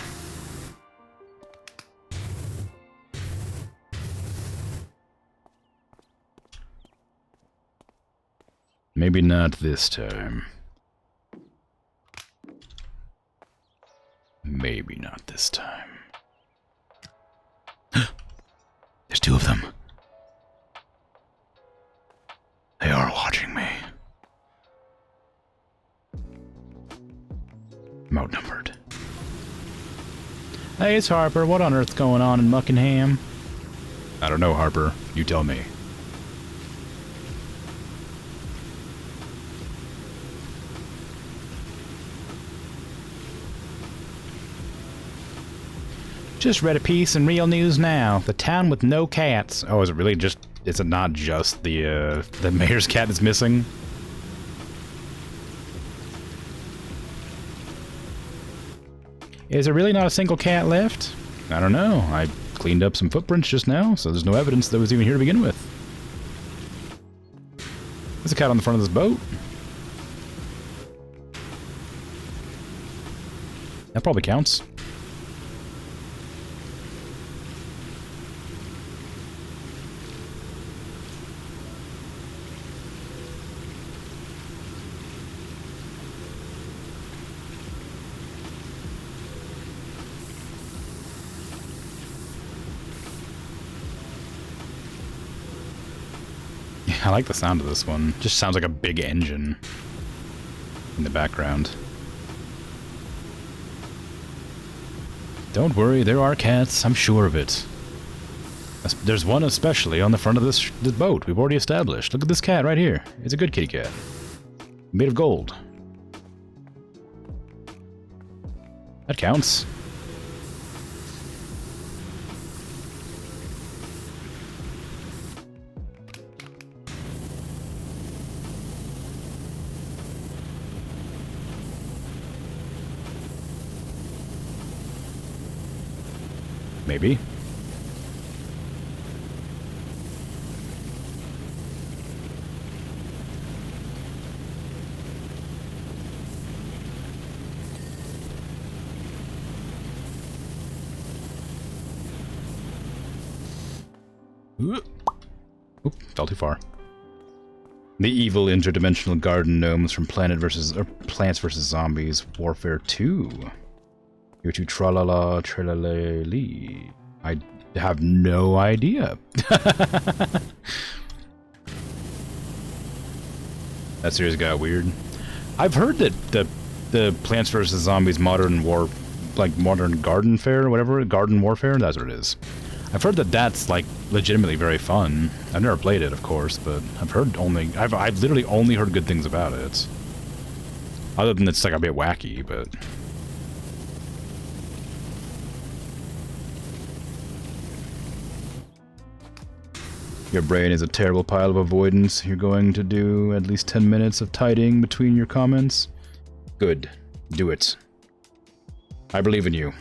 Maybe not this time. Maybe not this time. There's two of them. They are watching me. I'm outnumbered. Hey, it's Harper. What on earth's going on in Muckingham? I don't know, Harper. You tell me. Just read a piece in Real News Now. The town with no cats. Oh, is it really just Is it not just the mayor's cat that's missing? Is there really not a single cat left? I don't know. I cleaned up some footprints just now, so there's no evidence that was even here to begin with. There's a cat on the front of this boat. That probably counts. I like the sound of this one. Just sounds like a big engine in the background. Don't worry, there are cats, I'm sure of it. There's one especially on the front of this boat, we've already established. Look at this cat right here. It's a good kitty cat. Made of gold. That counts. Maybe. Oop, fell too far. The evil interdimensional garden gnomes from Plants vs. Zombies Warfare 2. You two tra-la-la, tra-la-la-lee. I have no idea. That series got weird. I've heard that the Plants vs. Zombies modern garden fair, whatever, garden warfare, that's what it is. I've heard that that's, like, legitimately very fun. I've never played it, of course, but I've literally only heard good things about it. Other than it's, like, a bit wacky, but... Your brain is a terrible pile of avoidance. You're going to do at least 10 minutes of tidying between your comments? Good. Do it. I believe in you.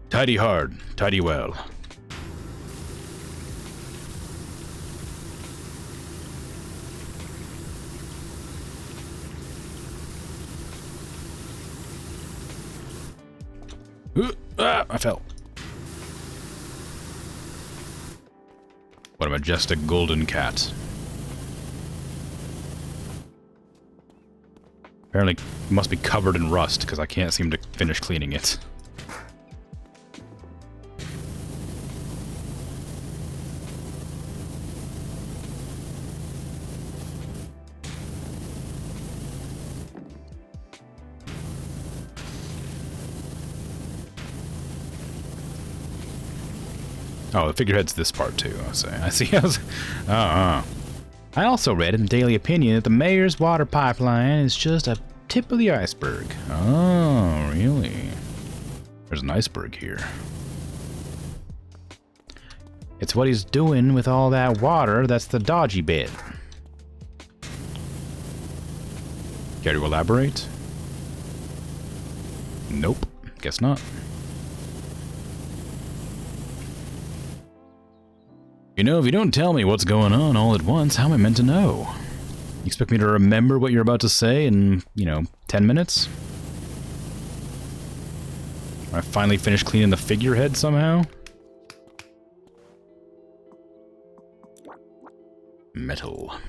Tidy hard. Tidy well. I fell. What a majestic golden cat. Apparently, it must be covered in rust, because I can't seem to finish cleaning it. Oh, the figurehead's this part too, I see. I also read in the Daily Opinion that the mayor's water pipeline is just a tip of the iceberg. Oh, really? There's an iceberg here. It's what he's doing with all that water that's the dodgy bit. Care to elaborate? Nope, guess not. You know, if you don't tell me what's going on all at once, how am I meant to know? You expect me to remember what you're about to say in, 10 minutes? I finally finished cleaning the figurehead somehow? Metal. I'm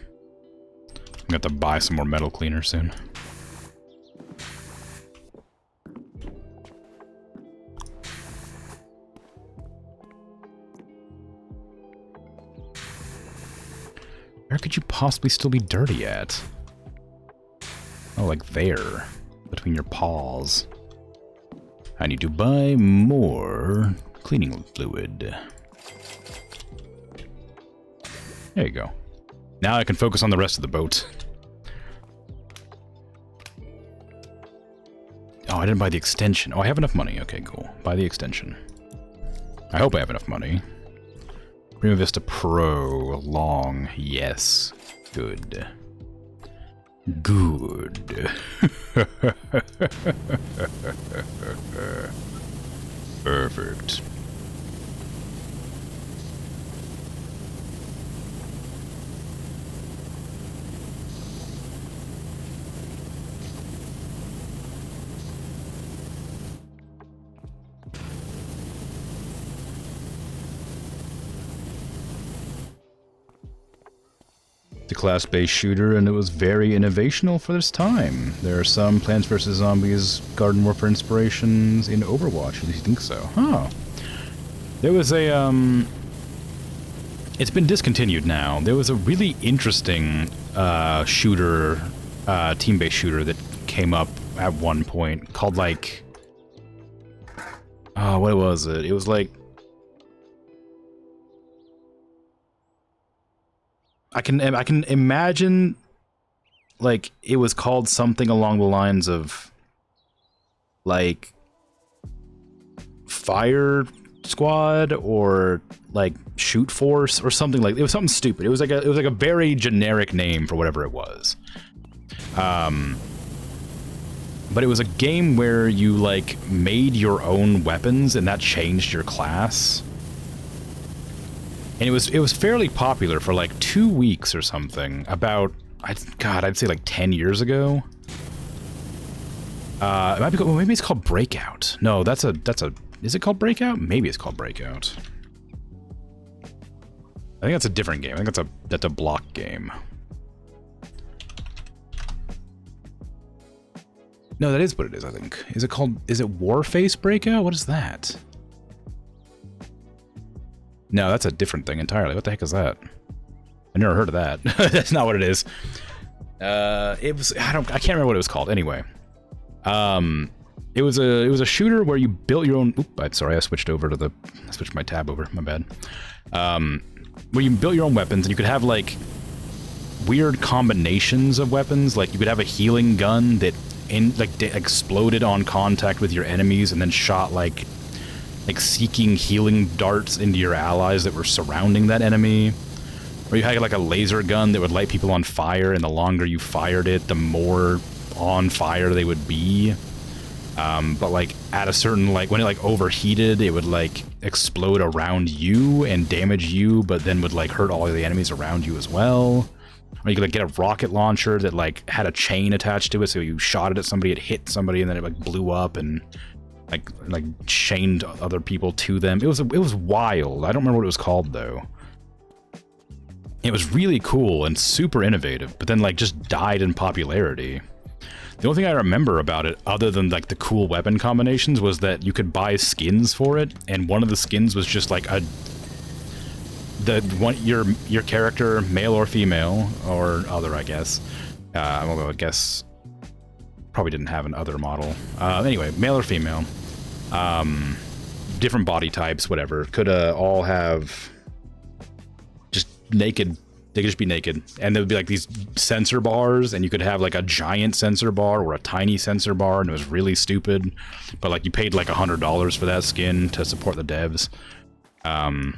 gonna have to buy some more metal cleaner soon. Where could you possibly still be dirty at? Oh, like there. Between your paws. I need to buy more cleaning fluid. There you go. Now I can focus on the rest of the boat. Oh, I didn't buy the extension. Oh, I have enough money. Okay, cool. Buy the extension. I hope I have enough money. Prima Vista Pro. Long. Yes. Good. Good. Perfect. The class-based shooter, and it was very innovational for this time. There are some Plants vs. Zombies Garden Warfare inspirations in Overwatch. At least you think so. Huh. There was a, it's been discontinued now. There was a really interesting shooter, team-based shooter that came up at one point called, like... what was it? It was like... I can imagine, like, it was called something along the lines of, like, Fire Squad or like Shoot Force or something like. It was something stupid. It was like a very generic name for whatever it was. But it was a game where you like made your own weapons and that changed your class. And it was fairly popular for like 2 weeks or something. About I'd say like 10 years ago. It might be called, well, maybe it's called Breakout. No, that's a. Is it called Breakout? Maybe it's called Breakout. I think that's a different game. I think that's a block game. No, that is what it is. I think. Is it Warface Breakout? What is that? No, that's a different thing entirely. What the heck is that? I never heard of that. That's not what it is. It was I can't remember what it was called. Anyway, it was a shooter where you built your own. Oop, I'm sorry, I switched my tab over. My bad. Where you built your own weapons and you could have like weird combinations of weapons. Like you could have a healing gun that exploded on contact with your enemies and then shot like seeking healing darts into your allies that were surrounding that enemy. Or you had like a laser gun that would light people on fire, and the longer you fired it, the more on fire they would be. But like at a certain, like when it like overheated, it would like explode around you and damage you, but then would like hurt all of the enemies around you as well. Or you could like get a rocket launcher that like had a chain attached to it, so you shot it at somebody, it hit somebody, and then it like blew up and like chained other people to them. It was wild. I don't remember what it was called though. It was really cool and super innovative, but then like just died in popularity. The only thing I remember about it, other than like the cool weapon combinations, was that you could buy skins for it, and one of the skins was just like your character, male or female or other, I guess. Although I guess probably didn't have an other model. Anyway, male or female. Different body types, whatever. Could all have just naked. They could just be naked, and there would be like these sensor bars, and you could have like a giant sensor bar or a tiny sensor bar, and it was really stupid. But like you paid like $100 for that skin to support the devs, and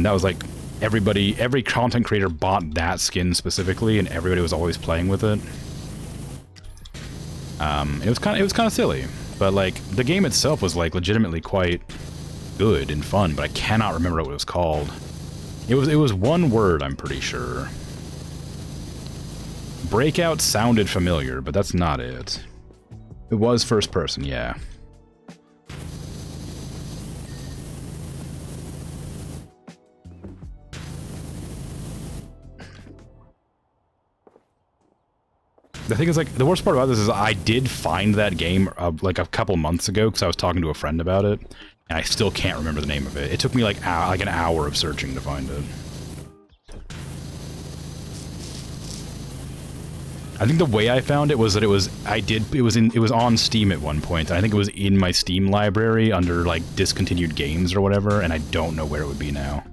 that was like every content creator bought that skin specifically, and everybody was always playing with it. It was kind of silly, but like the game itself was like legitimately quite good and fun, but I cannot remember what it was called. It was one word, I'm pretty sure. Breakout sounded familiar, but that's not it. It was first person, yeah. The thing is, like, the worst part about this is I did find that game like a couple months ago because I was talking to a friend about it, and I still can't remember the name of it. It took me like an hour of searching to find it. I think the way I found it was that it was on Steam at one point. And I think it was in my Steam library under like discontinued games or whatever, and I don't know where it would be now.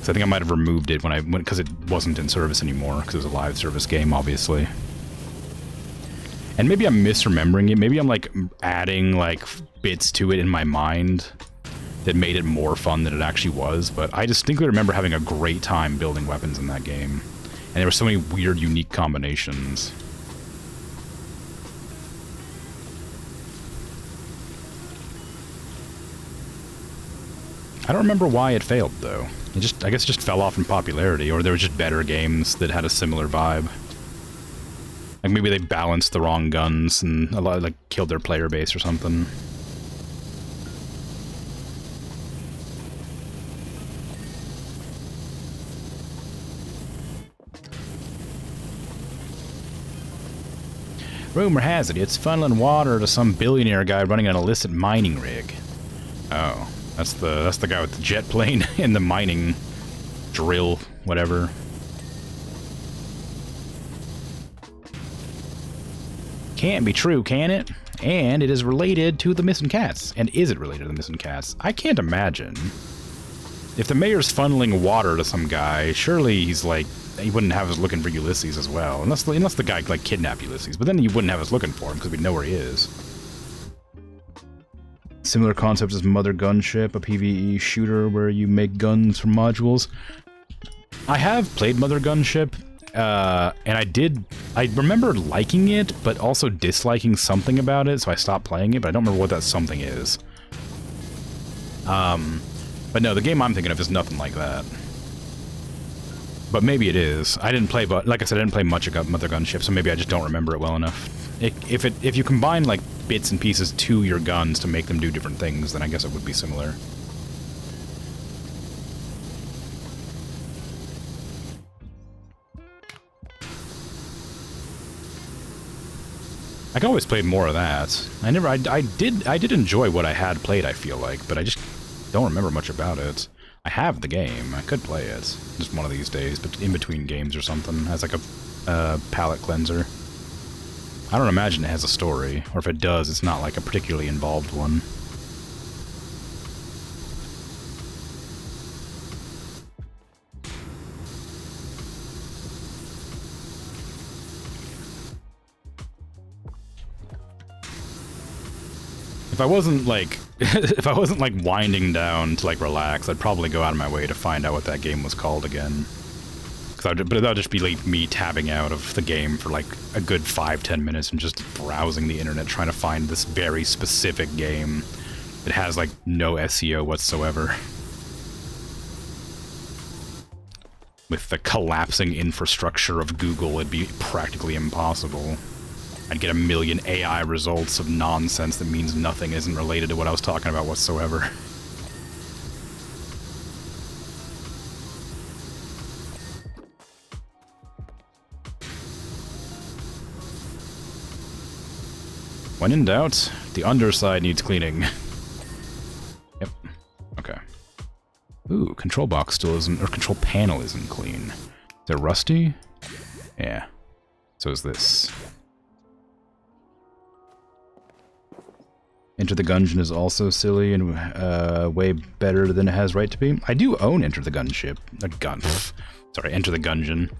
So I think I might have removed it when because it wasn't in service anymore, because it was a live service game, obviously. And maybe I'm misremembering it. Maybe I'm like adding like bits to it in my mind. that made it more fun than it actually was, but I distinctly remember having a great time building weapons in that game. And there were so many weird, unique combinations. I don't remember why it failed, though. I guess it just fell off in popularity, or there were just better games that had a similar vibe. Like, maybe they balanced the wrong guns and a lot, like, killed their player base or something. Rumor has it, it's funneling water to some billionaire guy running an illicit mining rig. Oh, that's the guy with the jet plane and the mining drill, whatever. Can't be true, can it? And it is related to the missing cats. And is it related to the missing cats? I can't imagine. If the mayor's funneling water to some guy, surely he's like, he wouldn't have us looking for Ulysses as well. Unless the guy, like, kidnapped Ulysses. But then he wouldn't have us looking for him, because we'd know where he is. Similar concept as Mother Gunship, a PvE shooter where you make guns from modules. I have played Mother Gunship, and I remember liking it, but also disliking something about it, so I stopped playing it, but I don't remember what that something is. But no, the game I'm thinking of is nothing like that. But maybe it is. I didn't play, but like I said, I didn't play much of Mother Gunship, so maybe I just don't remember it well enough. If you combine, like, bits and pieces to your guns to make them do different things, then I guess it would be similar. I can always play more of that. I did enjoy what I had played, I feel like, but I just don't remember much about it. I have the game. I could play it. Just one of these days, but in between games or something, as like a palate cleanser. I don't imagine it has a story, or if it does, it's not like a particularly involved one. If I wasn't like if I wasn't like winding down to like relax, I'd probably go out of my way to find out what that game was called again. But that would just be like me tabbing out of the game for like a good 5-10 minutes and just browsing the internet trying to find this very specific game that has like no SEO whatsoever. With the collapsing infrastructure of Google, it'd be practically impossible. I'd get a million AI results of nonsense that means nothing, isn't related to what I was talking about whatsoever. When in doubt, the underside needs cleaning. Yep. Okay. Ooh, control box still isn't, or control panel isn't clean. Is it rusty? Yeah. So is this. Enter the Gungeon is also silly and way better than it has right to be. I do own Enter the Gunship. Sorry, Enter the Gungeon.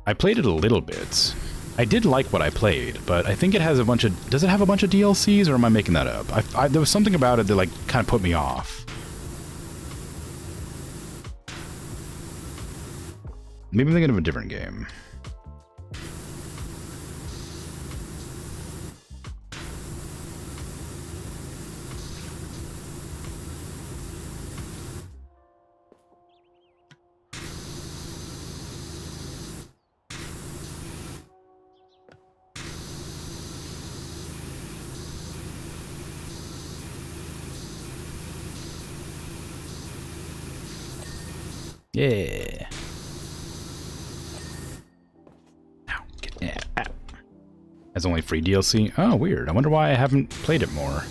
I played it a little bit. I did like what I played, but I think it has a bunch of... Does it have a bunch of DLCs, or am I making that up? There was something about it that, like, kind of put me off. Maybe I'm thinking of a different game. Yeah. Ow, ow. Has only free DLC? Oh, weird. I wonder why I haven't played it more.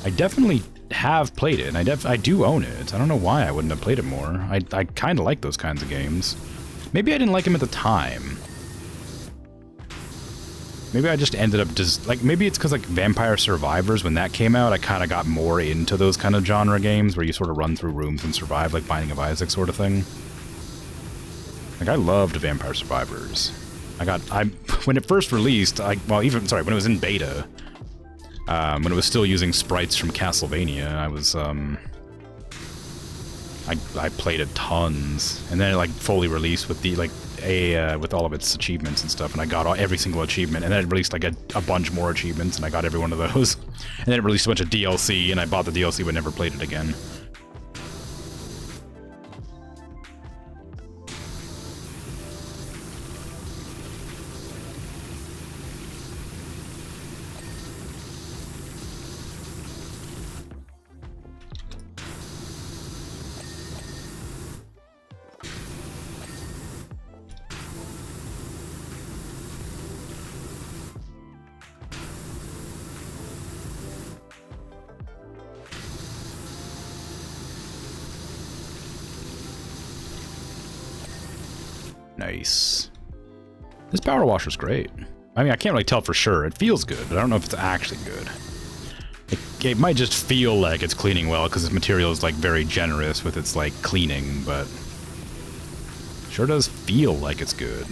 I definitely have played it, and I do own it. I don't know why I wouldn't have played it more. I kind of like those kinds of games. Maybe I didn't like them at the time. Maybe I just ended up just... Like, maybe it's because, like, Vampire Survivors, when that came out, I kind of got more into those kind of genre games where you sort of run through rooms and survive, like Binding of Isaac sort of thing. Like, I loved Vampire Survivors. When it first released, when it was in beta, When it was still using sprites from Castlevania, I was, I played it tons, and then it like fully released with the with all of its achievements and stuff, and I got every single achievement, and then it released like a bunch more achievements, and I got every one of those, and then it released a bunch of DLC, and I bought the DLC but never played it again. Nice. This power wash is great. I mean, I can't really tell for sure. It feels good, but I don't know if it's actually good. It might just feel like it's cleaning well because this material is like very generous with its like cleaning, but sure does feel like it's good.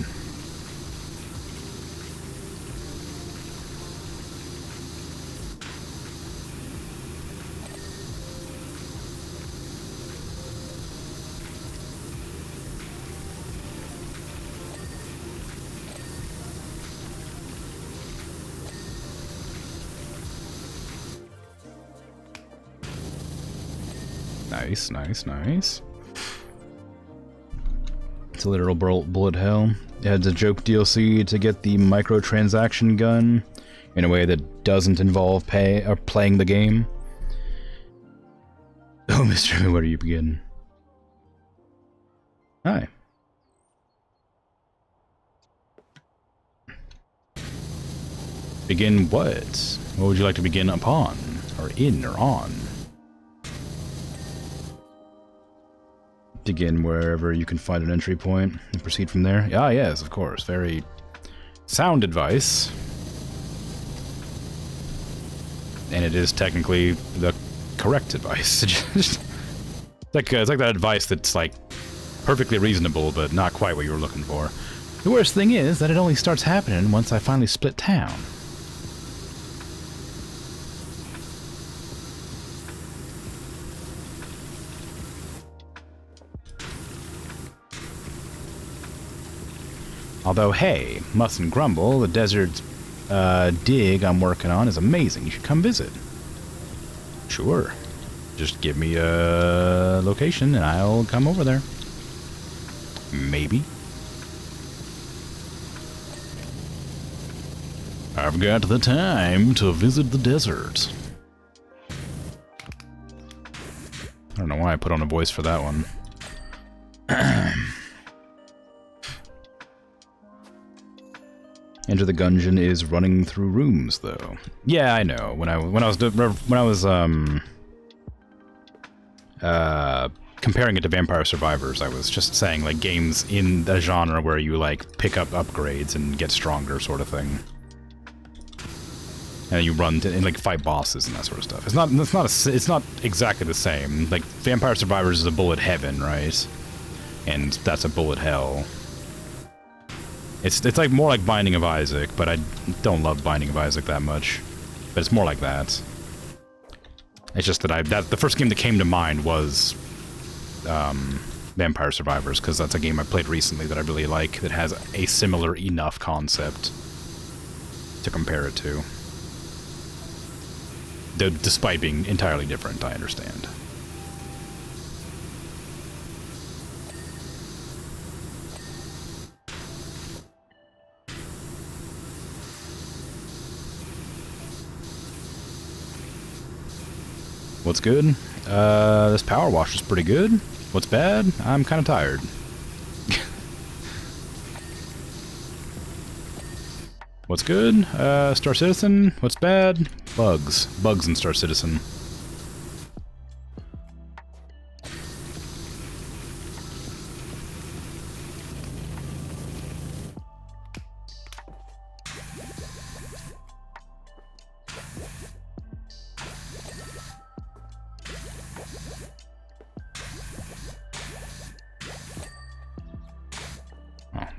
Nice, nice, nice. It's a literal bullet hell. It had the joke DLC to get the microtransaction gun in a way that doesn't involve playing the game. Oh, Mr. Where do you begin? Hi. Begin what? What would you like to begin upon? Or in or on? Begin wherever you can find an entry point and proceed from there. Ah, yes, of course. Very sound advice. And it is technically the correct advice. It's like that advice that's like perfectly reasonable, but not quite what you were looking for. The worst thing is that it only starts happening once I finally split town. Although, hey, mustn't grumble, the desert dig I'm working on is amazing. You should come visit. Sure. Just give me a location and I'll come over there. Maybe. I've got the time to visit the desert. I don't know why I put on a voice for that one. Enter the Gungeon is running through rooms, though. Yeah, I know. When I was comparing it to Vampire Survivors, I was just saying like games in the genre where you like pick up upgrades and get stronger, sort of thing. And you run to, and like fight bosses and that sort of stuff. It's not exactly the same. Like Vampire Survivors is a bullet heaven, right? And that's a bullet hell. It's like more like Binding of Isaac, but I don't love Binding of Isaac that much. But it's more like that. It's just that the first game that came to mind was Vampire Survivors, because that's a game I played recently that I really like, that has a similar enough concept to compare it to. Despite being entirely different, I understand. What's good? This power wash is pretty good. What's bad? I'm kind of tired. What's good? Star Citizen. What's bad? Bugs. Bugs in Star Citizen.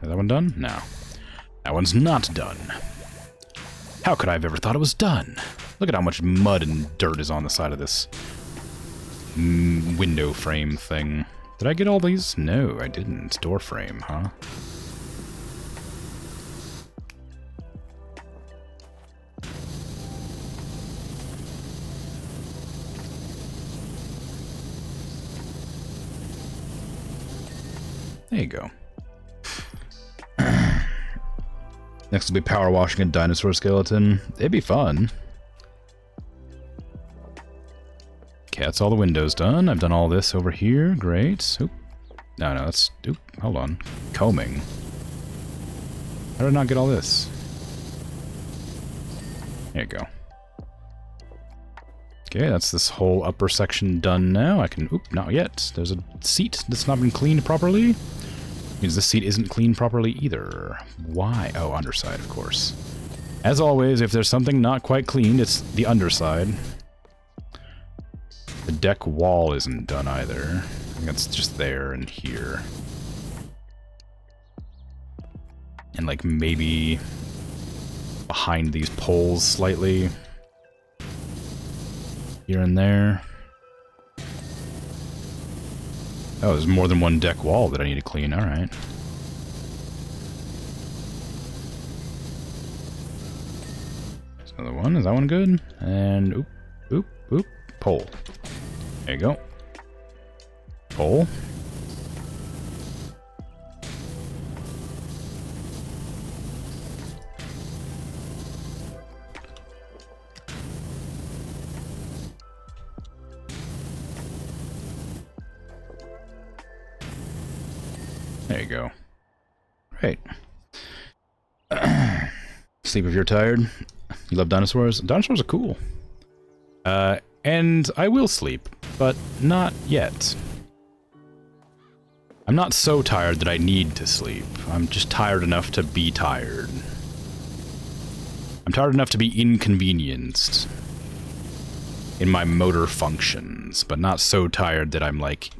Is that one done? No. That one's not done. How could I have ever thought it was done? Look at how much mud and dirt is on the side of this window frame thing. Did I get all these? No, I didn't. Door frame, huh? There you go. Next will be power washing a dinosaur skeleton. It'd be fun. Okay, that's all the windows done. I've done all this over here. Great. Oop. No, that's... Oop, hold on. Combing. How did I not get all this? There you go. Okay, that's this whole upper section done now. I can... Oop, not yet. There's a seat that's not been cleaned properly. Means this seat isn't cleaned properly either. Why? Oh, underside, of course. As always, if there's something not quite cleaned, it's the underside. The deck wall isn't done either. I think it's just there and here. And like maybe behind these poles slightly. Here and there. Oh, there's more than one deck wall that I need to clean. Alright. There's another one. Is that one good? And oop, oop, oop. Pole. There you go. Pole. There you go. Right. Sleep if you're tired. You love dinosaurs? Dinosaurs are cool. And I will sleep, but not yet. I'm not so tired that I need to sleep. I'm just tired enough to be tired. I'm tired enough to be inconvenienced in my motor functions, but not so tired that I'm like...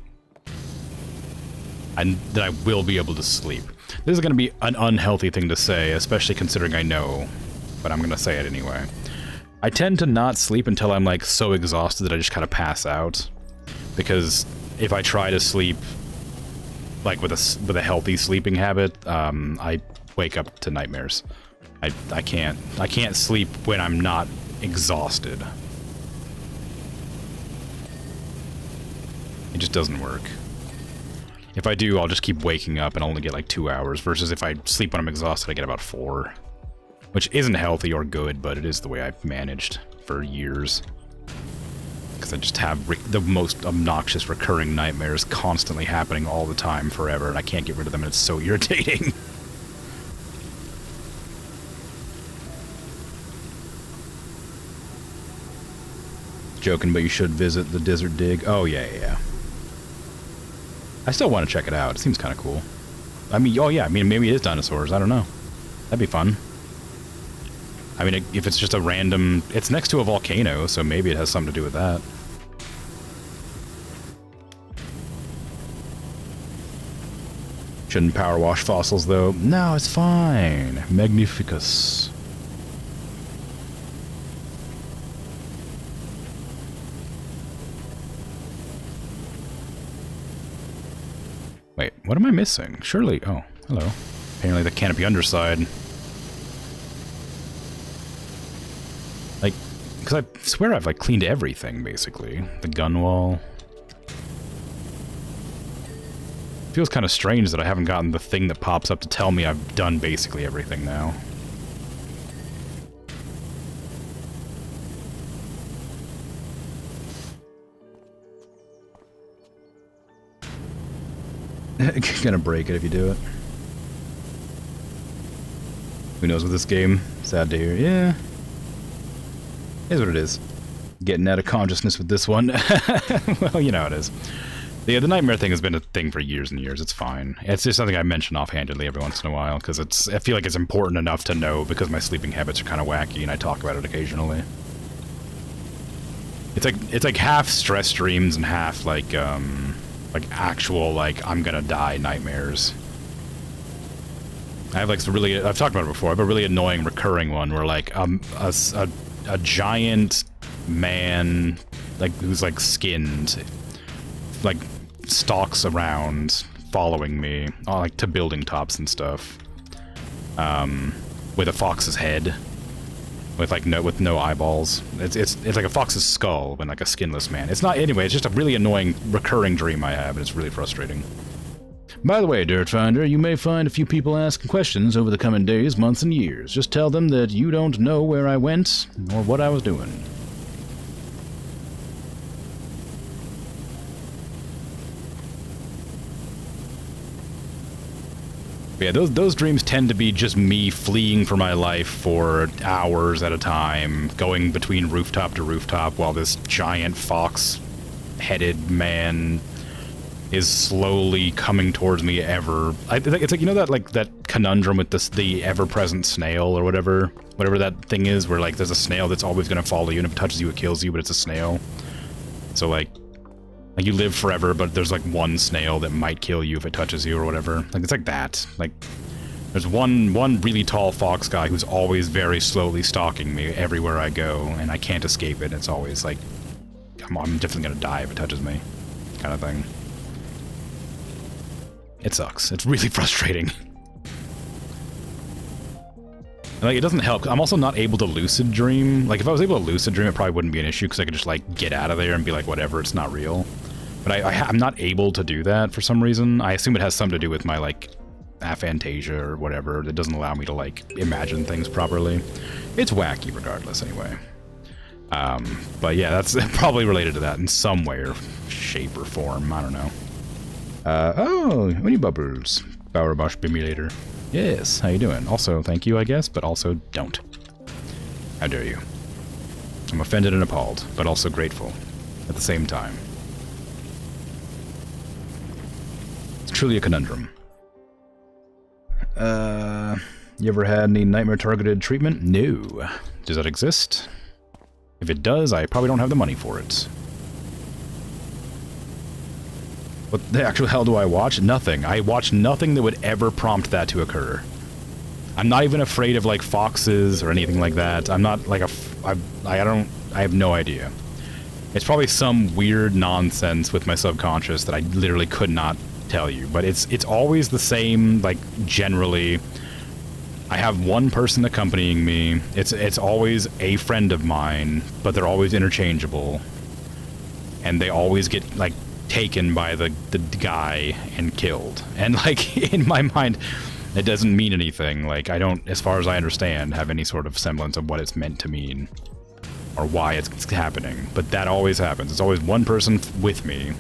that I will be able to sleep. This is going to be an unhealthy thing to say, especially considering I know, but I'm going to say it anyway. I tend to not sleep until I'm like so exhausted that I just kind of pass out, because if I try to sleep like with a healthy sleeping habit, I wake up to nightmares. I can't sleep when I'm not exhausted. It just doesn't work. If I do, I'll just keep waking up and only get like 2 hours, versus if I sleep when I'm exhausted, I get about 4. Which isn't healthy or good, but it is the way I've managed for years. Because I just have the most obnoxious recurring nightmares constantly happening all the time forever, and I can't get rid of them, and it's so irritating. Joking, but you should visit the Desert Dig. Oh, yeah. I still want to check it out. It seems kind of cool. I mean, oh yeah, I mean, maybe it is dinosaurs. I don't know. That'd be fun. I mean, if it's just a random... It's next to a volcano, so maybe it has something to do with that. Shouldn't power wash fossils, though. No, it's fine. Magnificus. Wait, what am I missing? Surely... Oh, hello. Apparently the canopy underside. Like, because I swear I've, like, cleaned everything, basically. The gun wall. Feels kind of strange that I haven't gotten the thing that pops up to tell me I've done basically everything now. Gonna break it if you do it. Who knows with this game? Sad to hear. Yeah. Is what it is. Getting out of consciousness with this one. Well, you know how it is. Yeah, the nightmare thing has been a thing for years and years. It's fine. It's just something I mention offhandedly every once in a while, because I feel like it's important enough to know, because my sleeping habits are kind of wacky, and I talk about it occasionally. It's like half stress dreams and half like actual, like, I'm gonna die nightmares. I have, like, I've talked about it before, I have a really annoying recurring one where, like, a a giant man, like, who's, like, skinned, like, stalks around, following me, like, to building tops and stuff, with a fox's head, with, like, no eyeballs. It's like a fox's skull, but, like, a skinless man. It's not, anyway, it's just a really annoying, recurring dream I have, and it's really frustrating. By the way, Dirt Finder, you may find a few people asking questions over the coming days, months, and years. Just tell them that you don't know where I went, or what I was doing. Yeah, those dreams tend to be just me fleeing for my life for hours at a time, going between rooftop to rooftop while this giant fox-headed man is slowly coming towards me ever. It's like, you know that conundrum with the ever-present snail or whatever that thing is, where like there's a snail that's always going to follow you, and if it touches you it kills you, but it's a snail. So like you live forever, but there's like one snail that might kill you if it touches you or whatever. Like it's like that. Like there's one really tall fox guy who's always very slowly stalking me everywhere I go, and I can't escape it. It's always like I'm definitely gonna die if it touches me, kind of thing. It sucks. It's really frustrating. Like, it doesn't help. I'm also not able to lucid dream. Like, if I was able to lucid dream, it probably wouldn't be an issue, because I could just, like, get out of there and be like, whatever, it's not real. But I'm not able to do that for some reason. I assume it has something to do with my, like, aphantasia or whatever. It doesn't allow me to, like, imagine things properly. It's wacky regardless, anyway. But yeah, that's probably related to that in some way or shape or form. I don't know. Oh, Winnie Bubbles. PowerWash Simulator. Yes, how you doing? Also, thank you, I guess, but also don't. How dare you? I'm offended and appalled, but also grateful at the same time. It's truly a conundrum. You ever had any nightmare-targeted treatment? No. Does that exist? If it does, I probably don't have the money for it. What the actual hell do I watch? Nothing. I watch nothing that would ever prompt that to occur. I'm not even afraid of, like, foxes or anything like that. I'm not, like, I have no idea. It's probably some weird nonsense with my subconscious that I literally could not tell you. But it's always the same, like, generally. I have one person accompanying me. It's always a friend of mine, but they're always interchangeable. And they always get, like, taken by the guy and killed. And, like, in my mind, it doesn't mean anything. Like, I don't, as far as I understand, have any sort of semblance of what it's meant to mean or why it's happening. But that always happens. It's always one person with me,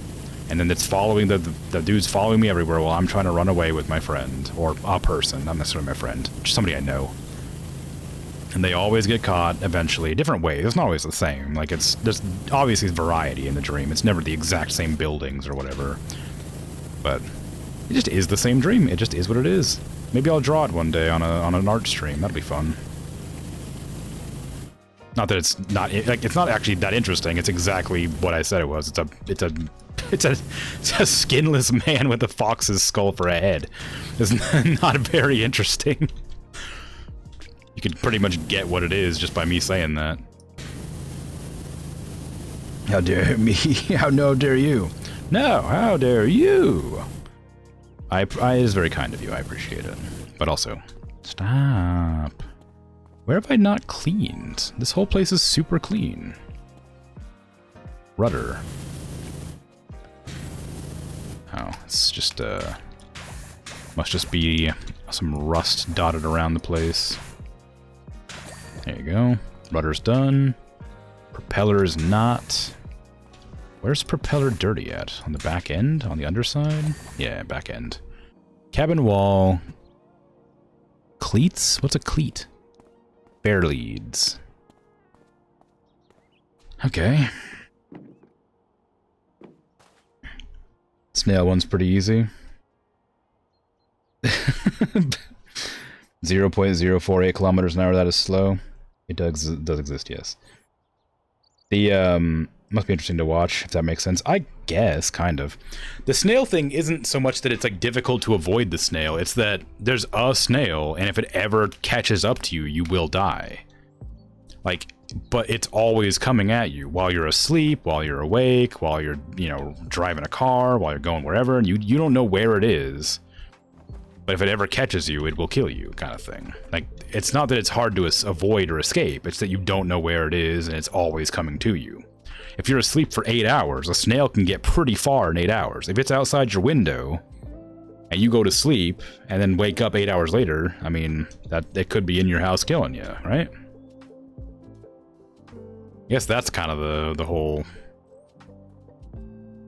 and then it's following the dude's following me everywhere while I'm trying to run away with my friend, or a person, not necessarily my friend, just somebody I know. And they always get caught eventually, different ways. It's not always the same. Like, there's obviously variety in the dream. It's never the exact same buildings or whatever. But it just is the same dream. It just is what it is. Maybe I'll draw it one day on an art stream. That'll be fun. Not that it's not, like, it's not actually that interesting. It's exactly what I said it was. It's a skinless man with a fox's skull for a head. It's not very interesting. You could pretty much get what it is just by me saying that. How dare me? How dare you? No, how dare you? It is very kind of you, I appreciate it. But also, stop. Where have I not cleaned? This whole place is super clean. Rudder. Oh, it's just, must just be some rust dotted around the place. There you go. Rudder's done. Propeller is not. Where's propeller dirty at? On the back end? On the underside? Yeah, back end. Cabin wall. Cleats? What's a cleat? Bear leads. Okay. Snail one's pretty easy. 0.048 kilometers an hour, that is slow. It does exist, yes. The, must be interesting to watch, if that makes sense. I guess, kind of. The snail thing isn't so much that it's, like, difficult to avoid the snail. It's that there's a snail, and if it ever catches up to you, you will die. Like, but it's always coming at you while you're asleep, while you're awake, while you're, you know, driving a car, while you're going wherever, and you don't know where it is. But if it ever catches you, it will kill you, kind of thing. Like, it's not that it's hard to avoid or escape, it's that you don't know where it is, and it's always coming to you. If you're asleep for 8 hours, a snail can get pretty far in 8 hours. If it's outside your window, and you go to sleep, and then wake up 8 hours later, I mean, that it could be in your house killing you, right? I guess that's kind of the whole,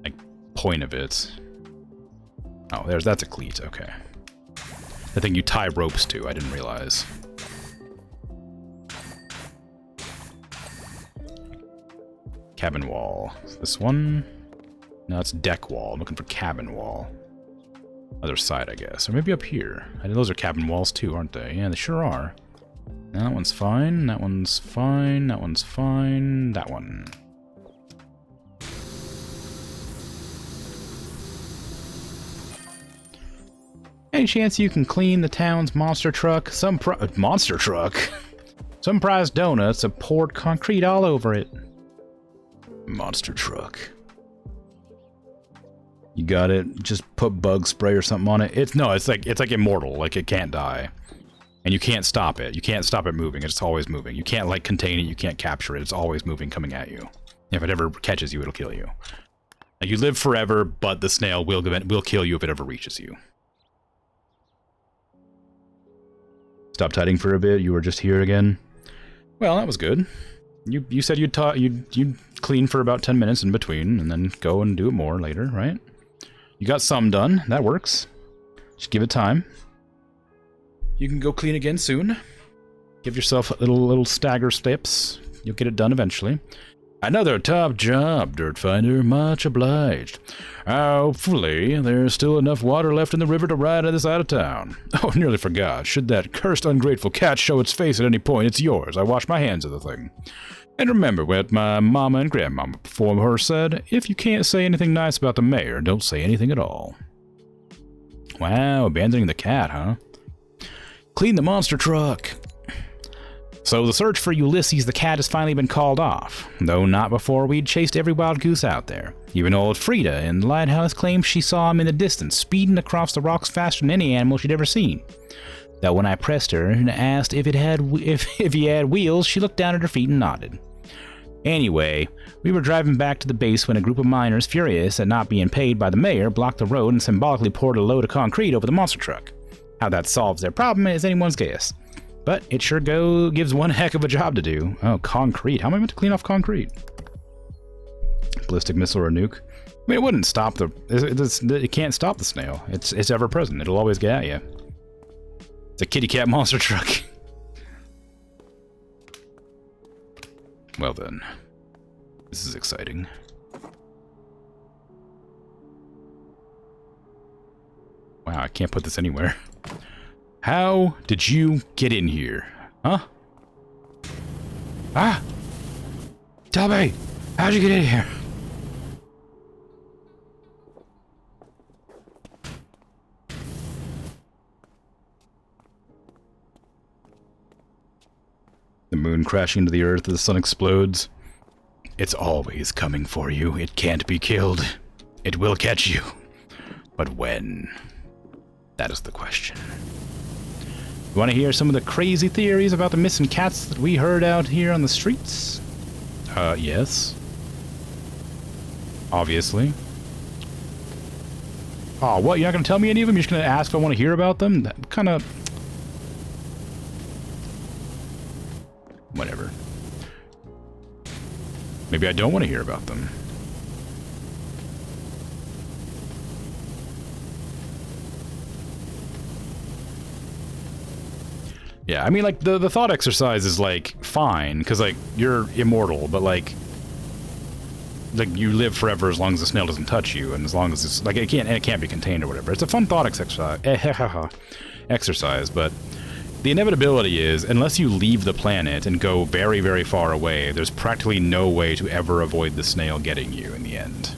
like, point of it. Oh, that's a cleat, okay. The thing you tie ropes to, I didn't realize. Cabin wall. This one? No, it's deck wall. I'm looking for cabin wall. Other side, I guess. Or maybe up here. I know those are cabin walls too, aren't they? Yeah, they sure are. That one's fine. That one's fine. That one's fine. That one. Any chance you can clean the town's monster truck? Monster truck? Some prized donuts have poured concrete all over it. Monster truck. You got it. Just put bug spray or something on it. It's like immortal. Like, it can't die. And you can't stop it. You can't stop it moving. It's always moving. You can't, like, contain it. You can't capture it. It's always moving, coming at you. If it ever catches you, it'll kill you. Like, you live forever, but the snail will kill you if it ever reaches you. Stopped hiding for a bit. You were just here again. Well, that was good. You said you'd clean for about 10 minutes in between, and then go and do it more later, right? You got some done. That works. Just give it time. You can go clean again soon. Give yourself little stagger steps. You'll get it done eventually. Another top job, Dirt Finder. Much obliged. Hopefully, there's still enough water left in the river to ride this out of town. Oh, nearly forgot. Should that cursed ungrateful cat show its face at any point, it's yours. I wash my hands of the thing. And remember what my mama and grandmama before her said, if you can't say anything nice about the mayor, don't say anything at all. Wow, abandoning the cat, huh? Clean the monster truck. So the search for Ulysses the cat has finally been called off, though not before we'd chased every wild goose out there. Even old Frida in the lighthouse claimed she saw him in the distance, speeding across the rocks faster than any animal she'd ever seen. Though when I pressed her and asked if he had wheels, she looked down at her feet and nodded. Anyway, we were driving back to the base when a group of miners, furious at not being paid by the mayor, blocked the road and symbolically poured a load of concrete over the monster truck. How that solves their problem is anyone's guess. But it sure gives one heck of a job to do. Oh, concrete. How am I meant to clean off concrete? Ballistic missile or a nuke? I mean, it wouldn't stop it can't stop the snail. It's ever present. It'll always get at you. It's a kitty cat monster truck. Well then. This is exciting. Wow, I can't put this anywhere. How did you get in here? Huh? Ah! Tell me! How'd you get in here? The moon crashing into the earth as the sun explodes. It's always coming for you. It can't be killed. It will catch you. But when? That is the question. You want to hear some of the crazy theories about the missing cats that we heard out here on the streets? Yes. Obviously. Oh, what? You're not going to tell me any of them? You're just going to ask if I want to hear about them? That kind of... Whatever. Maybe I don't want to hear about them. Yeah, I mean, like, the thought exercise is, like, fine, because, like, you're immortal, but, like, you live forever as long as the snail doesn't touch you, and as long as it's, like, it can't be contained or whatever. It's a fun thought exercise, but the inevitability is, unless you leave the planet and go very, very far away, there's practically no way to ever avoid the snail getting you in the end.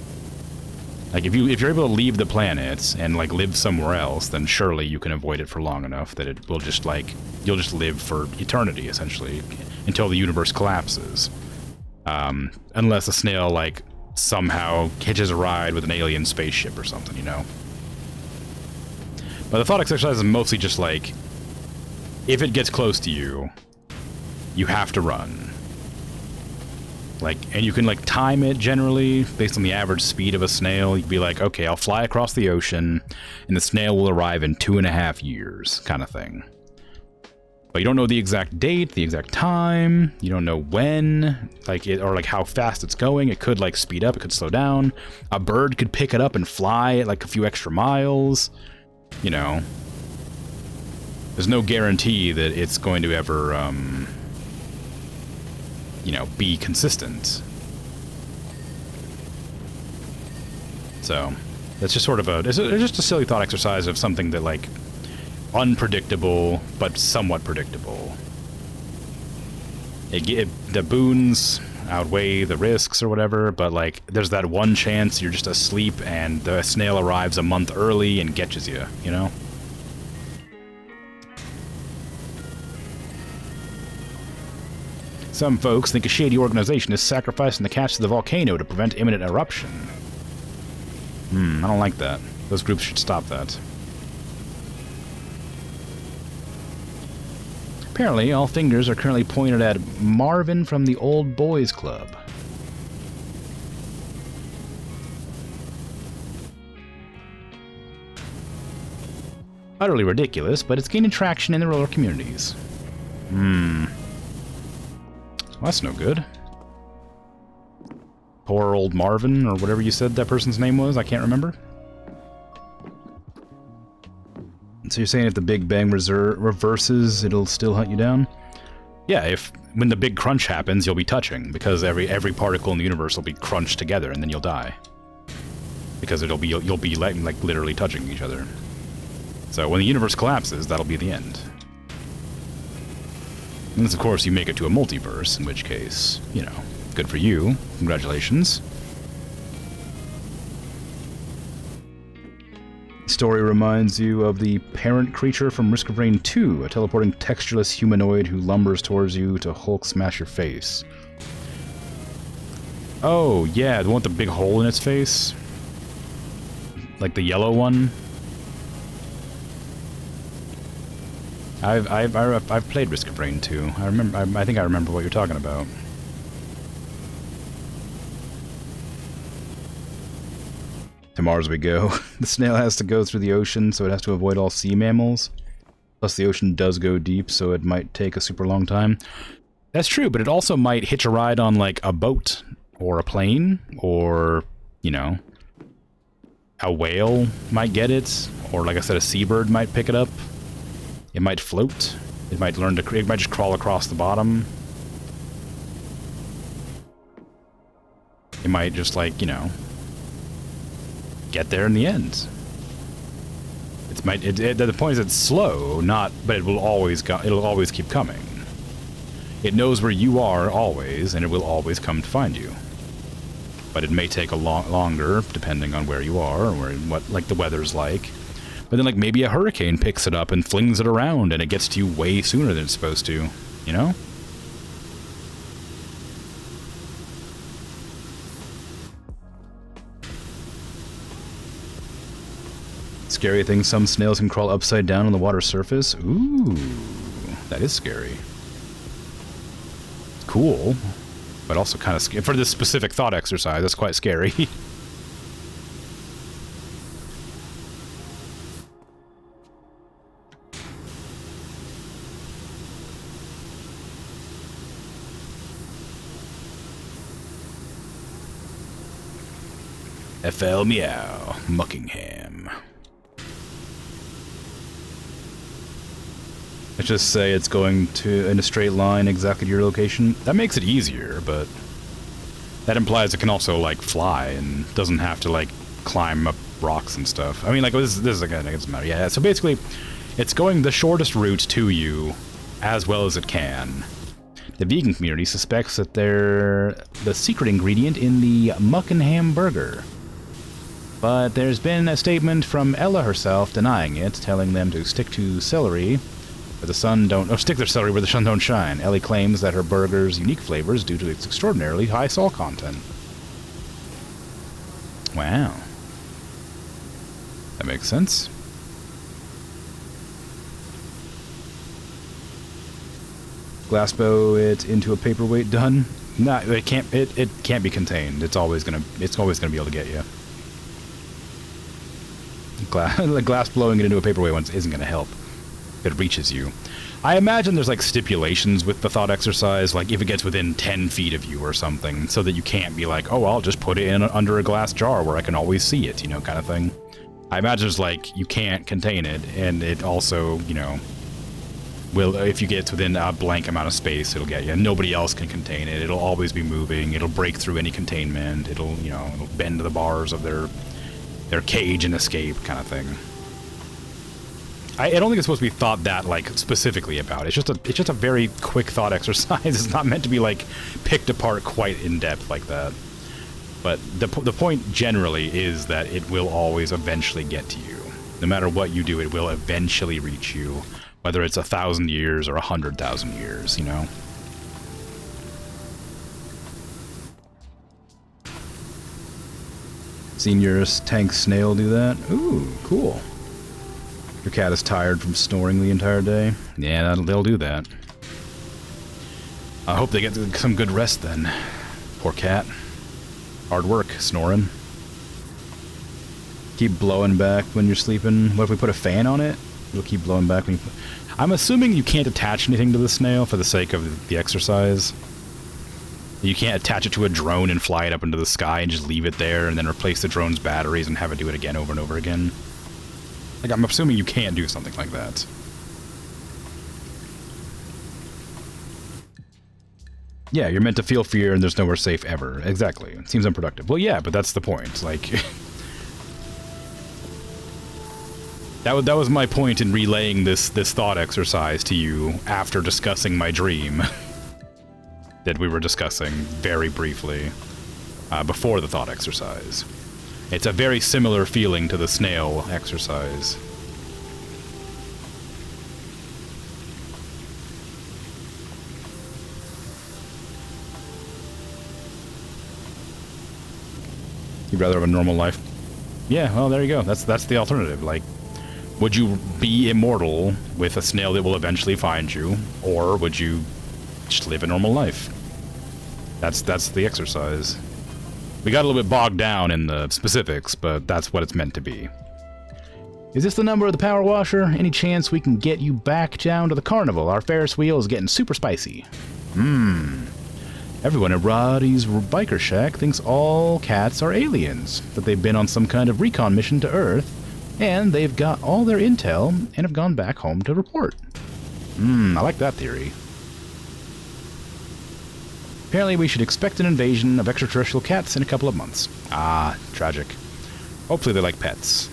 Like, if you're able to leave the planet and, like, live somewhere else, then surely you can avoid it for long enough that it will just, like, you'll just live for eternity, essentially. until the universe collapses. Unless a snail, like, somehow hitches a ride with an alien spaceship or something, you know? But the thought exercise is mostly just like, if it gets close to you, you have to run. Like, and you can, like, time it generally based on the average speed of a snail. You'd be like, okay, I'll fly across the ocean, and the snail will arrive in 2.5 years, kind of thing. But you don't know the exact date, the exact time. You don't know when, like, or like how fast it's going. It could, like, speed up. It could slow down. A bird could pick it up and fly at, like, a few extra miles. You know, there's no guarantee that it's going to ever, you know, be consistent. So, that's just sort of it's just a silly thought exercise of something that, like, unpredictable, but somewhat predictable. The boons outweigh the risks or whatever, but, like, there's that one chance you're just asleep and the snail arrives a month early and catches you, you know? Some folks think a shady organization is sacrificing the cats to the volcano to prevent imminent eruption. I don't like that. Those groups should stop that. Apparently, all fingers are currently pointed at Marvin from the Old Boys Club. Utterly ridiculous, but it's gaining traction in the rural communities. Well, that's no good. Poor old Marvin, or whatever you said that person's name was, I can't remember. So you're saying if the Big Bang reverses, it'll still hunt you down? Yeah, when the big crunch happens, you'll be touching, because every particle in the universe will be crunched together, and then you'll die. Because you'll be like literally touching each other. So when the universe collapses, that'll be the end. Unless, of course, you make it to a multiverse, in which case, you know, good for you. Congratulations. Story reminds you of the parent creature from Risk of Rain 2, a teleporting textureless humanoid who lumbers towards you to Hulk smash your face. Oh, yeah, the one with the big hole in its face? Like the yellow one? I've played Risk of Rain 2. I think I remember what you're talking about. To Mars we go. The snail has to go through the ocean, so it has to avoid all sea mammals. Plus the ocean does go deep, so it might take a super long time. That's true, but it also might hitch a ride on, like, a boat, or a plane, or, you know, a whale might get it, or, like I said, a seabird might pick it up. It might float. It might it might just crawl across the bottom. It might just, like, you know, get there in the end. The point is it's slow, but it will always it'll always keep coming. It knows where you are always, and it will always come to find you. But it may take a longer, depending on where you are or what, like, the weather's like. But then, like, maybe a hurricane picks it up and flings it around, and it gets to you way sooner than it's supposed to. You know? Scary thing, some snails can crawl upside down on the water's surface. Ooh, that is scary. Cool, but also kind of scary. For this specific thought exercise, that's quite scary. FL Meow, Muckingham. Let's just say it's going in a straight line exactly to your location. That makes it easier, but that implies it can also, like, fly and doesn't have to, like, climb up rocks and stuff. I mean, like, this is like, it doesn't matter. Yeah, so basically, it's going the shortest route to you as well as it can. The vegan community suspects that they're the secret ingredient in the Muckingham burger. But there's been a statement from Ella herself denying it, telling them to stick to celery Where the sun don't... Oh, stick their celery where the sun don't shine. Ellie claims that her burger's unique flavor is due to its extraordinarily high salt content. Wow. That makes sense. Glassbow it into a paperweight done. No, it can't. It can't be contained. It's always gonna be able to get you. The glass blowing it into a paperweight once isn't gonna help. It reaches you. I imagine there's like stipulations with the thought exercise, like if it gets within 10 feet of you or something, so that you can't be like, oh, I'll just put it in under a glass jar where I can always see it, you know, kind of thing. I imagine it's like you can't contain it, and it also, you know, will, if you get within a blank amount of space, it'll get you. Nobody else can contain it. It'll always be moving. It'll break through any containment. It'll, you know, it'll bend to the bars of their cage and escape kind of thing. I don't think it's supposed to be thought that, like, specifically about. It's just a very quick thought exercise. It's not meant to be, like, picked apart quite in depth like that. But the point generally is that it will always eventually get to you. No matter what you do, it will eventually reach you. Whether it's 1,000 years or 100,000 years, you know? Seen your tank snail do that? Ooh, cool. Your cat is tired from snoring the entire day? Yeah, they'll do that. I hope they get some good rest then. Poor cat. Hard work, snoring. Keep blowing back when you're sleeping. What if we put a fan on it? It'll keep blowing back when you put... I'm assuming you can't attach anything to the snail for the sake of the exercise. You can't attach it to a drone and fly it up into the sky and just leave it there and then replace the drone's batteries and have it do it again over and over again. Like, I'm assuming you can't do something like that. Yeah, you're meant to feel fear and there's nowhere safe ever. Exactly. It seems unproductive. Well, yeah, but that's the point. Like... That was my point in relaying this thought exercise to you after discussing my dream that we were discussing very briefly before the thought exercise. It's a very similar feeling to the snail exercise. You'd rather have a normal life? Yeah, well, there you go. That's the alternative. Like, would you be immortal with a snail that will eventually find you, or would you just live a normal life? That's the exercise. We got a little bit bogged down in the specifics, but that's what it's meant to be. Is this the number of the power washer? Any chance we can get you back down to the carnival? Our Ferris wheel is getting super spicy. Everyone at Roddy's Biker Shack thinks all cats are aliens, that they've been on some kind of recon mission to Earth, and they've got all their intel and have gone back home to report. I like that theory. Apparently we should expect an invasion of extraterrestrial cats in a couple of months. Ah, tragic. Hopefully they're like pets.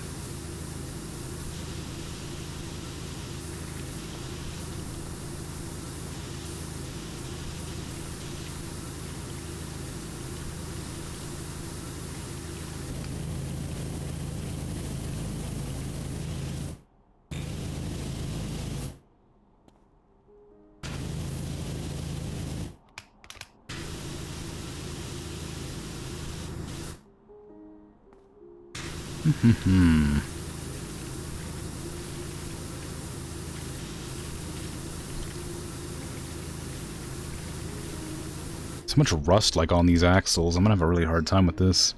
So much rust like on these axles. I'm gonna have a really hard time with this.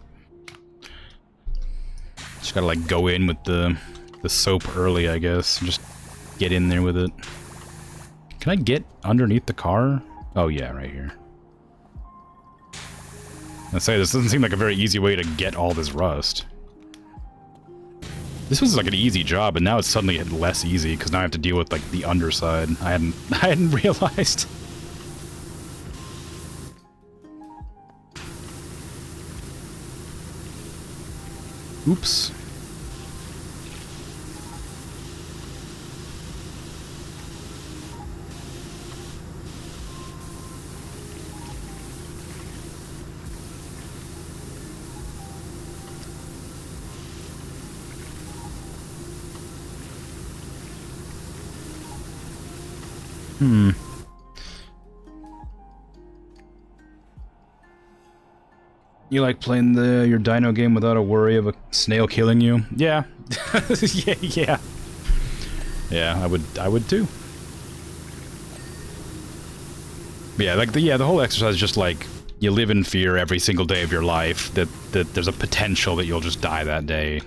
Just gotta like go in with the soap early, I guess. Just get in there with it. Can I get underneath the car? Oh yeah, right here. I say this doesn't seem like a very easy way to get all this rust. This was like an easy job, and now it's suddenly less easy because now I have to deal with like the underside. I hadn't realized. Oops. Hmm. You like playing your dino game without a worry of a snail killing you? Yeah. yeah. Yeah, I would too. But yeah, like the whole exercise is just like you live in fear every single day of your life that there's a potential that you'll just die that day.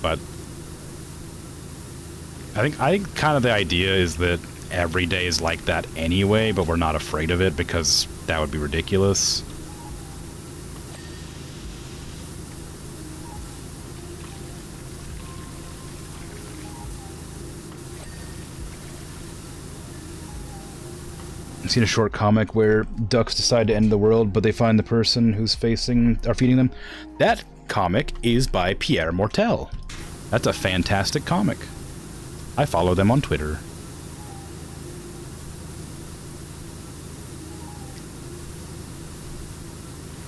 But I think kind of the idea is that every day is like that anyway, but we're not afraid of it because that would be ridiculous. I've seen a short comic where ducks decide to end the world, but they find the person who's feeding them. That comic is by Pierre Mortel. That's a fantastic comic. I follow them on Twitter.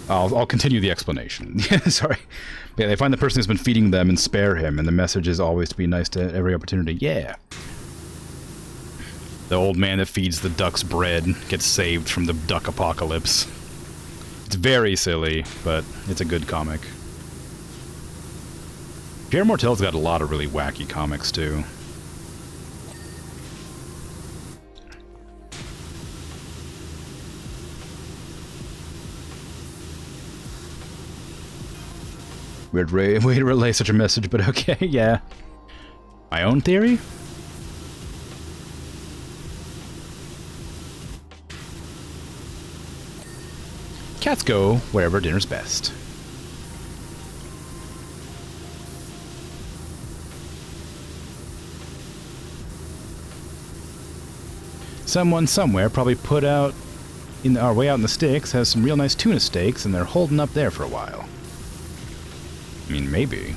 I'll continue the explanation. Sorry. Yeah, they find the person who's been feeding them and spare him, and the message is always to be nice to every opportunity. Yeah. The old man that feeds the ducks bread gets saved from the duck apocalypse. It's very silly, but it's a good comic. Pierre Mortel's got a lot of really wacky comics, too. Weird way to relay such a message, but okay, yeah. My own theory? Cats go wherever dinner's best. Someone somewhere probably put out our way out in the sticks has some real nice tuna steaks, and they're holding up there for a while. I mean, maybe.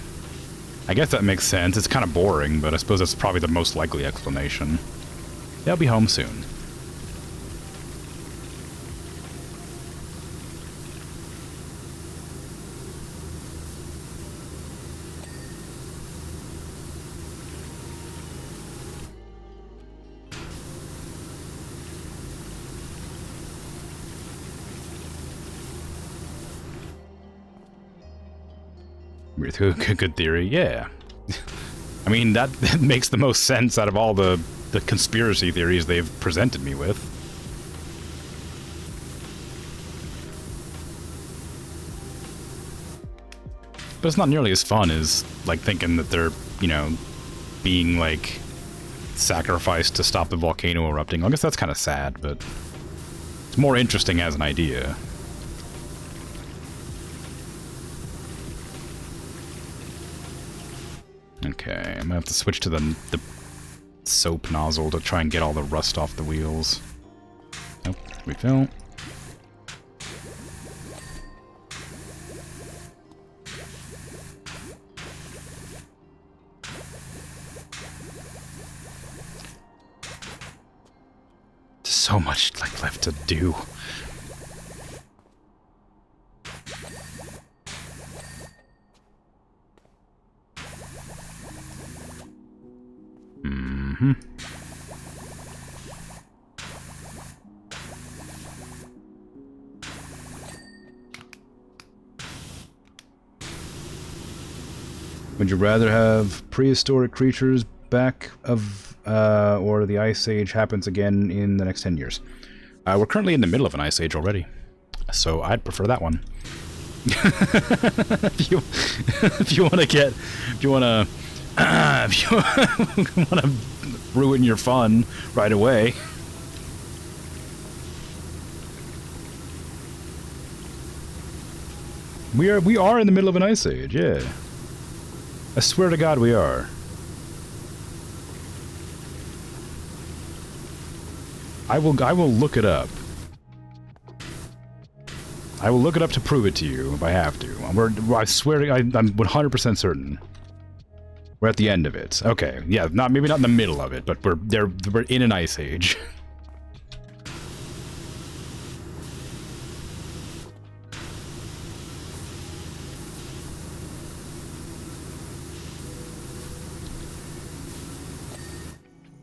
I guess that makes sense. It's kind of boring, but I suppose that's probably the most likely explanation. They'll be home soon. Good theory, yeah. I mean, that makes the most sense out of all the conspiracy theories they've presented me with. But it's not nearly as fun as, like, thinking that they're, you know, being, like, sacrificed to stop the volcano erupting. I guess that's kind of sad, but it's more interesting as an idea. Okay, I'm gonna have to switch to the soap nozzle to try and get all the rust off the wheels. Nope, refill. There's so much like left to do. Would you rather have prehistoric creatures back of, or the Ice Age happens again in the next 10 years? We're currently in the middle of an Ice Age already, so I'd prefer that one. if you want to ruin your fun right away. We are in the middle of an Ice Age, yeah. I swear to God we are. I will look it up. I will look it up to prove it to you if I have to. I swear to I'm 100% certain. We're at the end of it. Okay, yeah, maybe not in the middle of it, but we're in an Ice Age.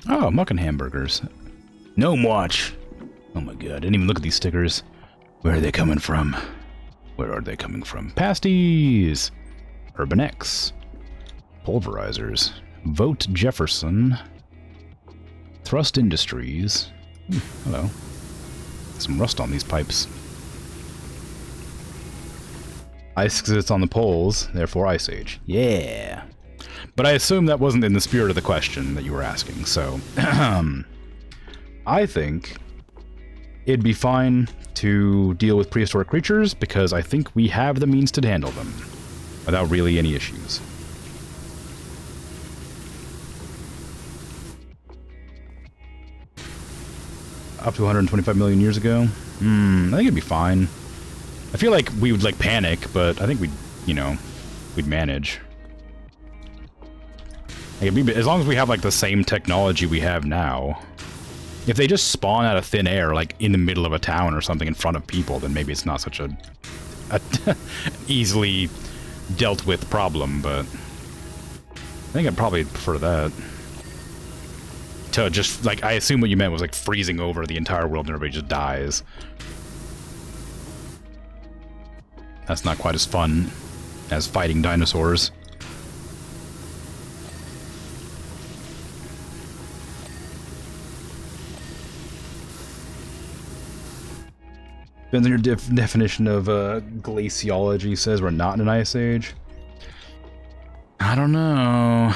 Oh, mucking hamburgers. Gnome Watch. Oh my god, I didn't even look at these stickers. Where are they coming from? Where are they coming from? Pasties! Urban X. Pulverizers. Vote Jefferson. Thrust Industries. Hello. Some rust on these pipes. Ice exists on the poles, therefore Ice Age. Yeah. But I assume that wasn't in the spirit of the question that you were asking, so... I think it'd be fine to deal with prehistoric creatures, because I think we have the means to handle them without really any issues. Up to 125 million years ago? I think it'd be fine. I feel like we would, like, panic, but I think we'd, you know, we'd manage. Like, as long as we have, like, the same technology we have now. If they just spawn out of thin air, like, in the middle of a town or something in front of people, then maybe it's not such a easily dealt with problem, but I think I'd probably prefer that. To just, like, I assume what you meant was, like, freezing over the entire world and everybody just dies. That's not quite as fun as fighting dinosaurs. Depends on your definition of glaciology. Says we're not in an ice age. I don't know.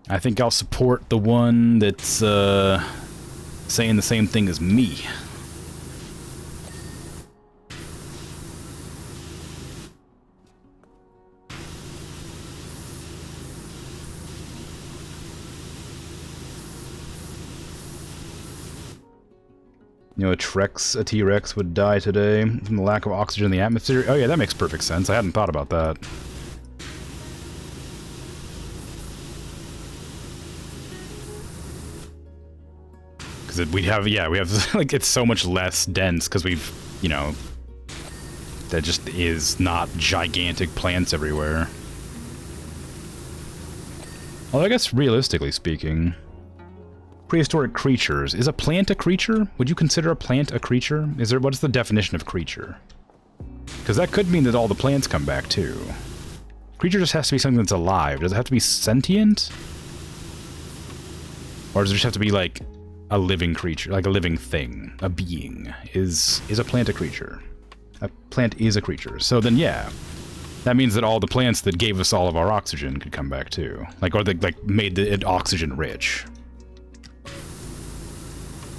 I think I'll support the one that's saying the same thing as me. You know, a T-Rex would die today from the lack of oxygen in the atmosphere. Oh yeah, that makes perfect sense. I hadn't thought about that. Because we have like, it's so much less dense because we've, you know, that just is not gigantic plants everywhere. Well, I guess realistically speaking, prehistoric creatures. Is a plant a creature? Would you consider a plant a creature? What is the definition of creature? Because that could mean that all the plants come back too. Creature just has to be something that's alive. Does it have to be sentient? Or does it just have to be like a living creature, like a living thing, a being? Is a plant a creature? A plant is a creature. So then, yeah, that means that all the plants that gave us all of our oxygen could come back too, like, or that, like, made it oxygen rich.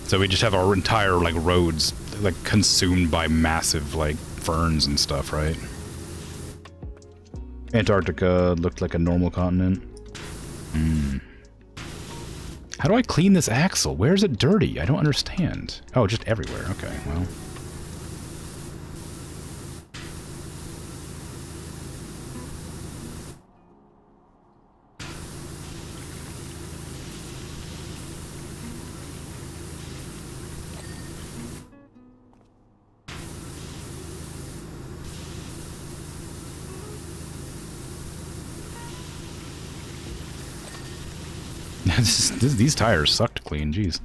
So we just have our entire, like, roads, like, consumed by massive, like, ferns and stuff, right? Antarctica looked like a normal continent. How do I clean this axle? Where is it dirty? I don't understand. Oh, just everywhere. Okay, well. These tires suck to clean, jeez.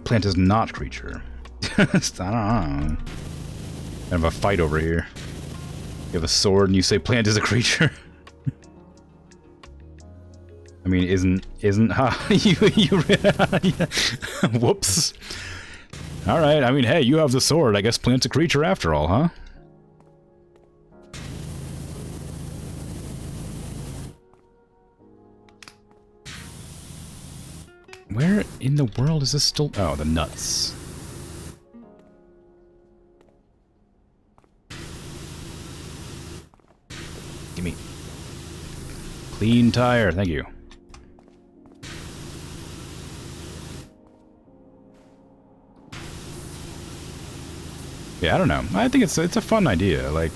Plant is not creature. I don't know. Kind of a fight over here. You have a sword and you say plant is a creature. I mean, isn't whoops. All right. I mean, hey, you have the sword. I guess plant's a creature after all, huh? Where in the world is this still? Oh, the nuts. Gimme. Clean tire, thank you. Yeah, I don't know. I think it's a fun idea. Like,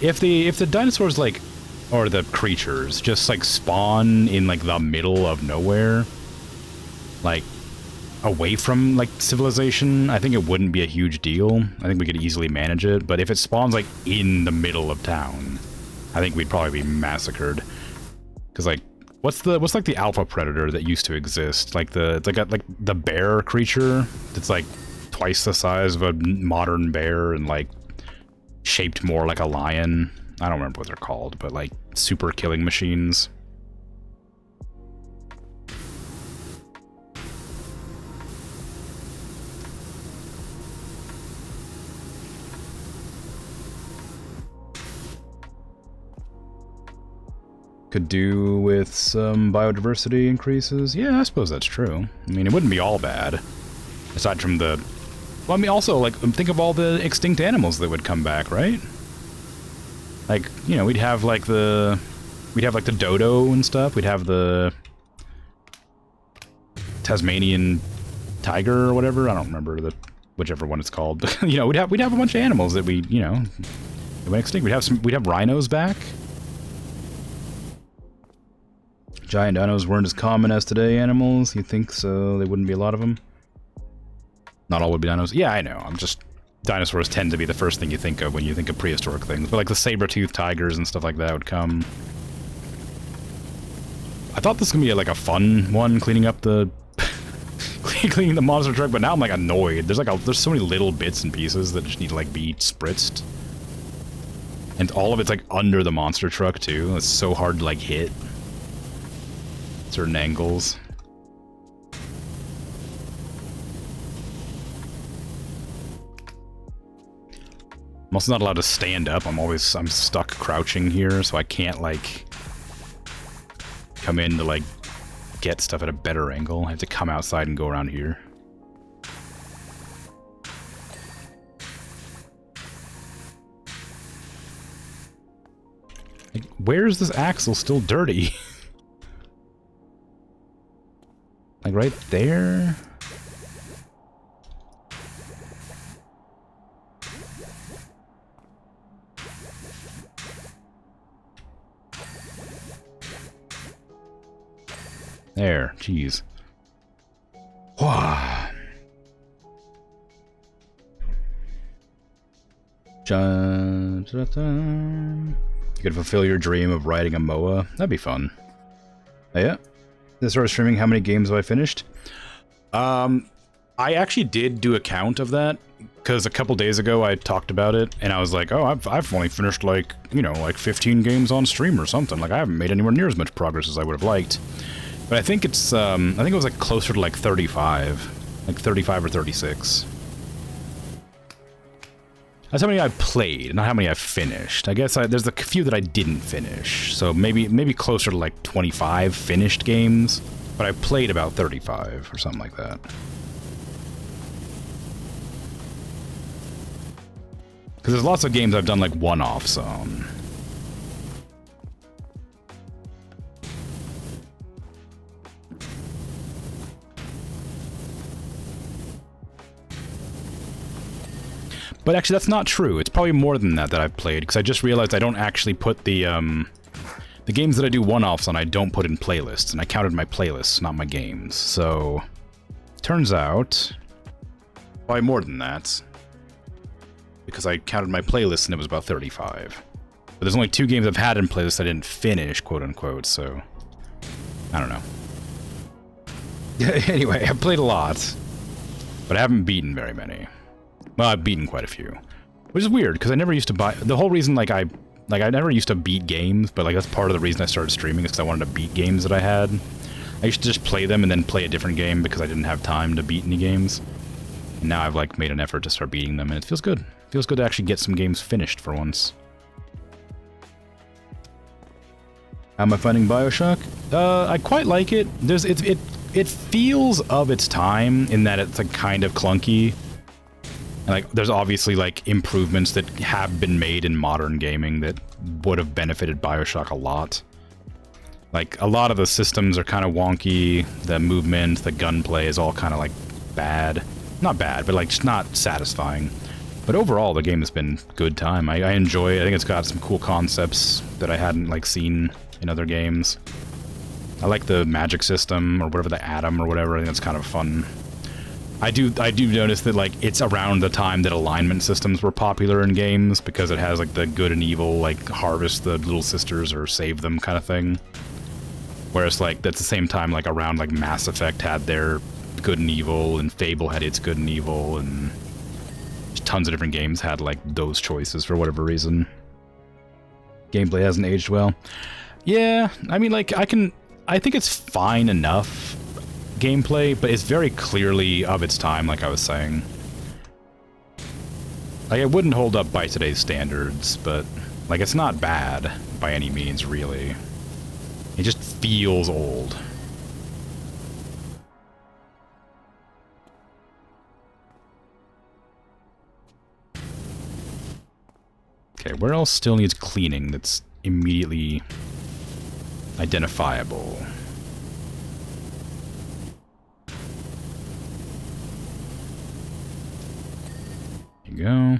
if the dinosaurs, like, or the creatures just like spawn in like the middle of nowhere, like away from like civilization, I think it wouldn't be a huge deal. I think we could easily manage it. But if it spawns like in the middle of town, I think we'd probably be massacred. Because like, what's like the alpha predator that used to exist? Like it's like the bear creature that's like twice the size of a modern bear and like shaped more like a lion. I don't remember what they're called, but like super killing machines. Could do with some biodiversity increases. Yeah, I suppose that's true. I mean, it wouldn't be all bad. Aside from the... Well, I mean, also, like, think of all the extinct animals that would come back, right? Like, you know, we'd have, like, the dodo and stuff. We'd have the Tasmanian tiger or whatever. I don't remember whichever one it's called. But, you know, we'd have a bunch of animals that we, you know, that went extinct. We'd have rhinos back. Giant dinos weren't as common as today animals. You think so? There wouldn't be a lot of them? Not all would be dinos. Yeah, I know. I'm just... Dinosaurs tend to be the first thing you think of when you think of prehistoric things. But like the saber-toothed tigers and stuff like that would come. I thought this was gonna be like a fun one, cleaning up the... cleaning the monster truck, but now I'm like annoyed. There's so many little bits and pieces that just need to like be spritzed. And all of it's like under the monster truck too. It's so hard to like hit certain angles. I'm also not allowed to stand up. I'm stuck crouching here, so I can't like come in to like get stuff at a better angle. I have to come outside and go around here. Like, where is this axle still dirty? Like right there? There, jeez. Wah. You could fulfill your dream of riding a MOA. That'd be fun. Oh, yeah. This sort of streaming, how many games have I finished? I actually did do a count of that, because a couple days ago I talked about it, and I was like, oh, I've only finished like, you know, like 15 games on stream or something. Like, I haven't made anywhere near as much progress as I would have liked. But I think it's, I think it was like closer to like 35. Like 35 or 36. That's how many I've played, not how many I've finished. I guess there's a few that I didn't finish. So maybe closer to like 25 finished games. But I played about 35 or something like that. Because there's lots of games I've done like one-offs on. But actually, that's not true. It's probably more than that I've played, because I just realized I don't actually put the games that I do one-offs on, I don't put in playlists, and I counted my playlists, not my games. So, turns out, probably more than that, because I counted my playlists and it was about 35. But there's only 2 games I've had in playlists I didn't finish, quote-unquote, so, I don't know. Anyway, I've played a lot, but I haven't beaten very many. Well, I've beaten quite a few, which is weird because I never used to buy. The whole reason, I never used to beat games, but like that's part of the reason I started streaming is because I wanted to beat games that I had. I used to just play them and then play a different game because I didn't have time to beat any games. And now I've like made an effort to start beating them, and it feels good. It feels good to actually get some games finished for once. How am I finding BioShock? I quite like it. It feels of its time in that it's like kind of clunky. And like, there's obviously like improvements that have been made in modern gaming that would have benefited BioShock a lot. Like, a lot of the systems are kind of wonky, the movement, the gunplay is all kind of like bad. Not bad, but like just not satisfying. But overall, the game has been good time. I enjoy it. I think it's got some cool concepts that I hadn't like seen in other games. I like the magic system, or whatever, the atom, or whatever. I think that's kind of fun. I do notice that like it's around the time that alignment systems were popular in games, because it has like the good and evil, like harvest the little sisters or save them kind of thing. Whereas like that's the same time like around like Mass Effect had their good and evil, and Fable had its good and evil, and tons of different games had like those choices for whatever reason. Gameplay hasn't aged well. Yeah, I mean like I think it's fine enough gameplay, but it's very clearly of its time, like I was saying. Like, it wouldn't hold up by today's standards, but, like, it's not bad by any means, really. It just feels old. Okay, where else still needs cleaning that's immediately identifiable? Go.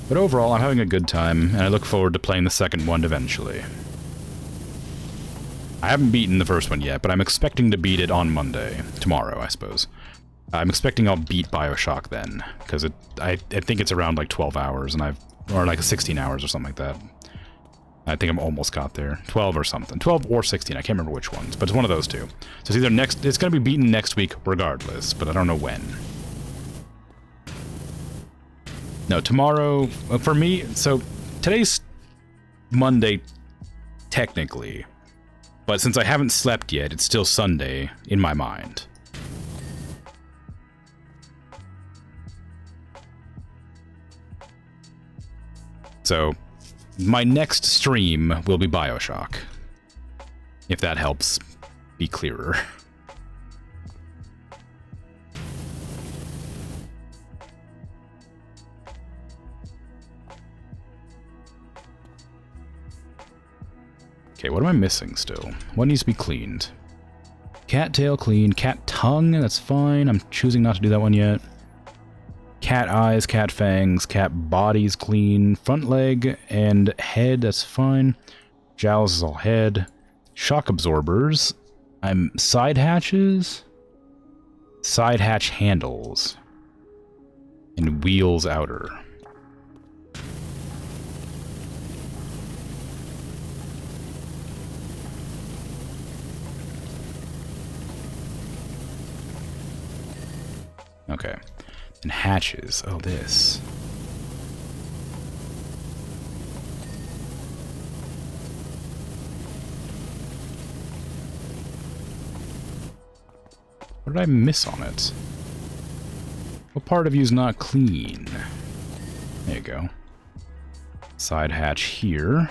But overall, I'm having a good time, and I look forward to playing the second one eventually. I haven't beaten the first one yet, but I'm expecting to beat it on Monday. Tomorrow, I suppose. I'm expecting I'll beat BioShock then, because I think it's around like 12 hours, and or like 16 hours or something like that. I think I'm almost got there. 12 or something. 12 or 16, I can't remember which ones, but it's one of those two. So it's either it's going to be beaten next week regardless, but I don't know when. No, tomorrow, for me, so today's Monday, technically, but since I haven't slept yet, it's still Sunday in my mind. So, my next stream will be BioShock, if that helps be clearer. Okay, what am I missing still? What needs to be cleaned? Cat tail clean, cat tongue, that's fine. I'm choosing not to do that one yet. Cat eyes, cat fangs, cat bodies clean. Front leg and head, that's fine. Jowls is all head. Shock absorbers. Side hatches. Side hatch handles. And wheels outer. Okay. And hatches. Oh, this. What did I miss on it? What part of you is not clean? There you go. Side hatch here.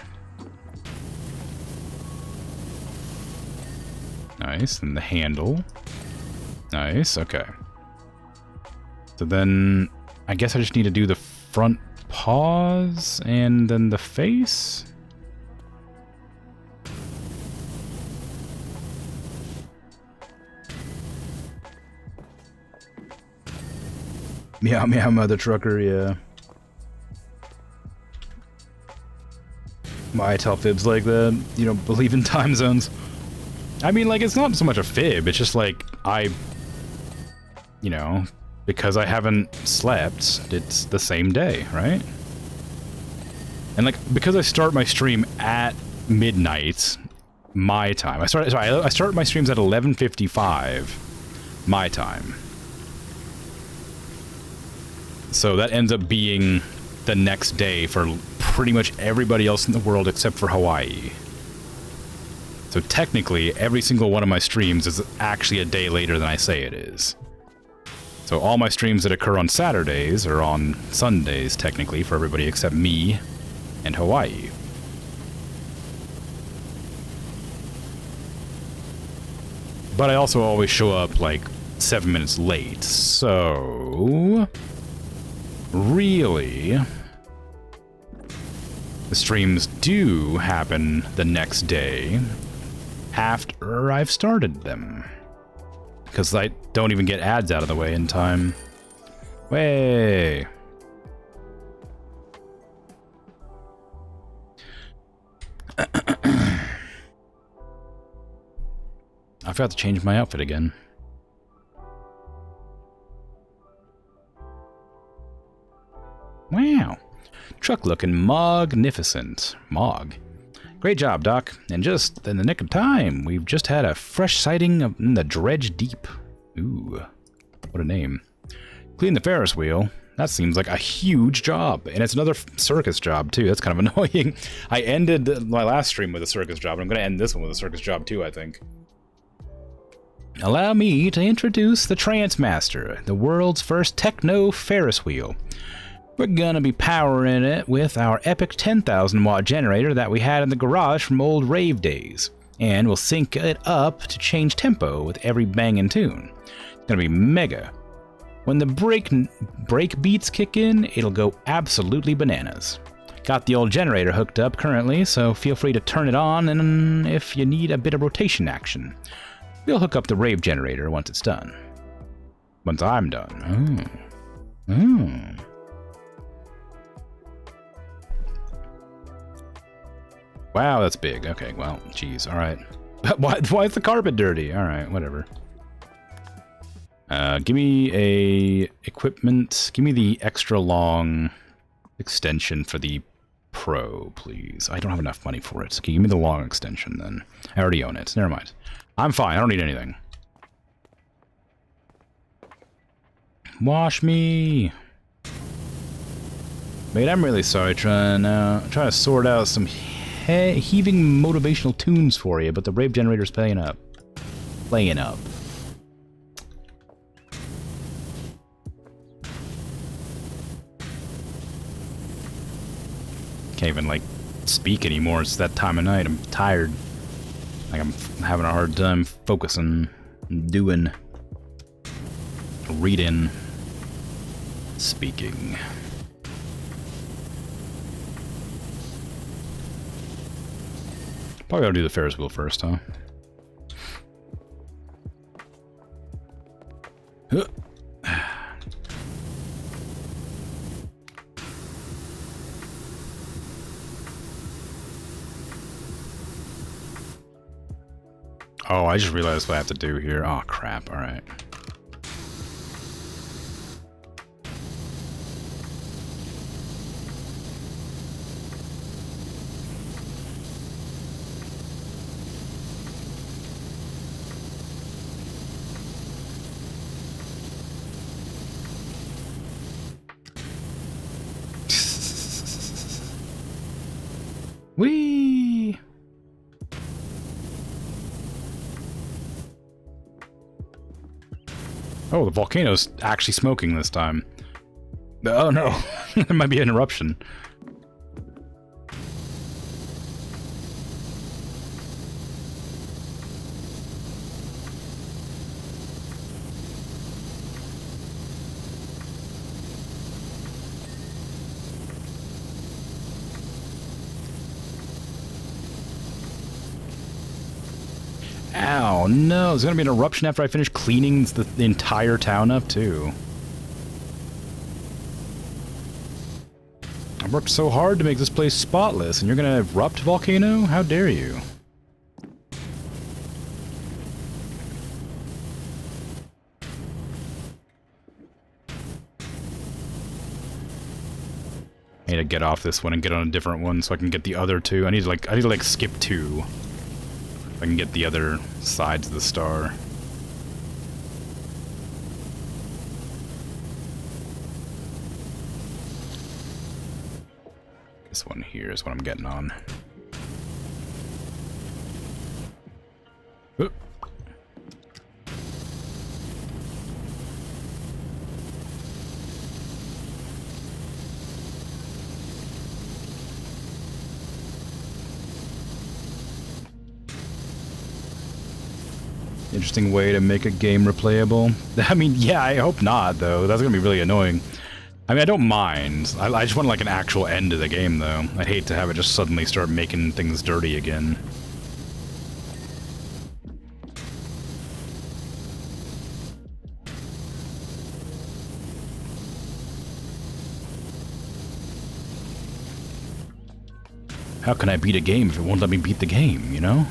Nice. And the handle. Nice. Okay. So then, I guess I just need to do the front paws and then the face? Meow meow mother trucker, yeah. Why I tell fibs like that? You don't believe in time zones? I mean, like, it's not so much a fib, it's just like, you know, because I haven't slept, it's the same day, right? And like, because I start my stream at midnight, my time. I start my streams at 11:55, my time. So that ends up being the next day for pretty much everybody else in the world except for Hawaii. So technically, every single one of my streams is actually a day later than I say it is. So all my streams that occur on Saturdays are on Sundays, technically, for everybody except me and Hawaii. But I also always show up, like, 7 minutes late, so... really... the streams do happen the next day after I've started them. because I don't even get ads out of the way in time. Way. I forgot to change my outfit again. Wow. Truck looking magnificent. Mog. Great job, Doc. And just in the nick of time, we've just had a fresh sighting in the Dredge Deep. Ooh. What a name. Clean the Ferris wheel. That seems like a huge job. And it's another circus job, too. That's kind of annoying. I ended my last stream with a circus job, and I'm going to end this one with a circus job, too, I think. Allow me to introduce the Transmaster, the world's first techno Ferris wheel. We're gonna be powering it with our epic 10,000 watt generator that we had in the garage from old rave days. And we'll sync it up to change tempo with every banging tune. It's gonna be mega. When the break beats kick in, it'll go absolutely bananas. Got the old generator hooked up currently, so feel free to turn it on and if you need a bit of rotation action. We'll hook up the rave generator once it's done. Once I'm done. Wow, that's big. Okay, well, geez, alright. Why is the carpet dirty? Alright, whatever. Give me a equipment. Give me the extra long extension for the Pro, please. I don't have enough money for it. Okay, give me the long extension, then. I already own it. Never mind. I'm fine. I don't need anything. Wash me! Mate, I'm really sorry trying to sort out some heaving motivational tunes for you, but the rave generator's playing up. Playing up. Can't even, like, speak anymore. It's that time of night. I'm tired. Like, I'm having a hard time focusing, doing, reading, speaking. Probably ought to do the Ferris wheel first, huh? Oh, I just realized what I have to do here. Oh, crap. All right. Whee! Oh, the volcano's actually smoking this time. Oh no, there might be an eruption. Ow, no, there's gonna be an eruption after I finish cleaning the entire town up, too. I worked so hard to make this place spotless, and you're gonna erupt, volcano? How dare you? I need to get off this one and get on a different one so I can get the other two. I need to like skip two. I can get the other sides of the star. This one here is what I'm getting on. Oop. Interesting way to make a game replayable. I mean, yeah, I hope not, though. That's gonna be really annoying. I mean, I don't mind. I just want, like, an actual end to the game, though. I'd hate to have it just suddenly start making things dirty again. How can I beat a game if it won't let me beat the game, you know?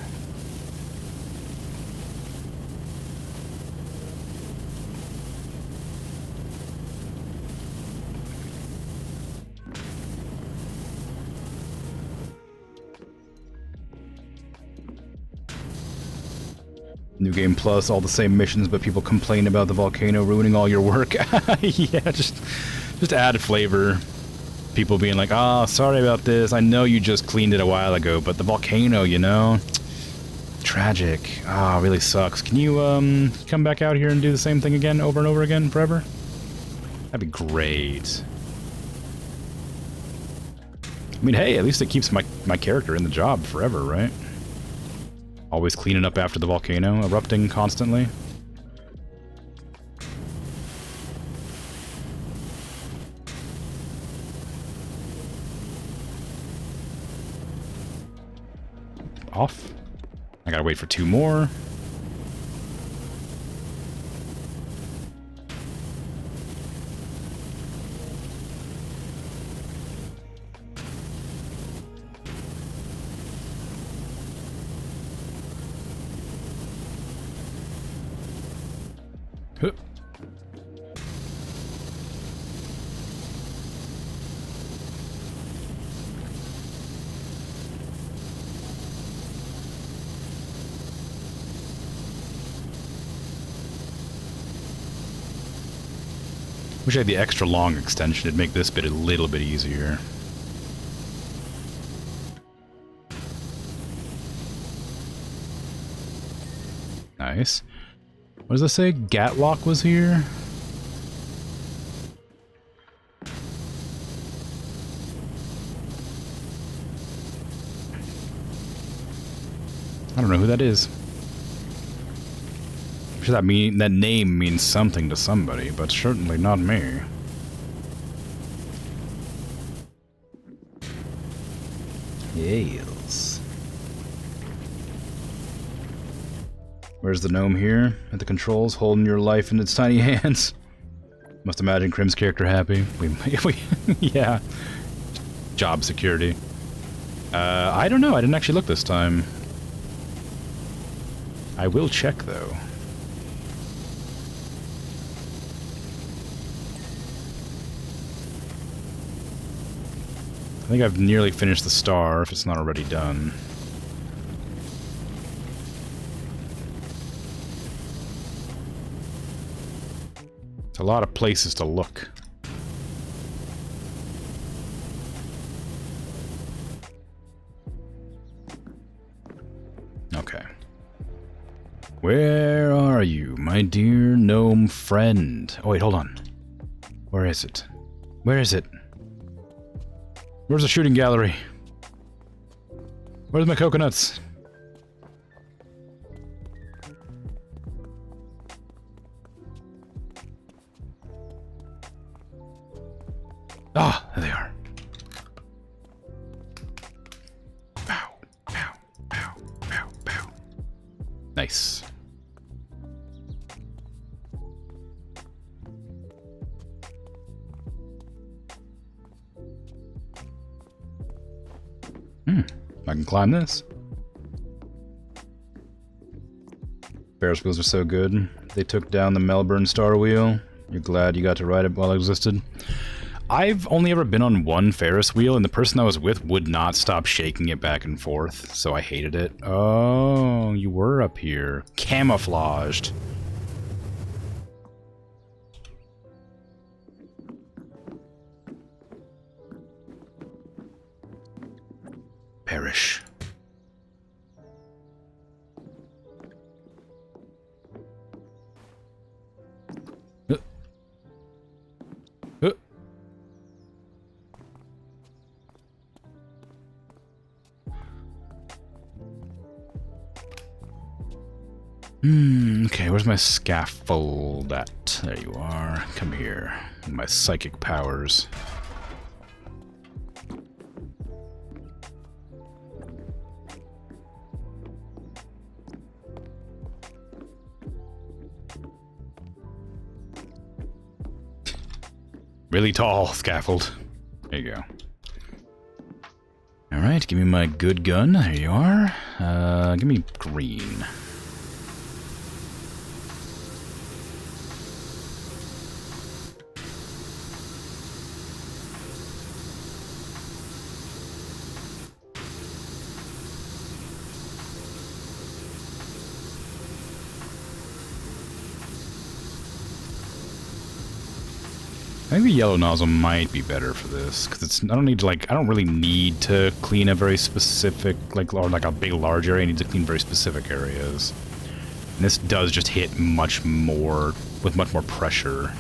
New Game Plus, all the same missions, but people complain about the volcano ruining all your work. Yeah, just add flavor. People being like, oh, sorry about this. I know you just cleaned it a while ago, but the volcano, you know? Tragic. Ah, really sucks. Can you, come back out here and do the same thing again, over and over again, forever? That'd be great. I mean, hey, at least it keeps my character in the job forever, right? Always cleaning up after the volcano, erupting constantly. Off. I gotta wait for 2 more. Huh. Wish I had the extra long extension. It'd make this bit a little bit easier. Nice. What does this say? Gatlock was here? I don't know who that is. I'm sure that name means something to somebody, but certainly not me. Yes. Where's the gnome here? At the controls, holding your life in its tiny hands. Must imagine Krim's character happy. Yeah. Job security. I don't know. I didn't actually look this time. I will check, though. I think I've nearly finished the star, if it's not already done. It's a lot of places to look. Okay. Where are you, my dear gnome friend? Oh, wait, hold on. Where is it? Where is it? Where's the shooting gallery? Where's my coconuts? Ah, there they are. Pow, pow, pow, pow, pow. Nice. I can climb this. Ferris wheels are so good. They took down the Melbourne Star Wheel. You're glad you got to ride it while it existed. I've only ever been on one Ferris wheel, and the person I was with would not stop shaking it back and forth, so I hated it. Oh, you were up here. Camouflaged. Perish. Okay, where's my scaffold at? There you are. Come here. My psychic powers. Really tall scaffold. There you go. Alright, give me my good gun. There you are. Give me green. I think the yellow nozzle might be better for this, because it's, I don't really need to clean a very specific, or like a big large area. I need to clean very specific areas. And this does just hit much more, with much more pressure,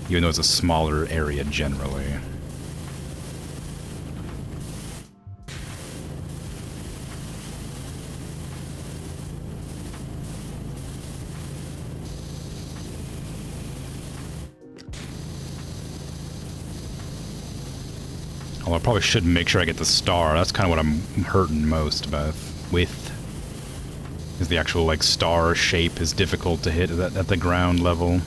even though it's a smaller area generally. Well, I probably should make sure I get the star. That's kind of what I'm hurting most with. Is the actual, like, star shape is difficult to hit at the ground level.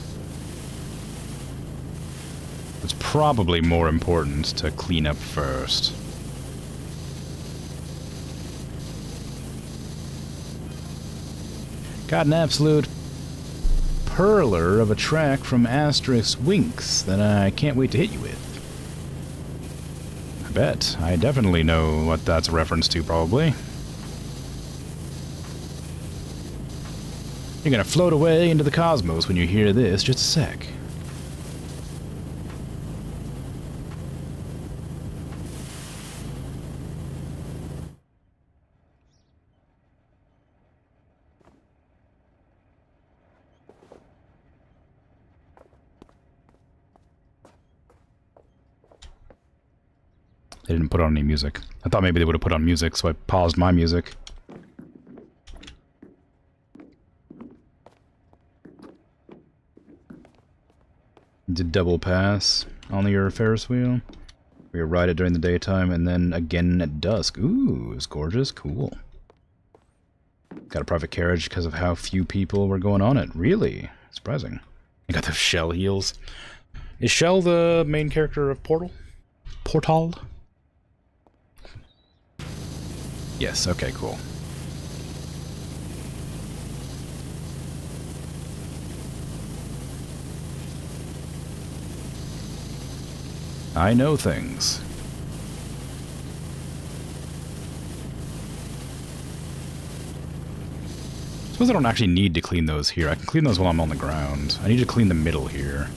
It's probably more important to clean up first. Got an absolute perler of a track from Asterisk Winks that I can't wait to hit you with. Bet. I definitely know what that's a reference to, probably. You're gonna float away into the cosmos when you hear this. Just a sec. They didn't put on any music. I thought maybe they would have put on music, so I paused my music. Did double pass on your Ferris wheel. We ride it during the daytime and then again at dusk. Ooh, it's gorgeous. Cool. Got a private carriage because of how few people were going on it. Really? Surprising. You got those Shell heels. Is Shell the main character of Portal? Portal? Yes, okay, cool. I know things. Suppose I don't actually need to clean those here. I can clean those while I'm on the ground. I need to clean the middle here.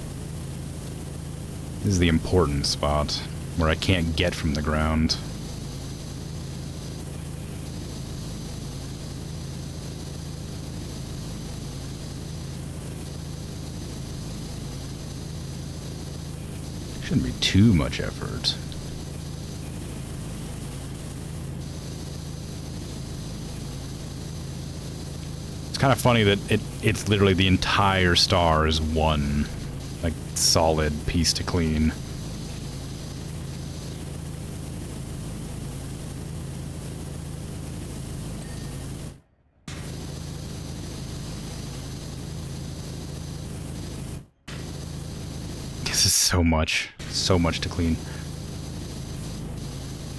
This is the important spot where I can't get from the ground. Shouldn't be too much effort. It's kind of funny that it's literally the entire star is one, like, solid piece to clean. This is so much to clean.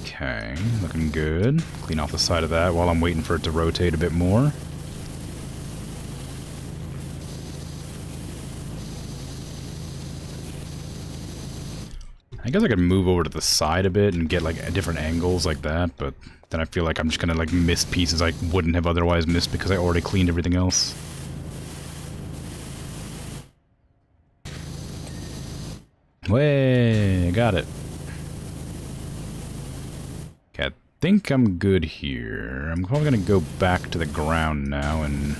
Okay, looking good. Clean off the side of that while I'm waiting for it to rotate a bit more. I guess I could move over to the side a bit and get like different angles like that, but then I feel like I'm just gonna like miss pieces I wouldn't have otherwise missed because I already cleaned everything else. Way, got it. Okay, I think I'm good here. I'm probably gonna go back to the ground now and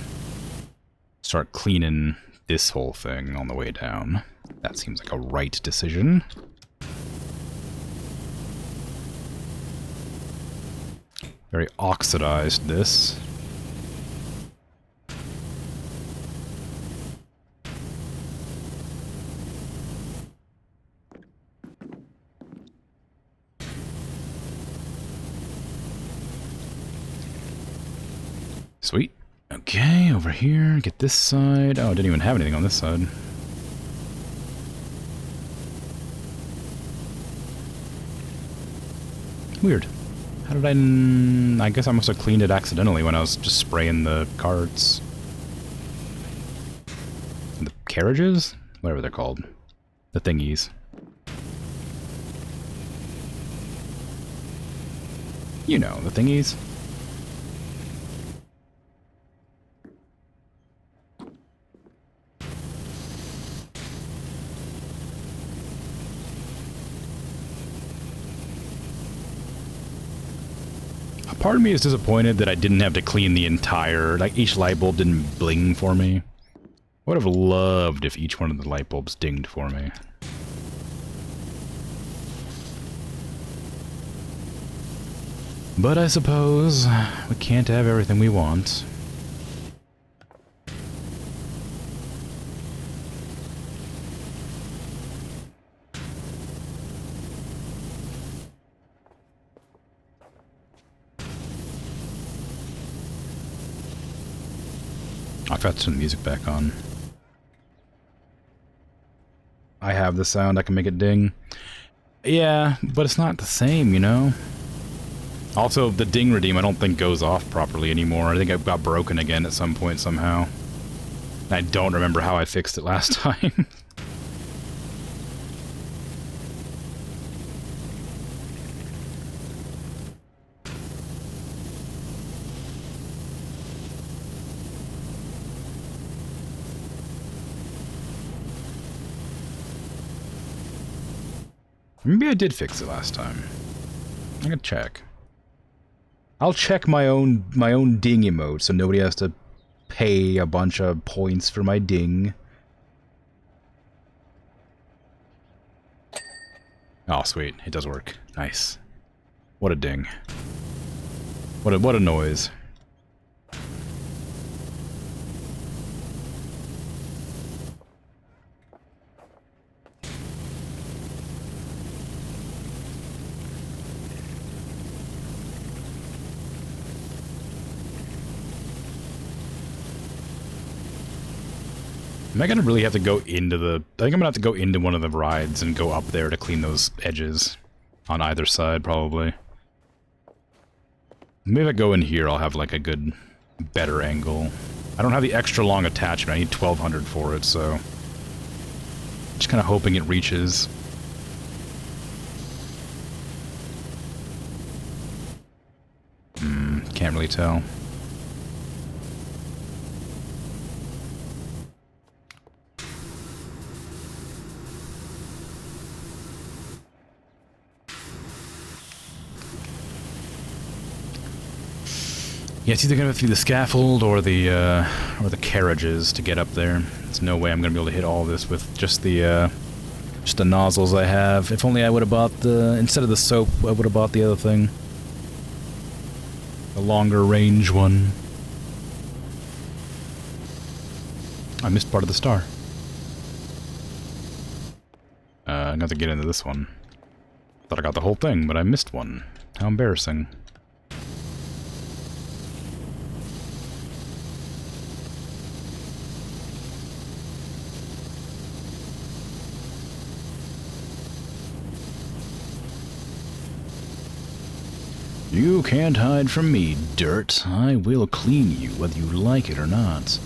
start cleaning this whole thing on the way down. That seems like a right decision. Very oxidized, this. Sweet. Okay, over here, get this side. Oh, I didn't even have anything on this side. Weird. How did I guess I must have cleaned it accidentally when I was just spraying the carts. The carriages? Whatever they're called. The thingies. You know, the thingies. Part of me is disappointed that I didn't have to clean the entire, like each light bulb didn't bling for me. I would have loved if each one of the light bulbs dinged for me. But I suppose we can't have everything we want. I forgot to turn the music back on. I have the sound, I can make it ding. Yeah, but it's not the same, you know? Also, the ding redeem I don't think goes off properly anymore. I think it got broken again at some point somehow. I don't remember how I fixed it last time. Maybe I did fix it last time. I can check. I'll check my own ding emote so nobody has to pay a bunch of points for my ding. Oh, sweet. It does work. Nice. What a ding. What a noise. Am I gonna really have to go into the... I think I'm gonna have to go into one of the rides and go up there to clean those edges. On either side, probably. Maybe if I go in here, I'll have, like, a good, better angle. I don't have the extra long attachment. I need 1200 for it, so... Just kinda hoping it reaches. Can't really tell. Yeah, it's either gonna go through the scaffold or the carriages to get up there. There's no way I'm gonna be able to hit all this with just the nozzles I have. If only I would have bought the... Instead of the soap, I would have bought the other thing. The longer range one. I missed part of the star. I'm gonna have to get into this one. Thought I got the whole thing, but I missed one. How embarrassing. You can't hide from me, dirt. I will clean you, whether you like it or not.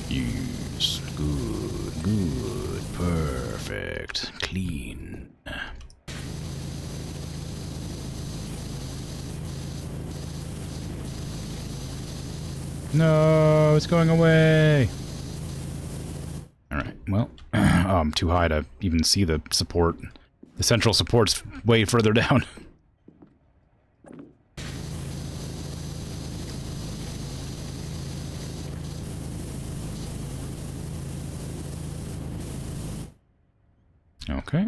Yes, good, good, perfect, clean. No, it's going away. Alright, well, I'm too high to even see the support. The central support's way further down. Okay.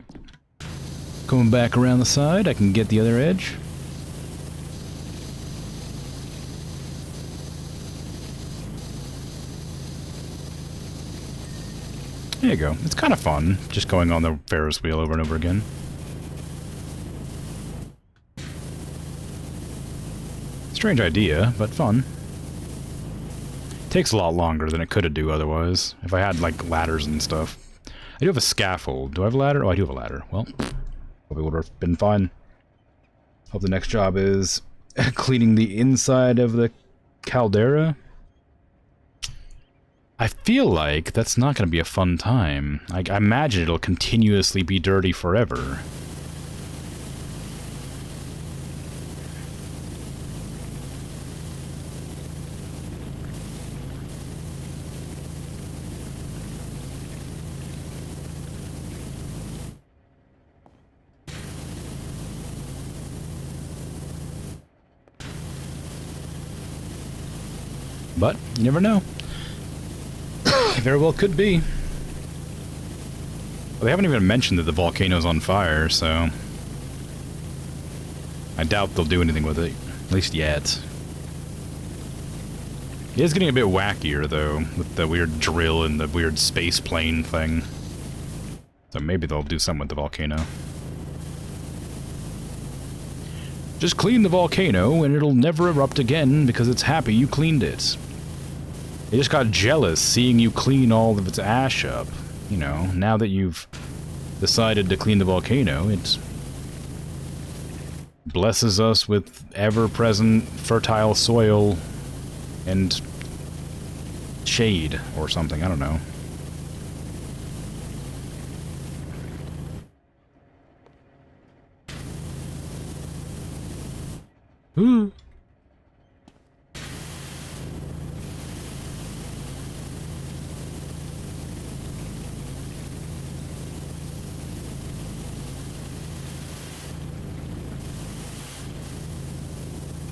Coming back around the side, I can get the other edge. There you go. It's kind of fun, just going on the Ferris wheel over and over again. Strange idea, but fun. Takes a lot longer than it could do otherwise, if I had, like, ladders and stuff. I do have a scaffold. Do I have a ladder? Oh, I do have a ladder. Well, probably would have been fine. Hope the next job is cleaning the inside of the caldera. I feel like that's not going to be a fun time. I imagine it'll continuously be dirty forever. But you never know. Very well could be. Well, they haven't even mentioned that the volcano's on fire, so I doubt they'll do anything with it, at least yet. It is getting a bit wackier, though, with the weird drill and the weird space plane thing. So maybe they'll do something with the volcano. Just clean the volcano and it'll never erupt again because it's happy you cleaned it. It just got jealous seeing you clean all of its ash up. You know, now that you've decided to clean the volcano, it blesses us with ever-present fertile soil and shade or something, I don't know. Ooh.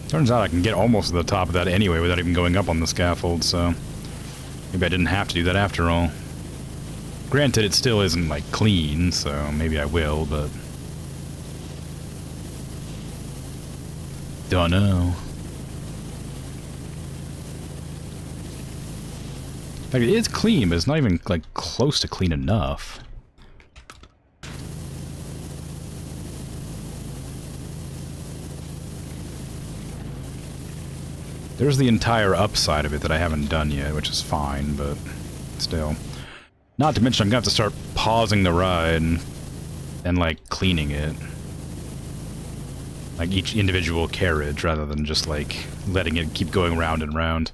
Turns out I can get almost to the top of that anyway without even going up on the scaffold, so maybe I didn't have to do that after all. Granted, it still isn't, like, clean, so maybe I will, but don't know. In fact, it is clean, but it's not even, like, close to clean enough. There's the entire upside of it that I haven't done yet, which is fine, but still. Not to mention I'm gonna have to start pausing the ride and like, cleaning it. Like, each individual carriage, rather than just, like, letting it keep going round and round.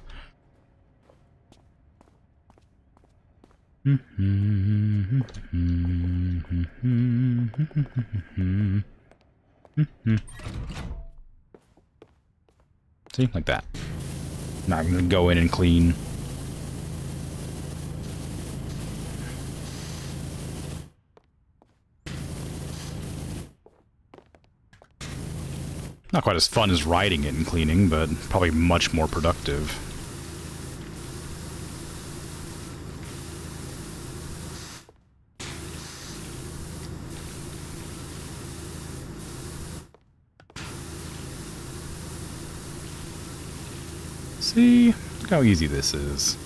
See? Like that. Now I'm gonna go in and clean. Not quite as fun as riding it and cleaning, but probably much more productive. See? Look how easy this is.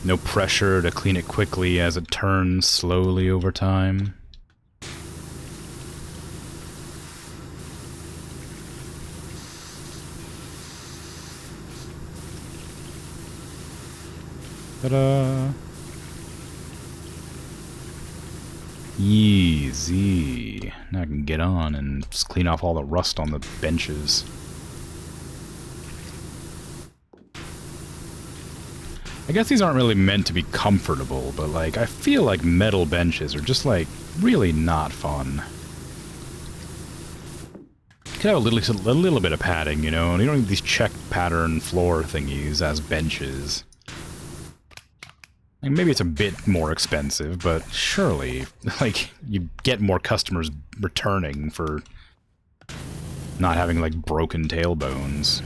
No pressure to clean it quickly as it turns slowly over time. Ta-da! Easy. Now I can get on and just clean off all the rust on the benches. I guess these aren't really meant to be comfortable, but, like, I feel like metal benches are just, like, really not fun. You could have a little bit of padding, you know, and you don't need these check pattern floor thingies as benches. Like, maybe it's a bit more expensive, but surely, like, you get more customers returning for not having, like, broken tailbones.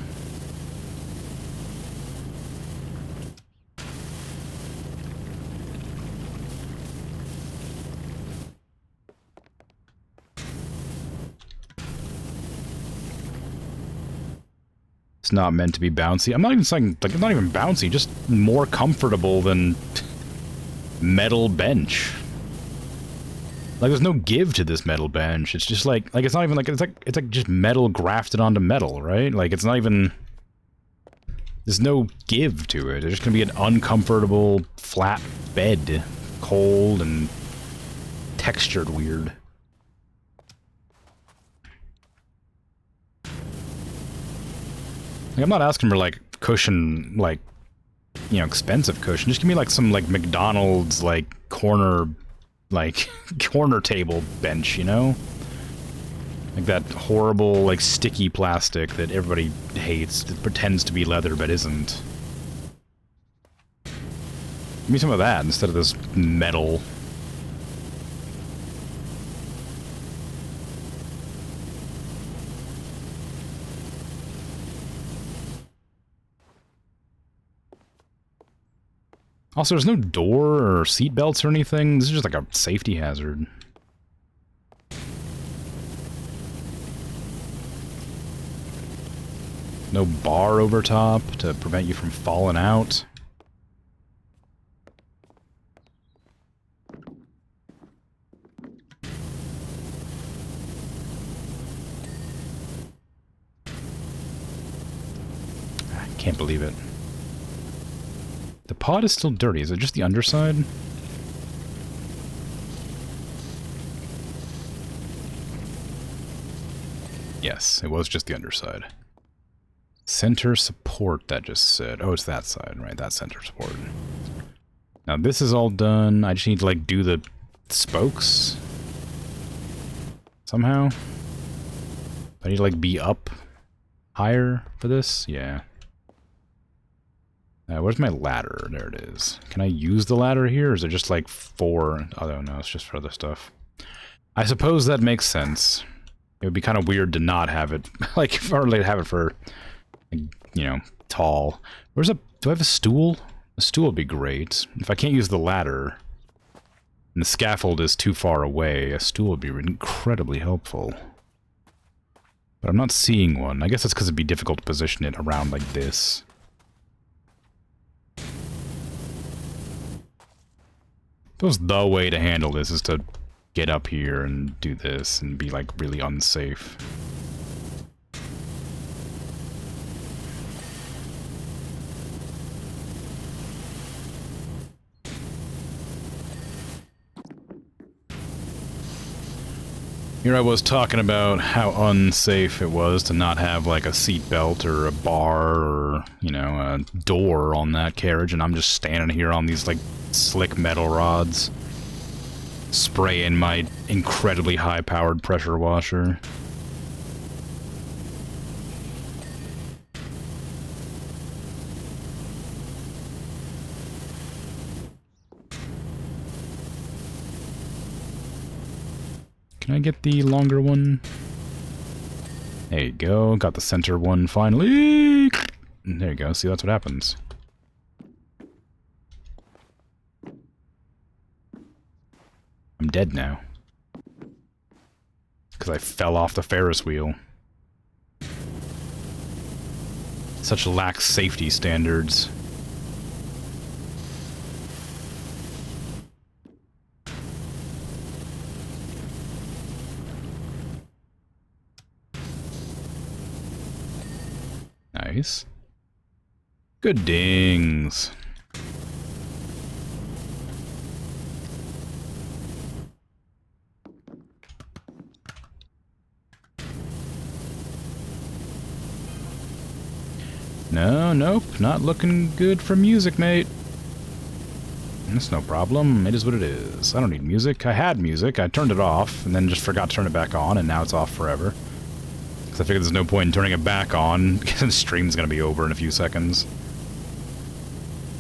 It's not meant to be bouncy. I'm not even saying, like, it's not even bouncy, just more comfortable than metal bench. Like, there's no give to this metal bench. It's just like it's not even like, it's like just metal grafted onto metal, right? Like, it's not even, there's no give to it. It's just gonna be an uncomfortable, flat bed. Cold and textured weird. Like, I'm not asking for, like, cushion, like, you know, expensive cushion. Just give me, like, some, like, McDonald's, like, corner table bench, you know? Like that horrible, like, sticky plastic that everybody hates. That pretends to be leather, but isn't. Give me some of that instead of this metal. Also, there's no door or seat belts or anything. This is just like a safety hazard. No bar over top to prevent you from falling out. I can't believe it. The pod is still dirty. Is it just the underside? Yes, it was just the underside. Center support, that just said. Oh, it's that side, right? That's center support. Now this is all done. I just need to, like, do the spokes somehow. I need to, like, be up higher for this? Yeah. Where's my ladder? There it is. Can I use the ladder here, or is it just, like, for... Oh, no, it's just for other stuff. I suppose that makes sense. It would be kind of weird to not have it, like, or to have it for... you know, tall. Do I have a stool? A stool would be great. If I can't use the ladder, and the scaffold is too far away, a stool would be incredibly helpful. But I'm not seeing one. I guess it's because it'd be difficult to position it around like this. I suppose the way to handle this is to get up here and do this and be, like, really unsafe. Here I was talking about how unsafe it was to not have, like, a seatbelt or a bar or, you know, a door on that carriage, and I'm just standing here on these, like, slick metal rods, spraying my incredibly high-powered pressure washer. Can I get the longer one? There you go. Got the center one finally. There you go. See, that's what happens. I'm dead now. Because I fell off the Ferris wheel. Such lax safety standards. Nice. Good dings. No, nope, not looking good for music, mate. That's no problem. It is what it is. I don't need music. I had music. I turned it off, and then just forgot to turn it back on, and now it's off forever. Because I figured there's no point in turning it back on, because the stream's going to be over in a few seconds.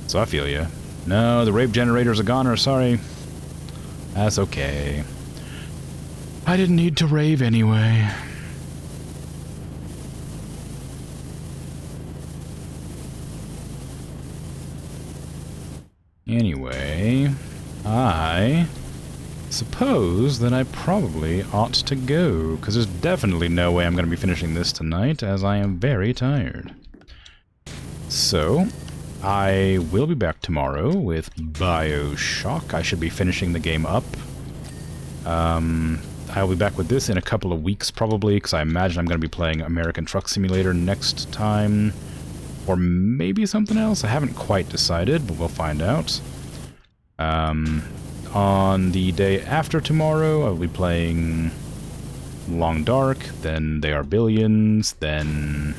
So I feel ya. No, the rave generator's a goner, sorry. That's okay. I didn't need to rave anyway. Anyway, I suppose that I probably ought to go, because there's definitely no way I'm going to be finishing this tonight, as I am very tired. So, I will be back tomorrow with BioShock. I should be finishing the game up. I'll be back with this in a couple of weeks, probably, because I imagine I'm going to be playing American Truck Simulator next time. Or maybe something else? I haven't quite decided, but we'll find out. On the day after tomorrow, I'll be playing Long Dark, then They Are Billions, then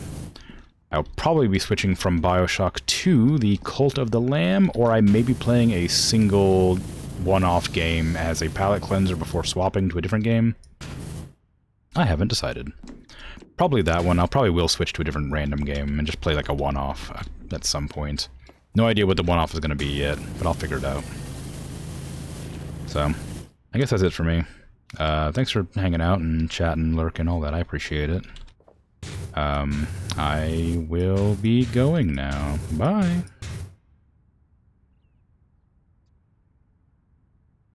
I'll probably be switching from Bioshock to the Cult of the Lamb, or I may be playing a single one-off game as a palate cleanser before swapping to a different game. I haven't decided. Probably that one. I probably will switch to a different random game and just play like a one-off at some point. No idea what the one-off is going to be yet, but I'll figure it out. So, I guess that's it for me. Thanks for hanging out and chatting, lurking, all that. I appreciate it. I will be going now. Bye.